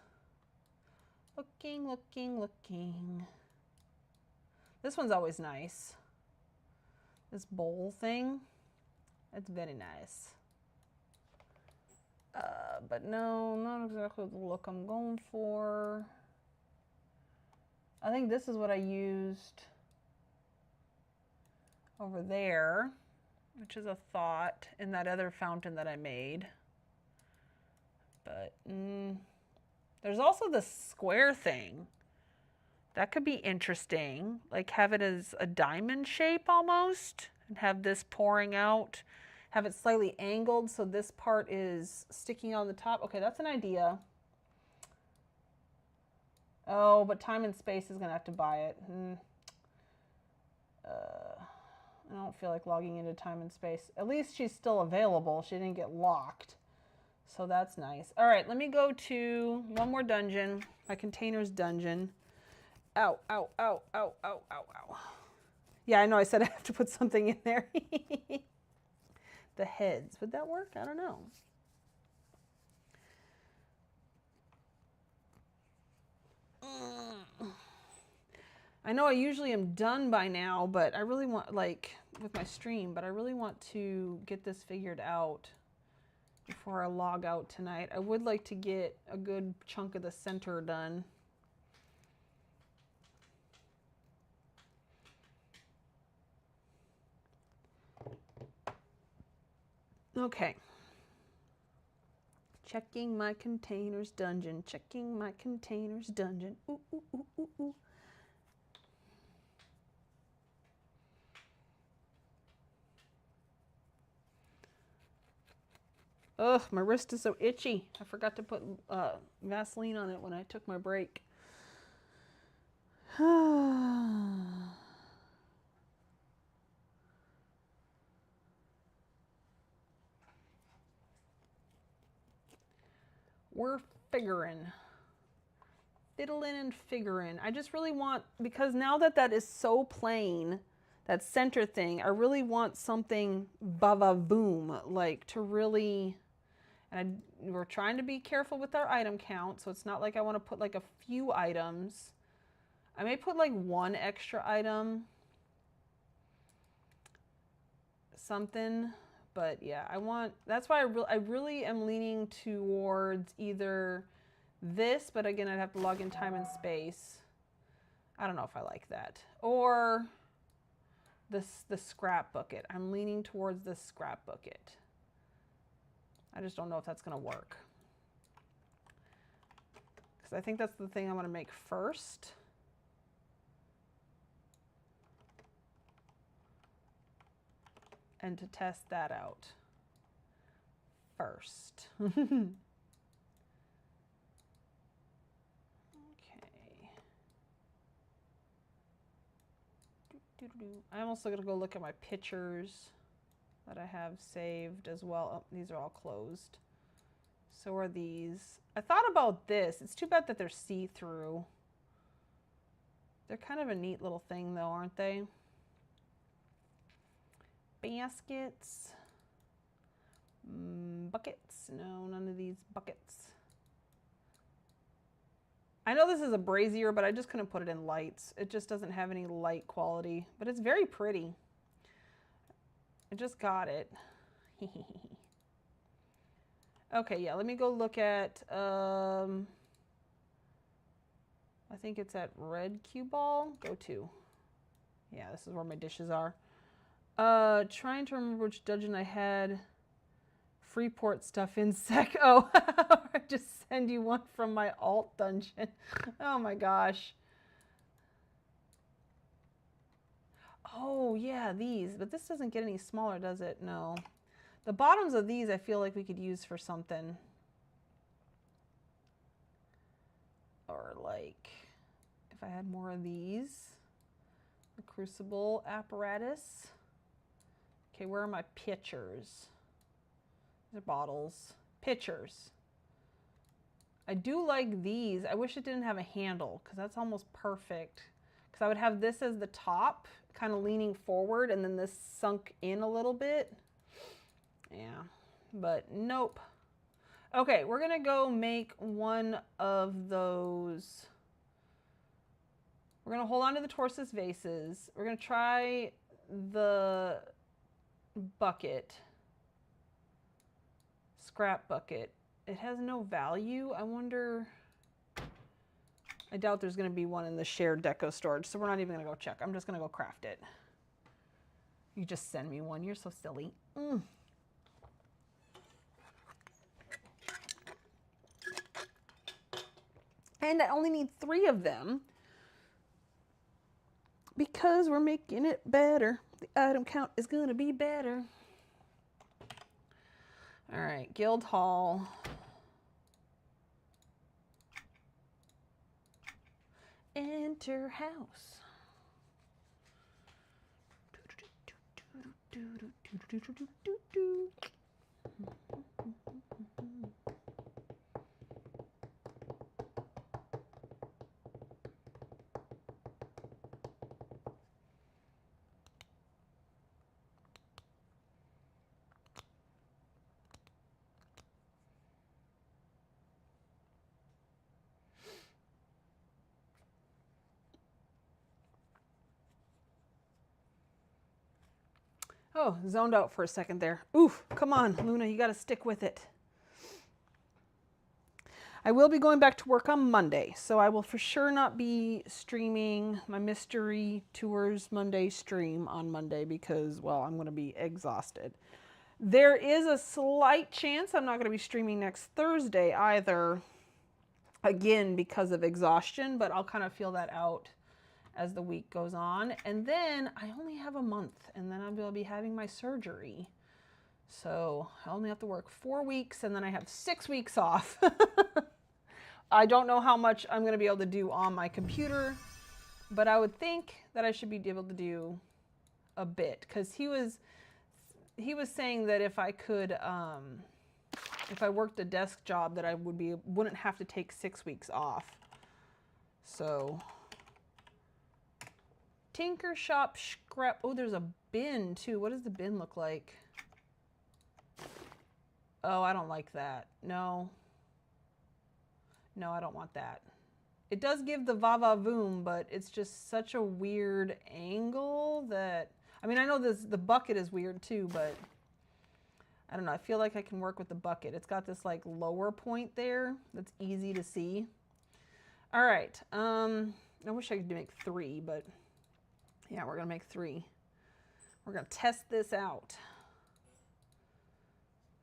Looking, looking, looking. This one's always nice. This bowl thing, it's very nice. But no, not exactly the look I'm going for. I think this is what I used over there, which is a thought in that other fountain that I made. But there's also the square thing. That could be interesting. Like have it as a diamond shape almost and have this pouring out. Have it slightly angled so this part is sticking on the top. Okay, that's an idea. Oh, but Time and Space is going to have to buy it. I don't feel like logging into Time and Space. At least she's still available. She didn't get locked. So that's nice. All right, let me go to one more dungeon. My containers dungeon. Ow, ow, ow, ow, ow, ow, ow. Yeah, I know I said I have to put something in there. The heads. Would that work? I don't know. I know I usually am done by now, but I really want, like, with my stream, but I really want to get this figured out before I log out tonight. I would like to get a good chunk of the center done. Okay. Checking my containers dungeon. Checking my containers dungeon. Ooh, ooh, ooh, ooh, ooh. Ugh, my wrist is so itchy. I forgot to put Vaseline on it when I took my break. We're figuring. Fiddling and figuring. I just really want, because now that that is so plain, that center thing, I really want something ba-va-boom, like to really, and we're trying to be careful with our item count, so it's not like I want to put like a few items. I may put like one extra item, something, but yeah, I want, that's why I really am leaning towards either this, but again, I'd have to log in Time and Space. I don't know if I like that. Or the scrap bucket. I'm leaning towards the scrap bucket. I just don't know if that's going to work. Because I think that's the thing I want to make first. And to test that out first. Okay. I'm also going to go look at my pictures that I have saved as well. Oh, these are all closed. So are these. I thought about this. It's too bad that they're see-through. They're kind of a neat little thing though, aren't they? Baskets. Buckets. No, none of these buckets. I know this is a brazier, but I just couldn't put it in lights. It just doesn't have any light quality, but it's very pretty. I just got it. Okay, yeah, let me go look at, I think it's at Red Cue Ball. Go to. Yeah, this is where my dishes are. Trying to remember which dungeon I had Freeport stuff in sec. Oh, I just send you one from my alt dungeon. Oh my gosh. Oh yeah, these, but this doesn't get any smaller, does it? No. The bottoms of these I feel like we could use for something. Or like, if I had more of these, the crucible apparatus. Okay, where are my pitchers? These are bottles. Pitchers. I do like these. I wish it didn't have a handle because that's almost perfect. Because I would have this as the top, kind of leaning forward, and then this sunk in a little bit. Yeah, but nope. Okay, we're gonna go make one of those. We're gonna hold on to the Torsus vases. We're gonna try the bucket, scrap bucket. It has no value. I wonder, I doubt there's gonna be one in the shared deco storage, so we're not even gonna go check. I'm just gonna go craft it. You just send me one, you're so silly. And I only need 3 of them because we're making it better. The item count is gonna be better. All right, Guild Hall. Enter house. Oh, zoned out for a second there. Oof, come on, Luna, you got to stick with it. I will be going back to work on Monday, so I will for sure not be streaming my Mystery Tours Monday stream on Monday because, well, I'm going to be exhausted. There is a slight chance I'm not going to be streaming next Thursday either, again, because of exhaustion, but I'll kind of feel that out as the week goes on. And then I only have a month, and then I'll be having my surgery. So I only have to work 4 weeks, and then I have 6 weeks off. I don't know how much I'm going to be able to do on my computer, but I would think that I should be able to do a bit, because he was saying that if I could, if I worked a desk job, that I wouldn't have to take 6 weeks off. So Tinker Shop scrap. Oh, there's a bin too. What does the bin look like? Oh, I don't like that. No. No, I don't want that. It does give the va-va-voom, but it's just such a weird angle that, I mean, I know the bucket is weird too, but I don't know. I feel like I can work with the bucket. It's got this like lower point there that's easy to see. All right. I wish I could make 3, but yeah, we're going to make 3. We're going to test this out.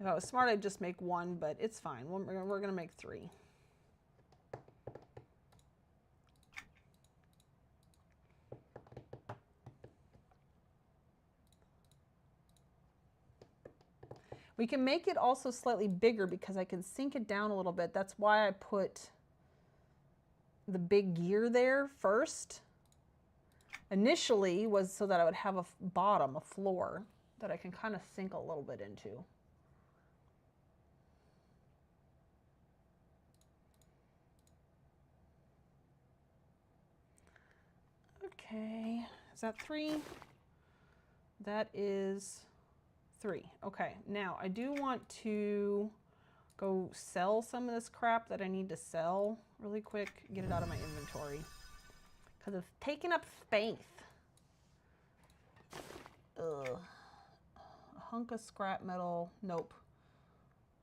If I was smart, I'd just make 1, but it's fine. We're going to make 3. We can make it also slightly bigger because I can sink it down a little bit. That's why I put the big gear there first. Initially was so that I would have a bottom, a floor, that I can kind of sink a little bit into. Okay, is that 3? That is 3. Okay, now I do want to go sell some of this crap that I need to sell really quick, get it out of my inventory, because it's taking up space. Ugh. A hunk of scrap metal, nope.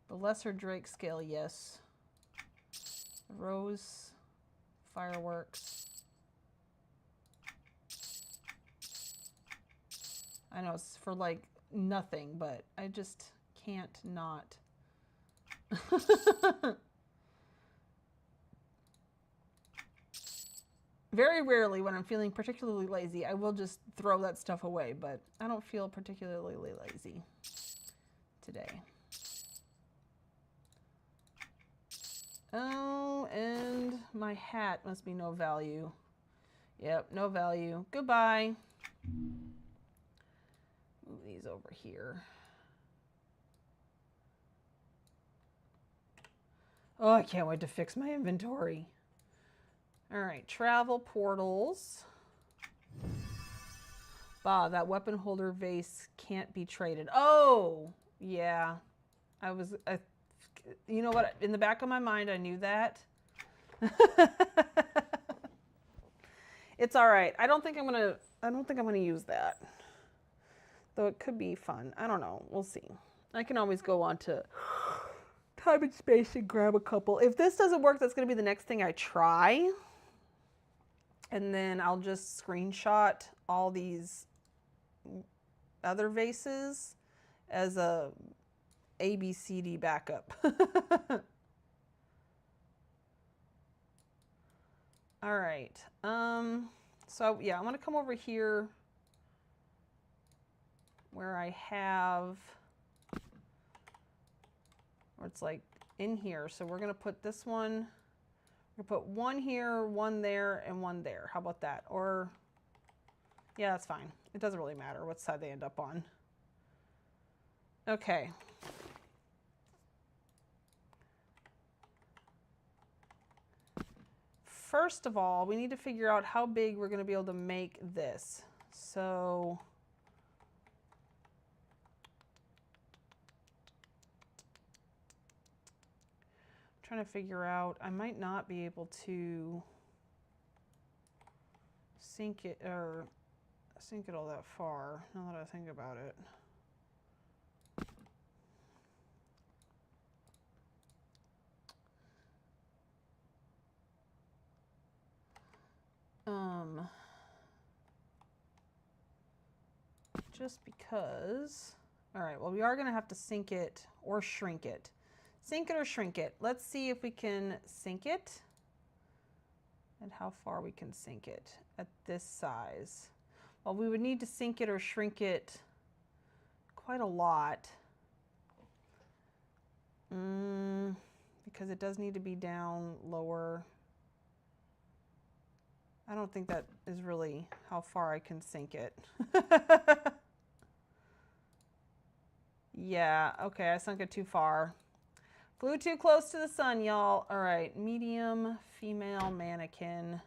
The lesser Drake scale, yes. Rose fireworks. I know it's for like nothing, but I just can't not. Very rarely when I'm feeling particularly lazy, I will just throw that stuff away, but I don't feel particularly lazy today. Oh, and my hat must be no value. Yep, no value. Goodbye. Move these over here. Oh, I can't wait to fix my inventory. All right, travel portals. Bah, that weapon holder vase can't be traded. Oh, yeah. You know what? In the back of my mind, I knew that. It's all right. I don't think I'm gonna use that. Though it could be fun. I don't know. We'll see. I can always go on to Time and Space and grab a couple. If this doesn't work, that's gonna be the next thing I try. And then I'll just screenshot all these other vases as a ABCD backup. All right. So yeah, I'm gonna come over here where I have, where it's like in here. So we're gonna put this one, we're gonna put one here, one there, and one there. How about that? Or, yeah, that's fine. It doesn't really matter what side they end up on. Okay. First of all, we need to figure out how big we're going to be able to make this. So I'm trying to figure out, I might not be able to sink it all that far, now that I think about it. Just because, all right, well, we are gonna have to sink it or shrink it. Sink it or shrink it. Let's see if we can sink it and how far we can sink it at this size. Well, we would need to sink it or shrink it quite a lot. Because it does need to be down lower. I don't think that is really how far I can sink it. Yeah, okay, I sunk it too far. Flew too close to the sun, y'all. All right, medium female mannequin.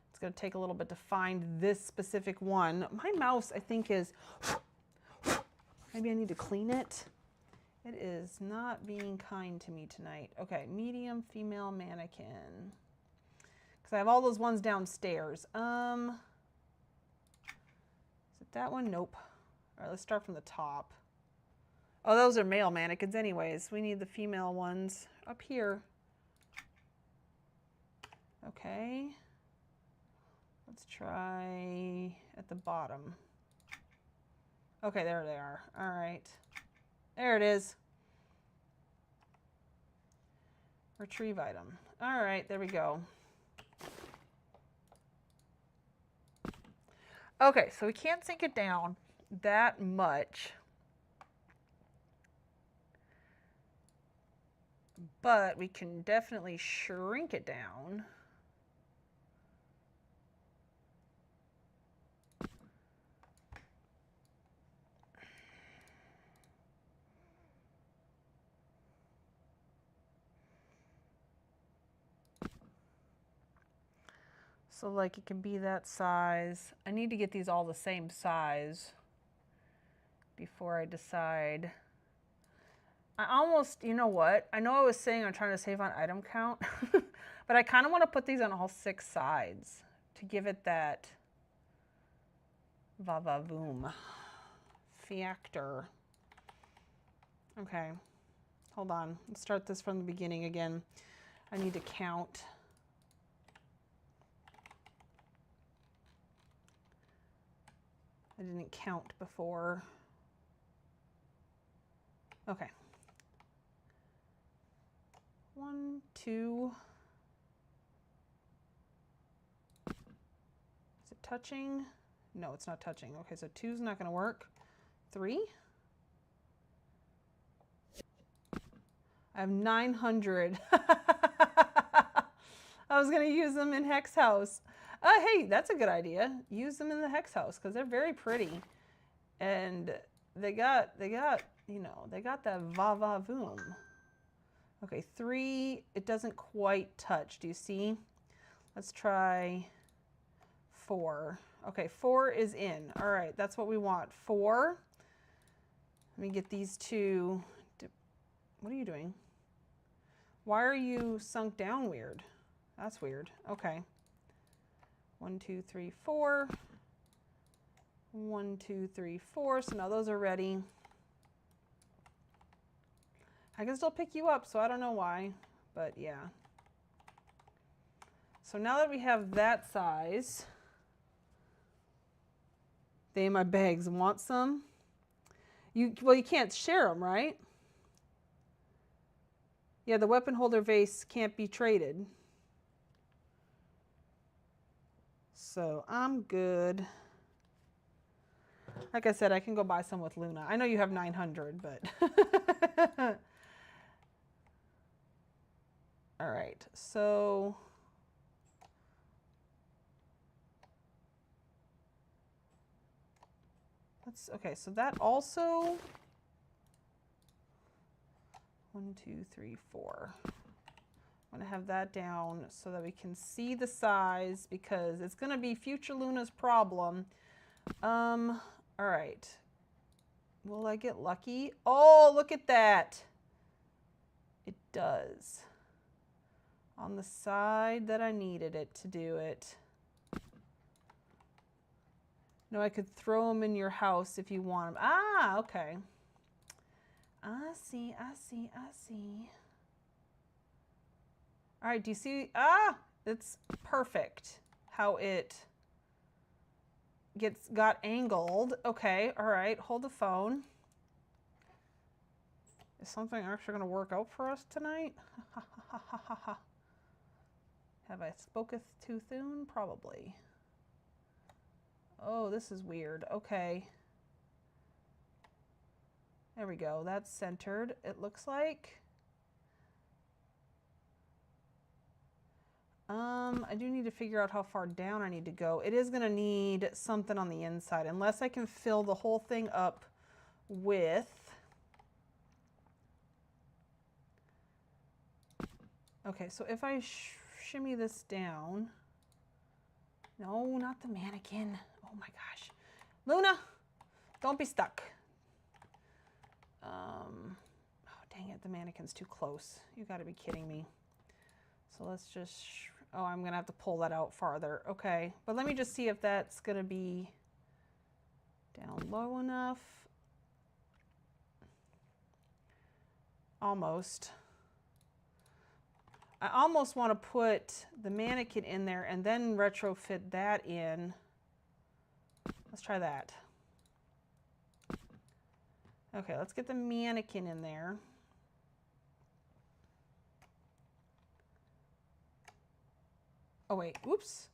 It's gonna take a little bit to find this specific one. My mouse, I think, is, maybe I need to clean it. It is not being kind to me tonight. Okay, medium female mannequin. Because I have all those ones downstairs. Is it that one? Nope. All right, let's start from the top. Oh, those are male mannequins anyways. We need the female ones up here. Okay. Let's try at the bottom. Okay, there they are. All right. There it is. Retrieve item. All right, there we go. Okay, so we can't sink it down that much. But we can definitely shrink it down. So like it can be that size. I need to get these all the same size before I decide. I almost, you know what? I know I was saying I'm trying to save on item count, but I kind of want to put these on all 6 sides to give it that va-va-voom factor. Okay, hold on. Let's start this from the beginning again. I need to count. I didn't count before. Okay. 1, 2. Is it touching? No, it's not touching. Okay, so 2 is not going to work. 3. I have 900. I was going to use them in Hex House. Hey, that's a good idea. Use them in the Hex House because they're very pretty. And they got, you know, they got that va-va-voom. Okay, 3, it doesn't quite touch. Do you see? Let's try 4. Okay, 4 is in. All right, that's what we want. 4. Let me get these two. What are you doing? Why are you sunk down weird? That's weird. Okay. 1, 2, 3, 4. 1, 2, 3, 4. So now those are ready. I can still pick you up, so I don't know why, but yeah. So now that we have that size, they in my bags want some. Well, you can't share them, right? Yeah, the weapon holder vase can't be traded. So I'm good. Like I said, I can go buy some with Luna. I know you have 900, but. All right, so. Okay, so that also. 1, 2, 3, 4. I'm going to have that down so that we can see the size because it's going to be future Luna's problem. All right. Will I get lucky? Oh, look at that. It does. On the side that I needed it to do it. No, I could throw them in your house if you want them. Ah, okay. I see, I see, I see. All right, do you see? Ah, it's perfect how it got angled. Okay, all right, hold the phone. Is something actually going to work out for us tonight? Have I spoketh too soon? Probably. Oh, this is weird. Okay. There we go. That's centered, it looks like. I do need to figure out how far down I need to go. It is going to need something on the inside, unless I can fill the whole thing up with... Okay, so if I shimmy this down... No, not the mannequin. Oh my gosh. Luna, don't be stuck. Oh, dang it, the mannequin's too close. You got to be kidding me. So let's just... Oh, I'm going to have to pull that out farther. Okay, but let me just see if that's going to be down low enough. Almost. I almost want to put the mannequin in there and then retrofit that in. Let's try that. Okay, let's get the mannequin in there. Oh wait, whoops.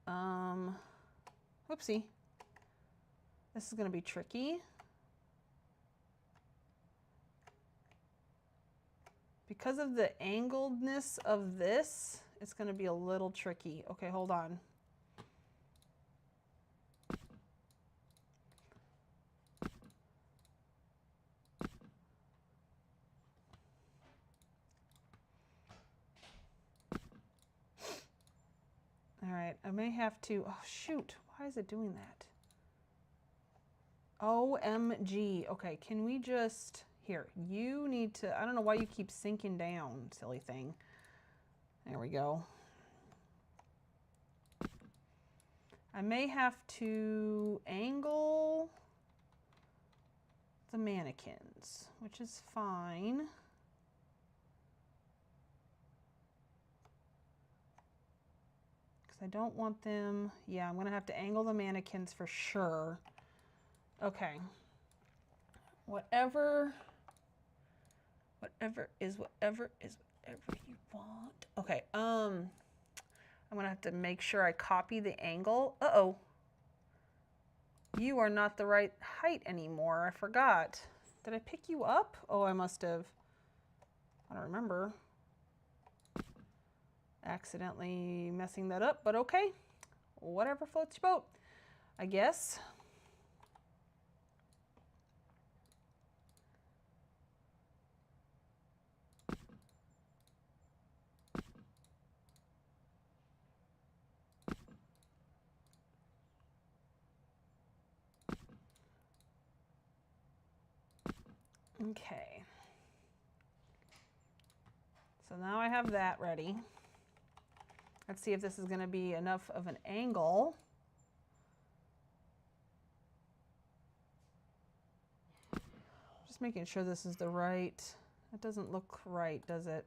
Whoopsie. This is going to be tricky. Because of the angledness of this, it's going to be a little tricky. Okay, hold on. All right, I may have to, oh shoot, why is it doing that? OMG. Okay, can we just, here, you need to, I don't know why you keep sinking down, silly thing. There we go. I may have to angle the mannequins, which is fine. I don't want them, yeah, I'm gonna have to angle the mannequins for sure. Okay, whatever is whatever you want. Okay, I'm gonna have to make sure I copy the angle. Uh-oh. You are not the right height anymore. I forgot. Did I pick you up? Oh, I must have. I don't remember. Accidentally messing that up, but okay. Whatever floats your boat, I guess. Okay. So now I have that ready. Let's see if this is going to be enough of an angle. Just making sure this is the right. It doesn't look right, does it?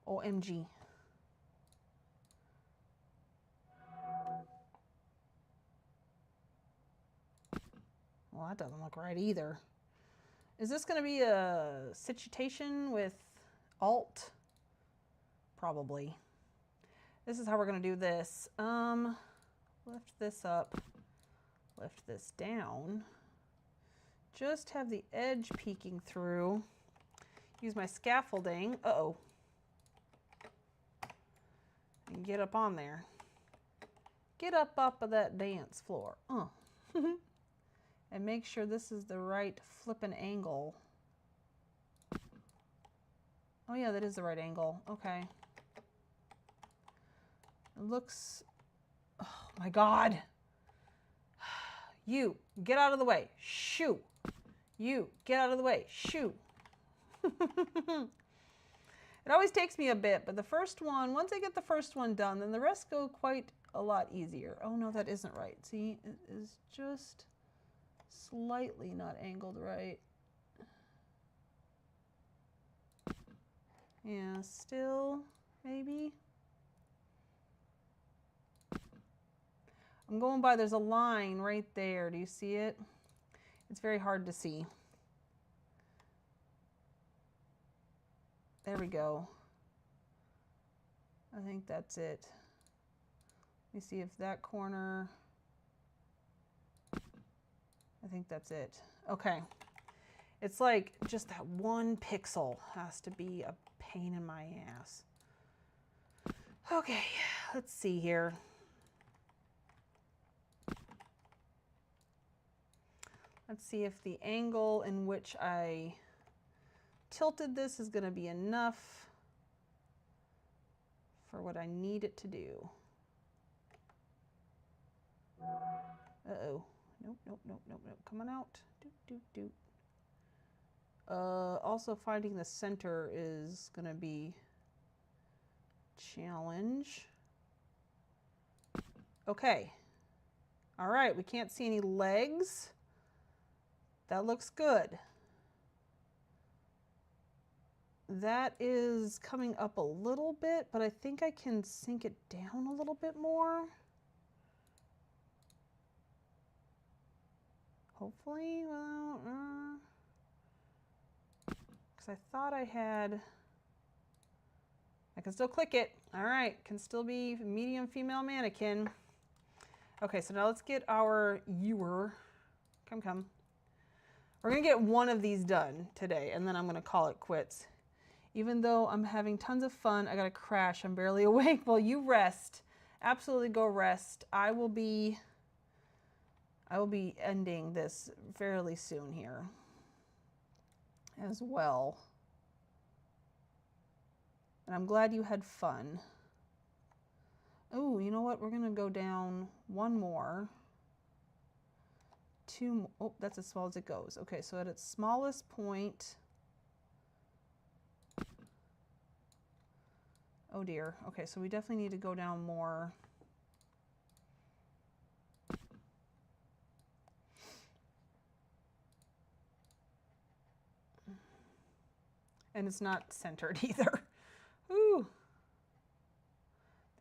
OMG. Well, that doesn't look right either. Is this going to be a situation with Alt? Probably. This is how we're going to do this. Lift this up, lift this down. Just have the edge peeking through. Use my scaffolding. Uh-oh. And get up on there. Get up of that dance floor. And make sure this is the right flippin' angle. Oh yeah, that is the right angle. Okay. It looks, oh my God. You, get out of the way. Shoo. You, get out of the way. Shoo. It always takes me a bit, but the first one, once I get the first one done, then the rest go quite a lot easier. Oh no, that isn't right. See, it is just slightly not angled right. Yeah, still, maybe. I'm going by, there's a line right there. Do you see it? It's very hard to see. There we go. I think that's it. Let me see if that corner, I think that's it. Okay. It's like just that one pixel has to be a pain in my ass. Okay, let's see here. Let's see if the angle in which I tilted this is going to be enough for what I need it to do. Uh-oh. Nope, nope, nope, nope, nope. Come on out. Doop, doop, doop. Also finding the center is going to be a challenge. Okay. All right, we can't see any legs. That looks good. That is coming up a little bit, but I think I can sink it down a little bit more. Hopefully, well, because I thought I had, I can still click it. All right, can still be medium female mannequin. Okay, so now let's get our ewer. Come. We're gonna get one of these done today, and then I'm gonna call it quits. Even though I'm having tons of fun, I gotta crash. I'm barely awake. Well, you rest. Absolutely go rest. I will be ending this fairly soon here as well. And I'm glad you had fun. Oh, you know what? We're gonna go down one more. Two more. Oh, that's as small as it goes. Okay, so at its smallest point. Oh dear. Okay, so we definitely need to go down more. And it's not centered either. Ooh.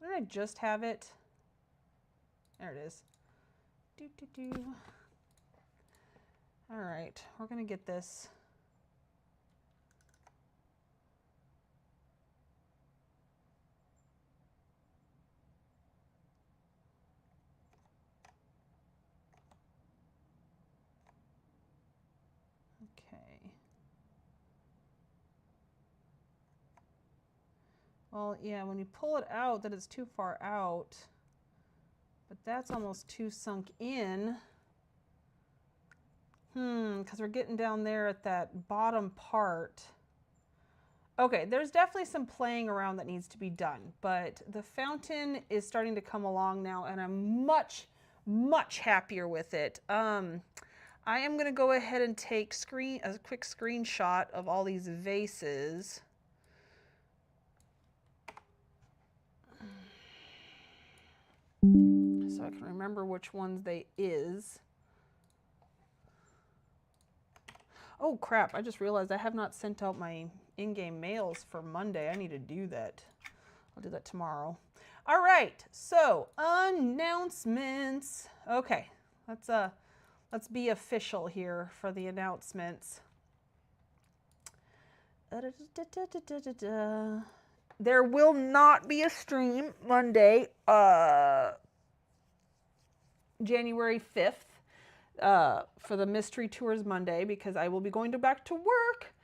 Didn't I just have it? There it is. Do. All right, we're gonna get this. Okay. Well, yeah, when you pull it out, that it's too far out, but that's almost too sunk in. Because we're getting down there at that bottom part. Okay, there's definitely some playing around that needs to be done, but the fountain is starting to come along now, and I'm much, much happier with it. I am going to go ahead and take a quick screenshot of all these vases. So I can remember which ones they is. Oh crap, I just realized I have not sent out my in-game mails for Monday. I need to do that. I'll do that tomorrow. All right, so announcements. Okay, let's be official here for the announcements. There will not be a stream Monday, January 5th. For the Mystery Tours Monday, because I will be going back to work.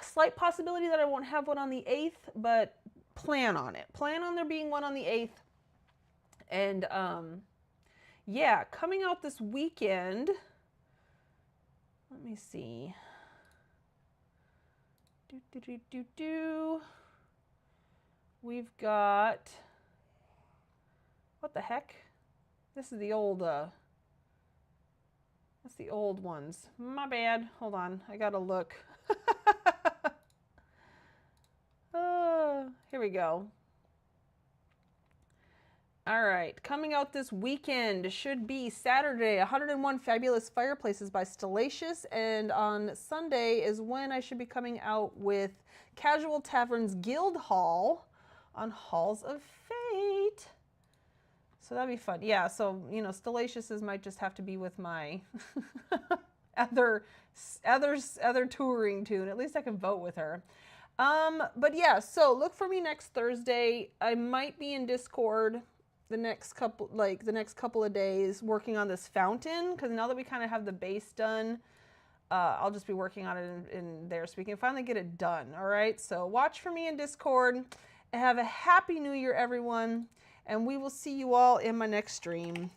Slight possibility that I won't have one on the 8th, but plan on it. Plan on there being one on the 8th. And yeah, coming out this weekend, let me see. We've got, what the heck? This is the old, that's the old ones. My bad. Hold on. I gotta look. Here we go. All right. Coming out this weekend should be Saturday, 101 Fabulous Fireplaces by Stellacious. And on Sunday is when I should be coming out with Casual Taverns Guild Hall on Halls of Fate. So that'd be fun. Yeah, so, you know, Stellacious's might just have to be with my other touring tune. At least I can vote with her. But yeah, so look for me next Thursday. I might be in Discord the next couple of days working on this fountain, because now that we kind of have the base done, I'll just be working on it in there so we can finally get it done. All right, so watch for me in Discord. Have a happy new year, everyone. And we will see you all in my next stream.